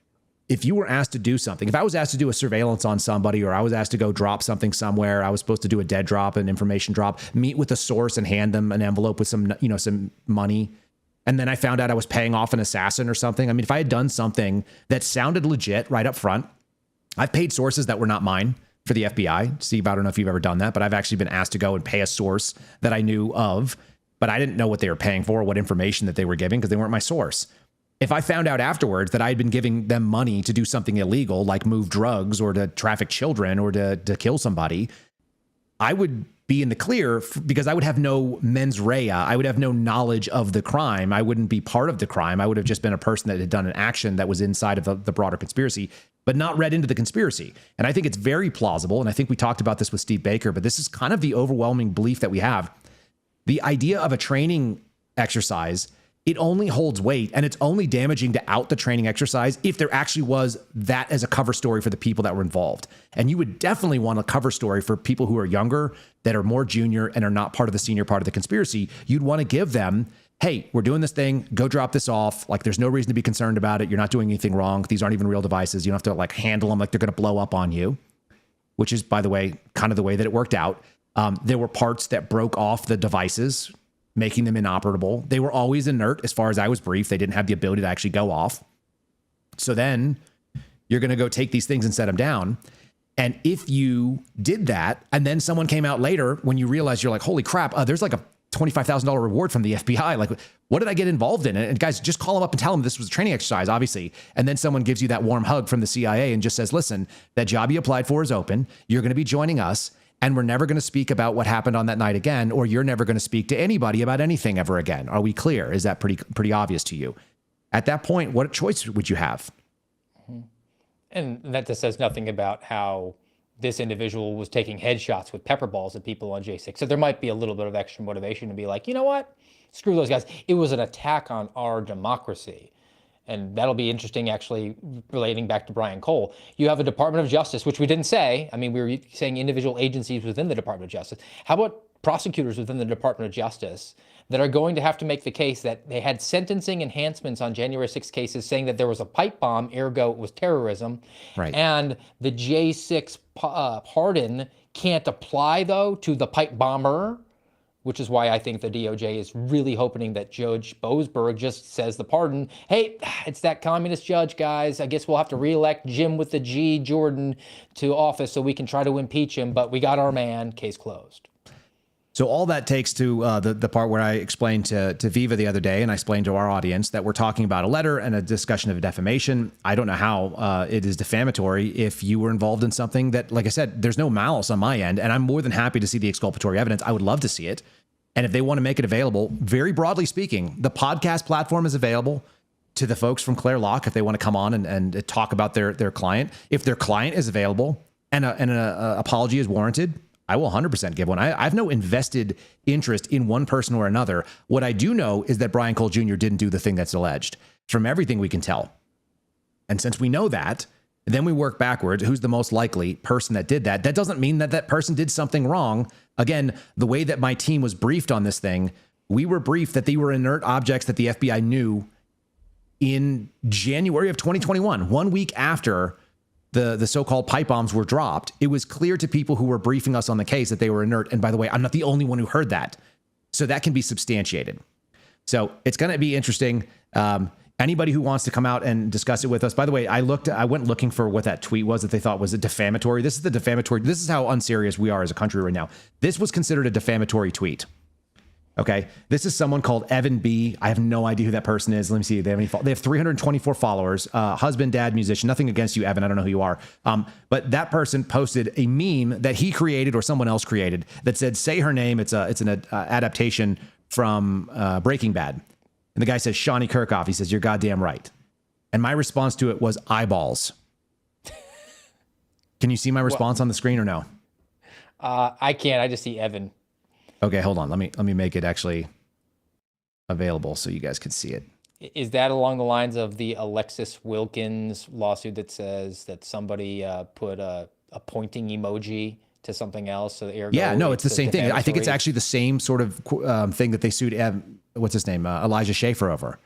if you were asked to do something, if I was asked to do a surveillance on somebody, or I was asked to go drop something somewhere, I was supposed to do a dead drop, an information drop, meet with a source and hand them an envelope with some money, and then I found out I was paying off an assassin or something. I mean, if I had done something that sounded legit right up front, I've paid sources that were not mine for the FBI. Steve, I don't know if you've ever done that, but I've actually been asked to go and pay a source that I knew of, but I didn't know what they were paying for, or what information that they were giving, because they weren't my source. If I found out afterwards that I had been giving them money to do something illegal, like move drugs or to traffic children or to kill somebody, I would be in the clear, because I would have no mens rea. I would have no knowledge of the crime. I wouldn't be part of the crime. I would have just been a person that had done an action that was inside of the broader conspiracy, but not read into the conspiracy. And I think it's very plausible. And I think we talked about this with Steve Baker, but this is kind of the overwhelming belief that we have. The idea of a training exercise, it only holds weight, and it's only damaging to out the training exercise if there actually was that as a cover story for the people that were involved. And you would definitely want a cover story for people who are younger, that are more junior, and are not part of the senior part of the conspiracy. You'd want to give them, hey, we're doing this thing, go drop this off. Like, there's no reason to be concerned about it. You're not doing anything wrong. These aren't even real devices. You don't have to handle them like they're going to blow up on you, which is, by the way, kind of the way that it worked out. There were parts that broke off the devices, making them inoperable. They were always inert, as far as I was briefed. They didn't have the ability to actually go off. So then you're going to go take these things and set them down. And if you did that, and then someone came out later, when you realize, you're like, holy crap, there's like a $25,000 reward from the FBI. Like, what did I get involved in? And guys, just call them up and tell them this was a training exercise, obviously. And then someone gives you that warm hug from the CIA and just says, listen, that job you applied for is open. You're going to be joining us. And we're never going to speak about what happened on that night again, or you're never going to speak to anybody about anything ever again. Are we clear? Is that pretty obvious to you? At that point, what choice would you have? And that just says nothing about how this individual was taking headshots with pepper balls at people on J6. So there might be a little bit of extra motivation to be like, you know what? Screw those guys. It was an attack on our democracy. And that'll be interesting, actually, relating back to Brian Cole. You have a Department of Justice, which we didn't say. I mean, we were saying individual agencies within the Department of Justice. How about prosecutors within the Department of Justice that are going to have to make the case that they had sentencing enhancements on January 6 cases saying that there was a pipe bomb, ergo it was terrorism. Right. And the J6 pardon can't apply, though, to the pipe bomber, which is why I think the DOJ is really hoping that Judge Boasberg just says the pardon. Hey, it's that communist judge, guys. I guess we'll have to reelect Jim with the G, Jordan, to office so we can try to impeach him. But we got our man. Case closed. So all that takes to the part where I explained to Viva the other day, and I explained to our audience that we're talking about a letter and a discussion of defamation. I don't know how it is defamatory if you were involved in something that, like I said, there's no malice on my end, and I'm more than happy to see the exculpatory evidence. I would love to see it. And if they want to make it available, very broadly speaking, the podcast platform is available to the folks from Claire Locke if they want to come on and talk about their client. If their client is available and an apology is warranted, I will 100% give one. I have no invested interest in one person or another. What I do know is that Brian Cole Jr. didn't do the thing that's alleged from everything we can tell. And since we know that, then we work backwards. Who's the most likely person that did that? That doesn't mean that that person did something wrong. Again, the way that my team was briefed on this thing, we were briefed that they were inert objects that the FBI knew in January of 2021, 1 week after the so-called pipe bombs were dropped. It was clear to people who were briefing us on the case that they were inert. And by the way, I'm not the only one who heard that. So that can be substantiated. So it's going to be interesting. Anybody who wants to come out and discuss it with us. By the way, I went looking for what that tweet was that they thought was a defamatory. This is the defamatory. This is how unserious we are as a country right now. This was considered a defamatory tweet. Okay. This is someone called Evan B. I have no idea who that person is. Let me see. They have 324 followers, husband, dad, musician, nothing against you, Evan. I don't know who you are. But that person posted a meme that he created or someone else created that said, say her name. It's an adaptation from Breaking Bad. And the guy says, Shawnee Kirkhoff. He says, you're goddamn right. And my response to it was eyeballs. Can you see my response on the screen or no? I can't. I just see Evan. Okay, hold on. Let me make it actually available so you guys can see it. Is that along the lines of the Alexis Wilkins lawsuit that says that somebody put a pointing emoji to something else? So yeah, no, it's the same thing. I think it's actually the same sort of thing that they sued, what's his name, Elijah Schaefer over.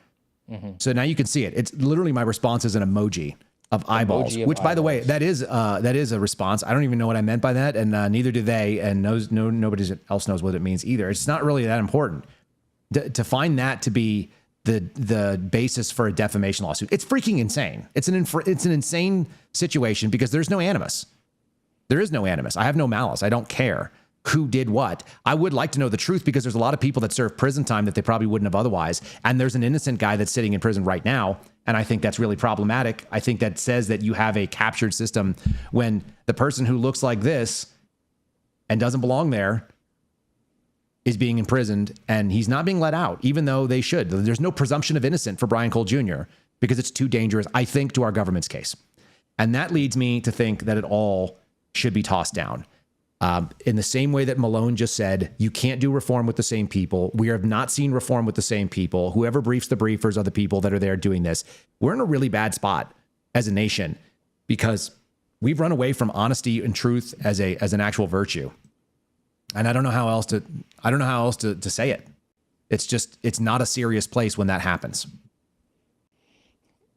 Mm-hmm. So now you can see it. It's literally my response is an emoji of eyeballs, which, by the way, that is a response. I don't even know what I meant by that, and neither do they, and nobody else knows what it means either. It's not really that important to find that to be the basis for a defamation lawsuit. It's freaking insane. It's an insane situation because there's no animus. There is no animus. I have no malice. I don't care who did what. I would like to know the truth because there's a lot of people that serve prison time that they probably wouldn't have otherwise. And there's an innocent guy that's sitting in prison right now. And I think that's really problematic. I think that says that you have a captured system when the person who looks like this and doesn't belong there is being imprisoned and he's not being let out, even though they should. There's no presumption of innocent for Brian Cole Jr. because it's too dangerous, I think, to our government's case. And that leads me to think that it all should be tossed down. In the same way that Malone just said, you can't do reform with the same people. We have not seen reform with the same people. Whoever briefs the briefers are the people that are there doing this. We're in a really bad spot as a nation because we've run away from honesty and truth as an actual virtue. And I don't know how else to say it. It's not a serious place when that happens.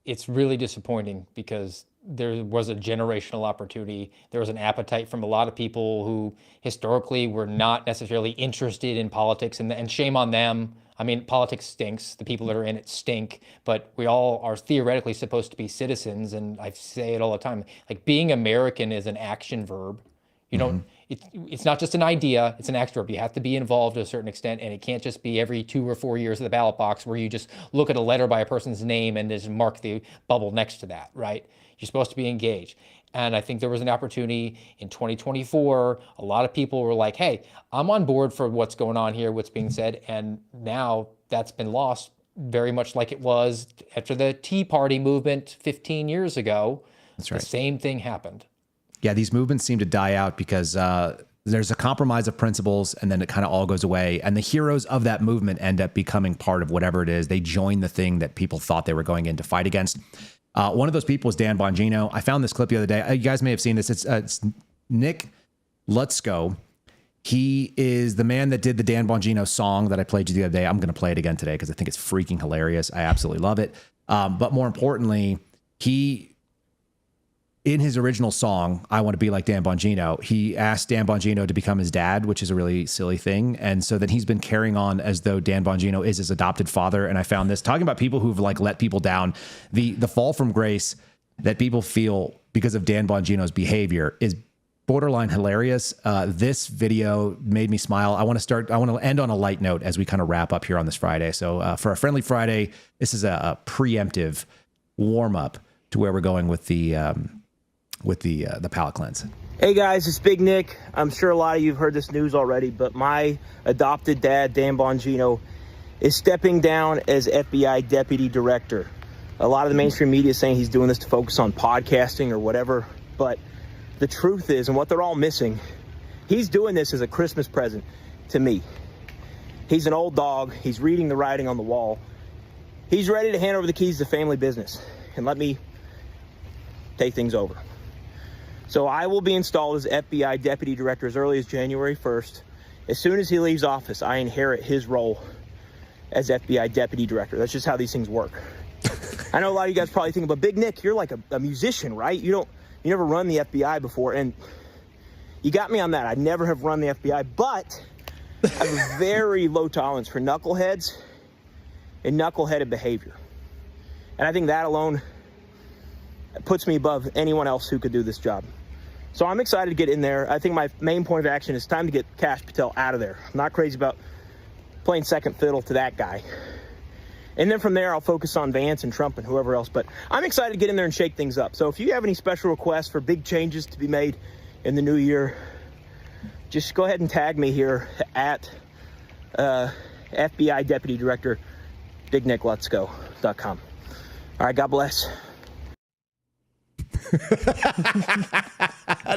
It's really disappointing because there was a generational opportunity. There was an appetite from a lot of people who historically were not necessarily interested in politics, and shame on them. I mean, politics stinks. The people that are in it stink, but we all are theoretically supposed to be citizens. And I say it all the time, like being American is an action verb. You don't, it's not just an idea, it's an action verb. You have to be involved to a certain extent, and it can't just be every 2 or 4 years at the ballot box where you just look at a letter by a person's name and just mark the bubble next to that, right? You're supposed to be engaged. And I think there was an opportunity in 2024. A lot of people were like, hey, I'm on board for what's going on here, what's being said. And now that's been lost, very much like it was after the Tea Party movement 15 years ago. That's right. The same thing happened. Yeah, these movements seem to die out because there's a compromise of principles and then it kind of all goes away. And the heroes of that movement end up becoming part of whatever it is. They join the thing that people thought they were going in to fight against. One of those people is Dan Bongino. I found this clip the other day. You guys may have seen this. It's Nick Lutzko. He is the man that did the Dan Bongino song that I played you the other day. I'm going to play it again today because I think it's freaking hilarious. I absolutely love it. But more importantly, he in his original song, I Want to Be Like Dan Bongino, he asked Dan Bongino to become his dad, which is a really silly thing. And so then he's been carrying on as though Dan Bongino is his adopted father. And I found this, talking about people who've like let people down, the fall from grace that people feel because of Dan Bongino's behavior is borderline hilarious. This video made me smile. I want to end on a light note as we kind of wrap up here on this Friday. So for a Friendly Friday, this is a preemptive warm up to where we're going with the palate cleanse. Hey guys, it's Big Nick. I'm sure a lot of you have heard this news already, but my adopted dad, Dan Bongino, is stepping down as FBI deputy director. A lot of the mainstream media is saying he's doing this to focus on podcasting or whatever, but the truth is, and what they're all missing, he's doing this as a Christmas present to me. He's an old dog. He's reading the writing on the wall. He's ready to hand over the keys to family business and let me take things over. So I will be installed as FBI deputy director as early as January 1st. As soon as he leaves office, I inherit his role as FBI deputy director. That's just how these things work. I know a lot of you guys probably think, but Big Nick, you're like a musician, right? You never run the FBI before, and you got me on that. I never have run the FBI, but I have a very low tolerance for knuckleheads and knuckleheaded behavior. And I think that alone puts me above anyone else who could do this job. So I'm excited to get in there. I think my main point of action is time to get Kash Patel out of there. I'm not crazy about playing second fiddle to that guy. And then from there, I'll focus on Vance and Trump and whoever else. But I'm excited to get in there and shake things up. So if you have any special requests for big changes to be made in the new year, just go ahead and tag me here at FBI Deputy Director, BigNickLet'sGo.com. All right, God bless.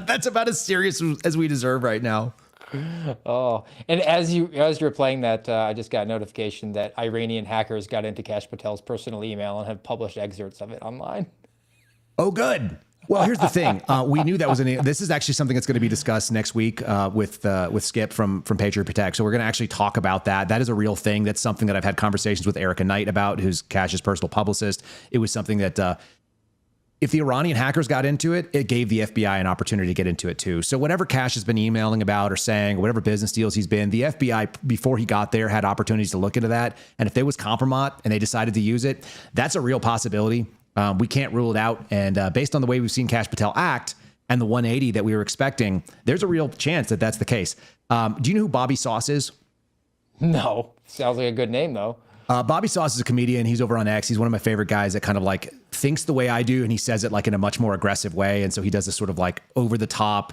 That's about as serious as we deserve right now. Oh, and as you were playing that, I just got a notification that Iranian hackers got into Kash Patel's personal email and have published excerpts of it online. Oh, good. Well, here's the thing. We knew that was this is actually something that's going to be discussed next week with Skip from Patriot Protect. So we're going to actually talk about that. That is a real thing. That's something that I've had conversations with Erica Knight about, who's Kash's personal publicist. It was something that if the Iranian hackers got into it, it gave the FBI an opportunity to get into it too. So whatever Kash has been emailing about or saying, whatever business deals he's been, the FBI, before he got there, had opportunities to look into that. And if there was compromise and they decided to use it, that's a real possibility. We can't rule it out. And based on the way we've seen Kash Patel act and the 180 that we were expecting, there's a real chance that that's the case. Do you know who Bobby Sauce is? No. Sounds like a good name, though. Bobby Sauce is a comedian. He's over on X. He's one of my favorite guys that kind of like thinks the way I do, and he says it like in a much more aggressive way. And so he does this sort of like over the top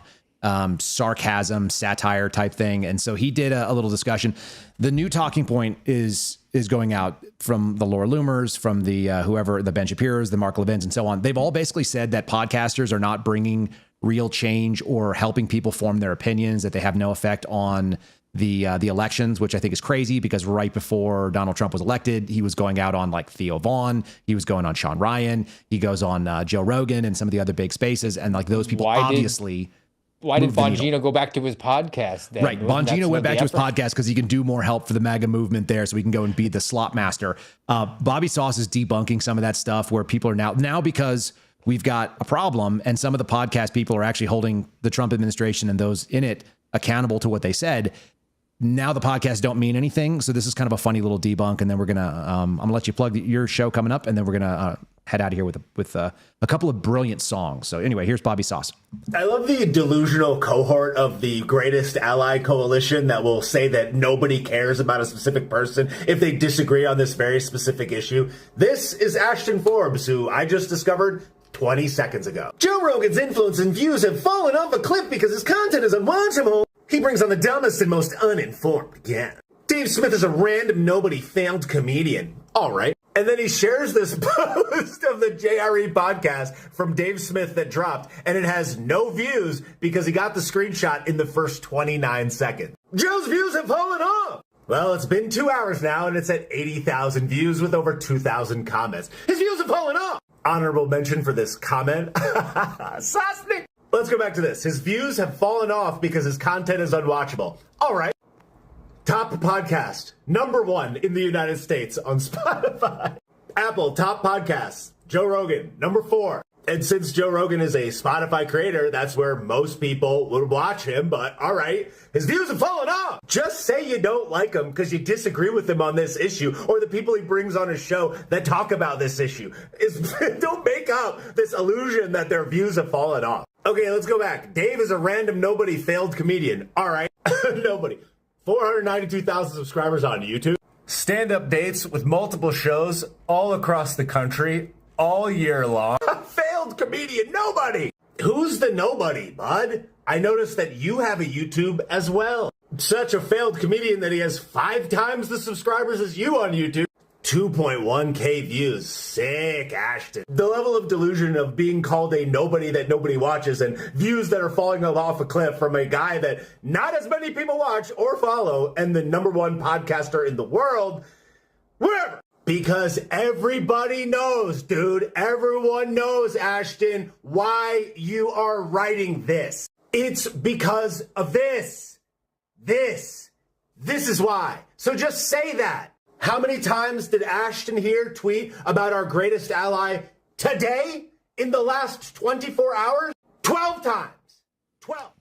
sarcasm, satire type thing. And so he did a little discussion. The new talking point is going out from the Laura Loomers, from the whoever, the Ben Shapiro's, the Mark Levins, and so on. They've all basically said that podcasters are not bringing real change or helping people form their opinions, that they have no effect on the elections, which I think is crazy because right before Donald Trump was elected, he was going out on like Theo Vaughn, he was going on Sean Ryan, he goes on Joe Rogan and some of the other big spaces, and like those people Why did Bongino go back to his podcast then? Right, Bongino went back to his podcast because he can do more help for the MAGA movement there, so he can go and be the slot master. Bobby Sauce is debunking some of that stuff where people are now because we've got a problem and some of the podcast people are actually holding the Trump administration and those in it accountable to what they said. Now the podcasts don't mean anything. So this is kind of a funny little debunk. And then we're going to, I'm going to let you plug your show coming up. And then we're going to head out of here with a couple of brilliant songs. So anyway, here's Bobby Sauce. I love the delusional cohort of the greatest ally coalition that will say that nobody cares about a specific person if they disagree on this very specific issue. This is Ashton Forbes, who I just discovered 20 seconds ago. Joe Rogan's influence and views have fallen off a cliff because his content is unwatchable. He brings on the dumbest and most uninformed guest. Dave Smith is a random nobody failed comedian. All right. And then he shares this post of the JRE podcast from Dave Smith that dropped, and it has no views because he got the screenshot in the first 29 seconds. Joe's views have fallen off. Well, it's been 2 hours now, and it's at 80,000 views with over 2,000 comments. His views have fallen off. Honorable mention for this comment. Sosnick. Let's go back to this. His views have fallen off because his content is unwatchable. All right. Top podcast, #1 in the United States on Spotify. Apple top podcasts, Joe Rogan, #4. And since Joe Rogan is a Spotify creator, that's where most people would watch him. But all right, his views have fallen off. Just say you don't like him because you disagree with him on this issue, or the people he brings on his show that talk about this issue. Don't make up this illusion that their views have fallen off. Okay, let's go back. Dave is a random nobody failed comedian. All right, nobody. 492,000 subscribers on YouTube. Stand-up dates with multiple shows all across the country all year long. Failed comedian, nobody. Who's the nobody, bud? I noticed that you have a YouTube as well. Such a failed comedian that he has 5 times the subscribers as you on YouTube. 2.1K views. Sick, Ashton. The level of delusion of being called a nobody that nobody watches and views that are falling off a cliff from a guy that not as many people watch or follow and the #1 podcaster in the world. Whatever. Because everybody knows, dude. Everyone knows, Ashton, why you are writing this. It's because of this. This is why. So just say that. How many times did Ashton here tweet about our greatest ally today in the last 24 hours? 12 times. 12.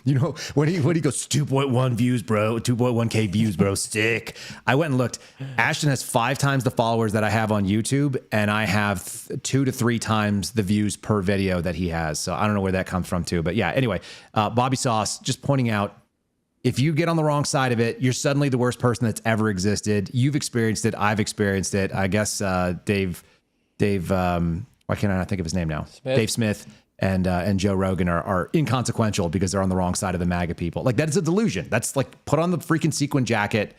You know, when he goes 2.1 views, bro, 2.1K views, bro, sick. I went and looked. Ashton has 5 times the followers that I have on YouTube, and I have 2 to 3 times the views per video that he has. So I don't know where that comes from too. But yeah, anyway, Bobby Sauce just pointing out, if you get on the wrong side of it, you're suddenly the worst person that's ever existed. You've experienced it. I've experienced it. I guess Dave, why can't I not think of his name now? Smith. Dave Smith and Joe Rogan are inconsequential because they're on the wrong side of the MAGA people. Like, that is a delusion. That's like, put on the freaking sequin jacket.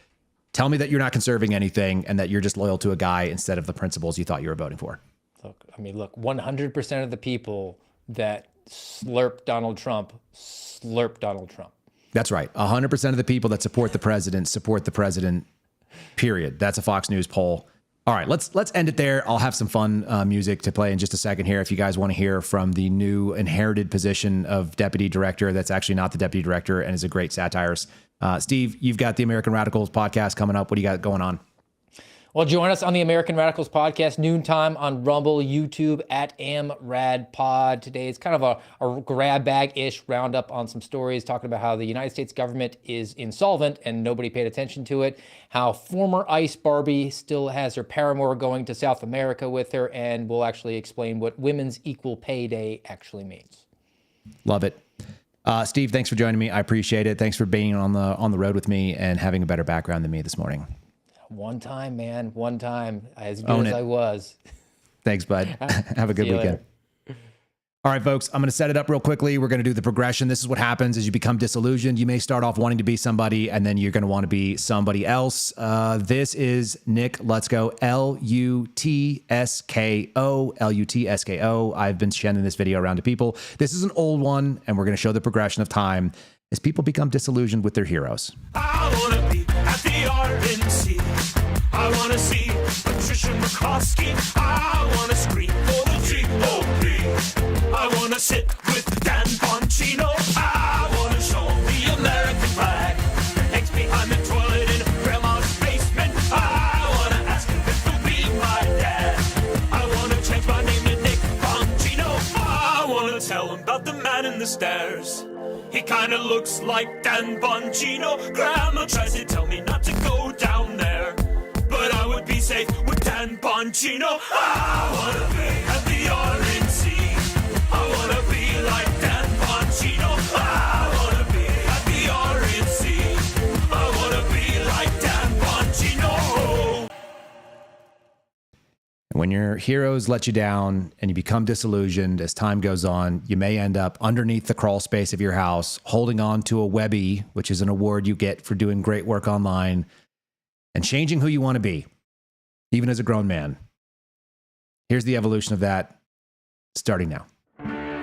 Tell me that you're not conserving anything and that you're just loyal to a guy instead of the principles you thought you were voting for. Look, 100% of the people that slurp Donald Trump. That's right. 100% of the people that support the president, period. That's a Fox News poll. All right, let's end it there. I'll have some fun music to play in just a second here. If you guys want to hear from the new inherited position of deputy director, that's actually not the deputy director and is a great satirist. Steve, you've got the American Radicals podcast coming up. What do you got going on? Well, join us on the American Radicals podcast, noontime on Rumble, YouTube at AmRadPod. Today it's kind of a grab bag-ish roundup on some stories talking about how the United States government is insolvent and nobody paid attention to it, how former ICE Barbie still has her paramour going to South America with her, and we'll actually explain what Women's Equal Pay Day actually means. Love it. Steve, thanks for joining me. I appreciate it. Thanks for being on the road with me and having a better background than me this morning. One time, man. One time. As good as I was. Thanks, bud. Have a good weekend. Later. All right, folks, I'm going to set it up real quickly. We're going to do the progression. This is what happens as you become disillusioned. You may start off wanting to be somebody, and then you're going to want to be somebody else. This is Nick Lutsko, L-U-T-S-K-O, L-U-T-S-K-O. I've been sending this video around to people. This is an old one, and we're going to show the progression of time as people become disillusioned with their heroes. I want to be at the RNC. I want to see Patricia McCloskey. I want to scream for the GOP. I want to sit with Dan Bongino. I want to show the American flag. Eggs behind the toilet in grandma's basement. I want to ask him if he'll be my dad. I want to change my name to Nick Bongino. I want to tell him about the man in the stairs. He kind of looks like Dan Bongino. Grandma tries to tell me not to go down there, but I would be safe with Dan Bongino. I want to be at the RNC. I want to be like Dan Bongino. I want to be at the RNC. I want to be like Dan Bongino. When your heroes let you down and you become disillusioned as time goes on, you may end up underneath the crawl space of your house, holding on to a Webby, which is an award you get for doing great work online, and changing who you want to be, even as a grown man. Here's the evolution of that, starting now.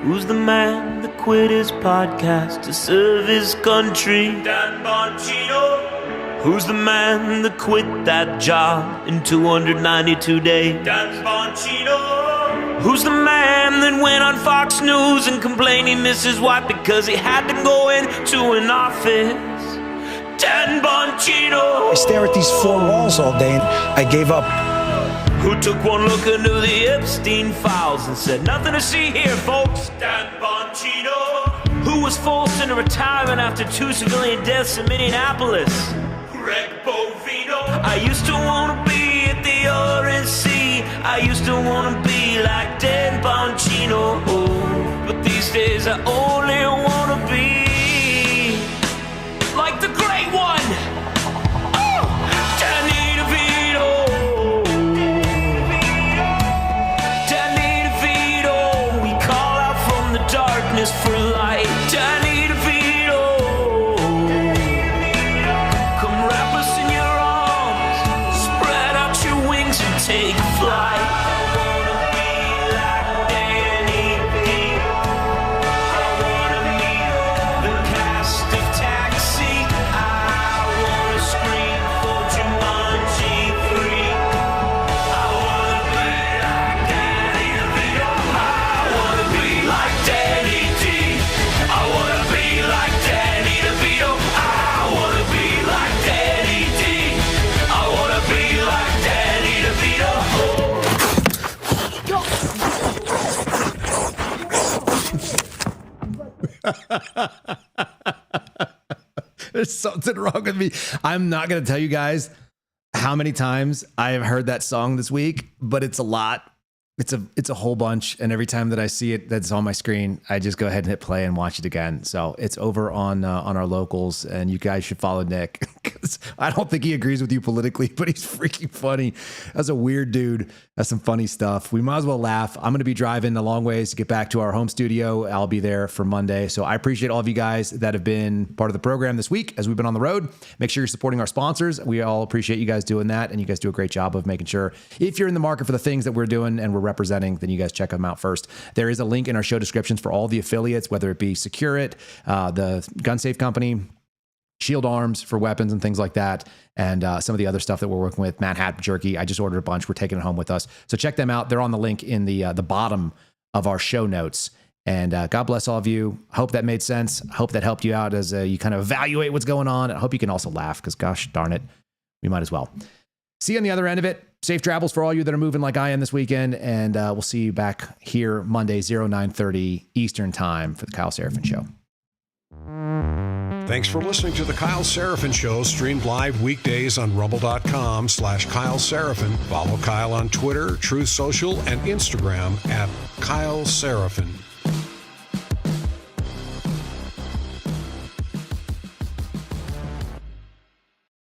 Who's the man that quit his podcast to serve his country? Dan Bongino. Who's the man that quit that job in 292 days? Dan Bongino. Who's the man that went on Fox News and complained he missed his wife because he had to go into an office? Dan Bongino. I stare at these four walls all day and I gave up. who took one look into the Epstein files and said, nothing to see here, folks. Dan Bongino, who was forced into retirement after 2 civilian deaths in Minneapolis. Greg Bovino, I used to want to be at the RNC. I used to want to be like Dan Bongino. But these days I only want to be like the great one, Danny DeVito. Danny DeVito, we call out from the darkness for light. Danny DeVito, come wrap us in your arms, spread out your wings and take flight. There's something wrong with me. I'm not going to tell you guys how many times I have heard that song this week, but it's a lot. It's a whole bunch. And every time that I see it that's on my screen, I just go ahead and hit play and watch it again. So it's over on our locals, and you guys should follow Nick, because I don't think he agrees with you politically, but he's freaking funny. That's a weird dude. That's some funny stuff. We might as well laugh. I'm going to be driving a long ways to get back to our home studio. I'll be there for Monday. So I appreciate all of you guys that have been part of the program this week as we've been on the road. Make sure you're supporting our sponsors. We all appreciate you guys doing that, and you guys do a great job of making sure if you're in the market for the things that we're doing and we're representing, then you guys check them out first. There is a link in our show descriptions for all the affiliates, whether it be Secure It, the Gun Safe Company, Shield Arms for weapons and things like that, and some of the other stuff that we're working with. Manhattan Jerky, I just ordered a bunch. We're taking it home with us. So check them out. They're on the link in the bottom of our show notes. And God bless all of you. Hope that made sense. Hope that helped you out as you kind of evaluate what's going on. I hope you can also laugh, because gosh darn it, we might as well. See you on the other end of it. Safe travels for all you that are moving like I am this weekend. And we'll see you back here Monday, 0930 Eastern time for the Kyle Seraphin Show. Thanks for listening to the Kyle Seraphin Show, streamed live weekdays on rumble.com/Kyle Seraphin. Follow Kyle on Twitter, Truth Social, and Instagram at Kyle Seraphin.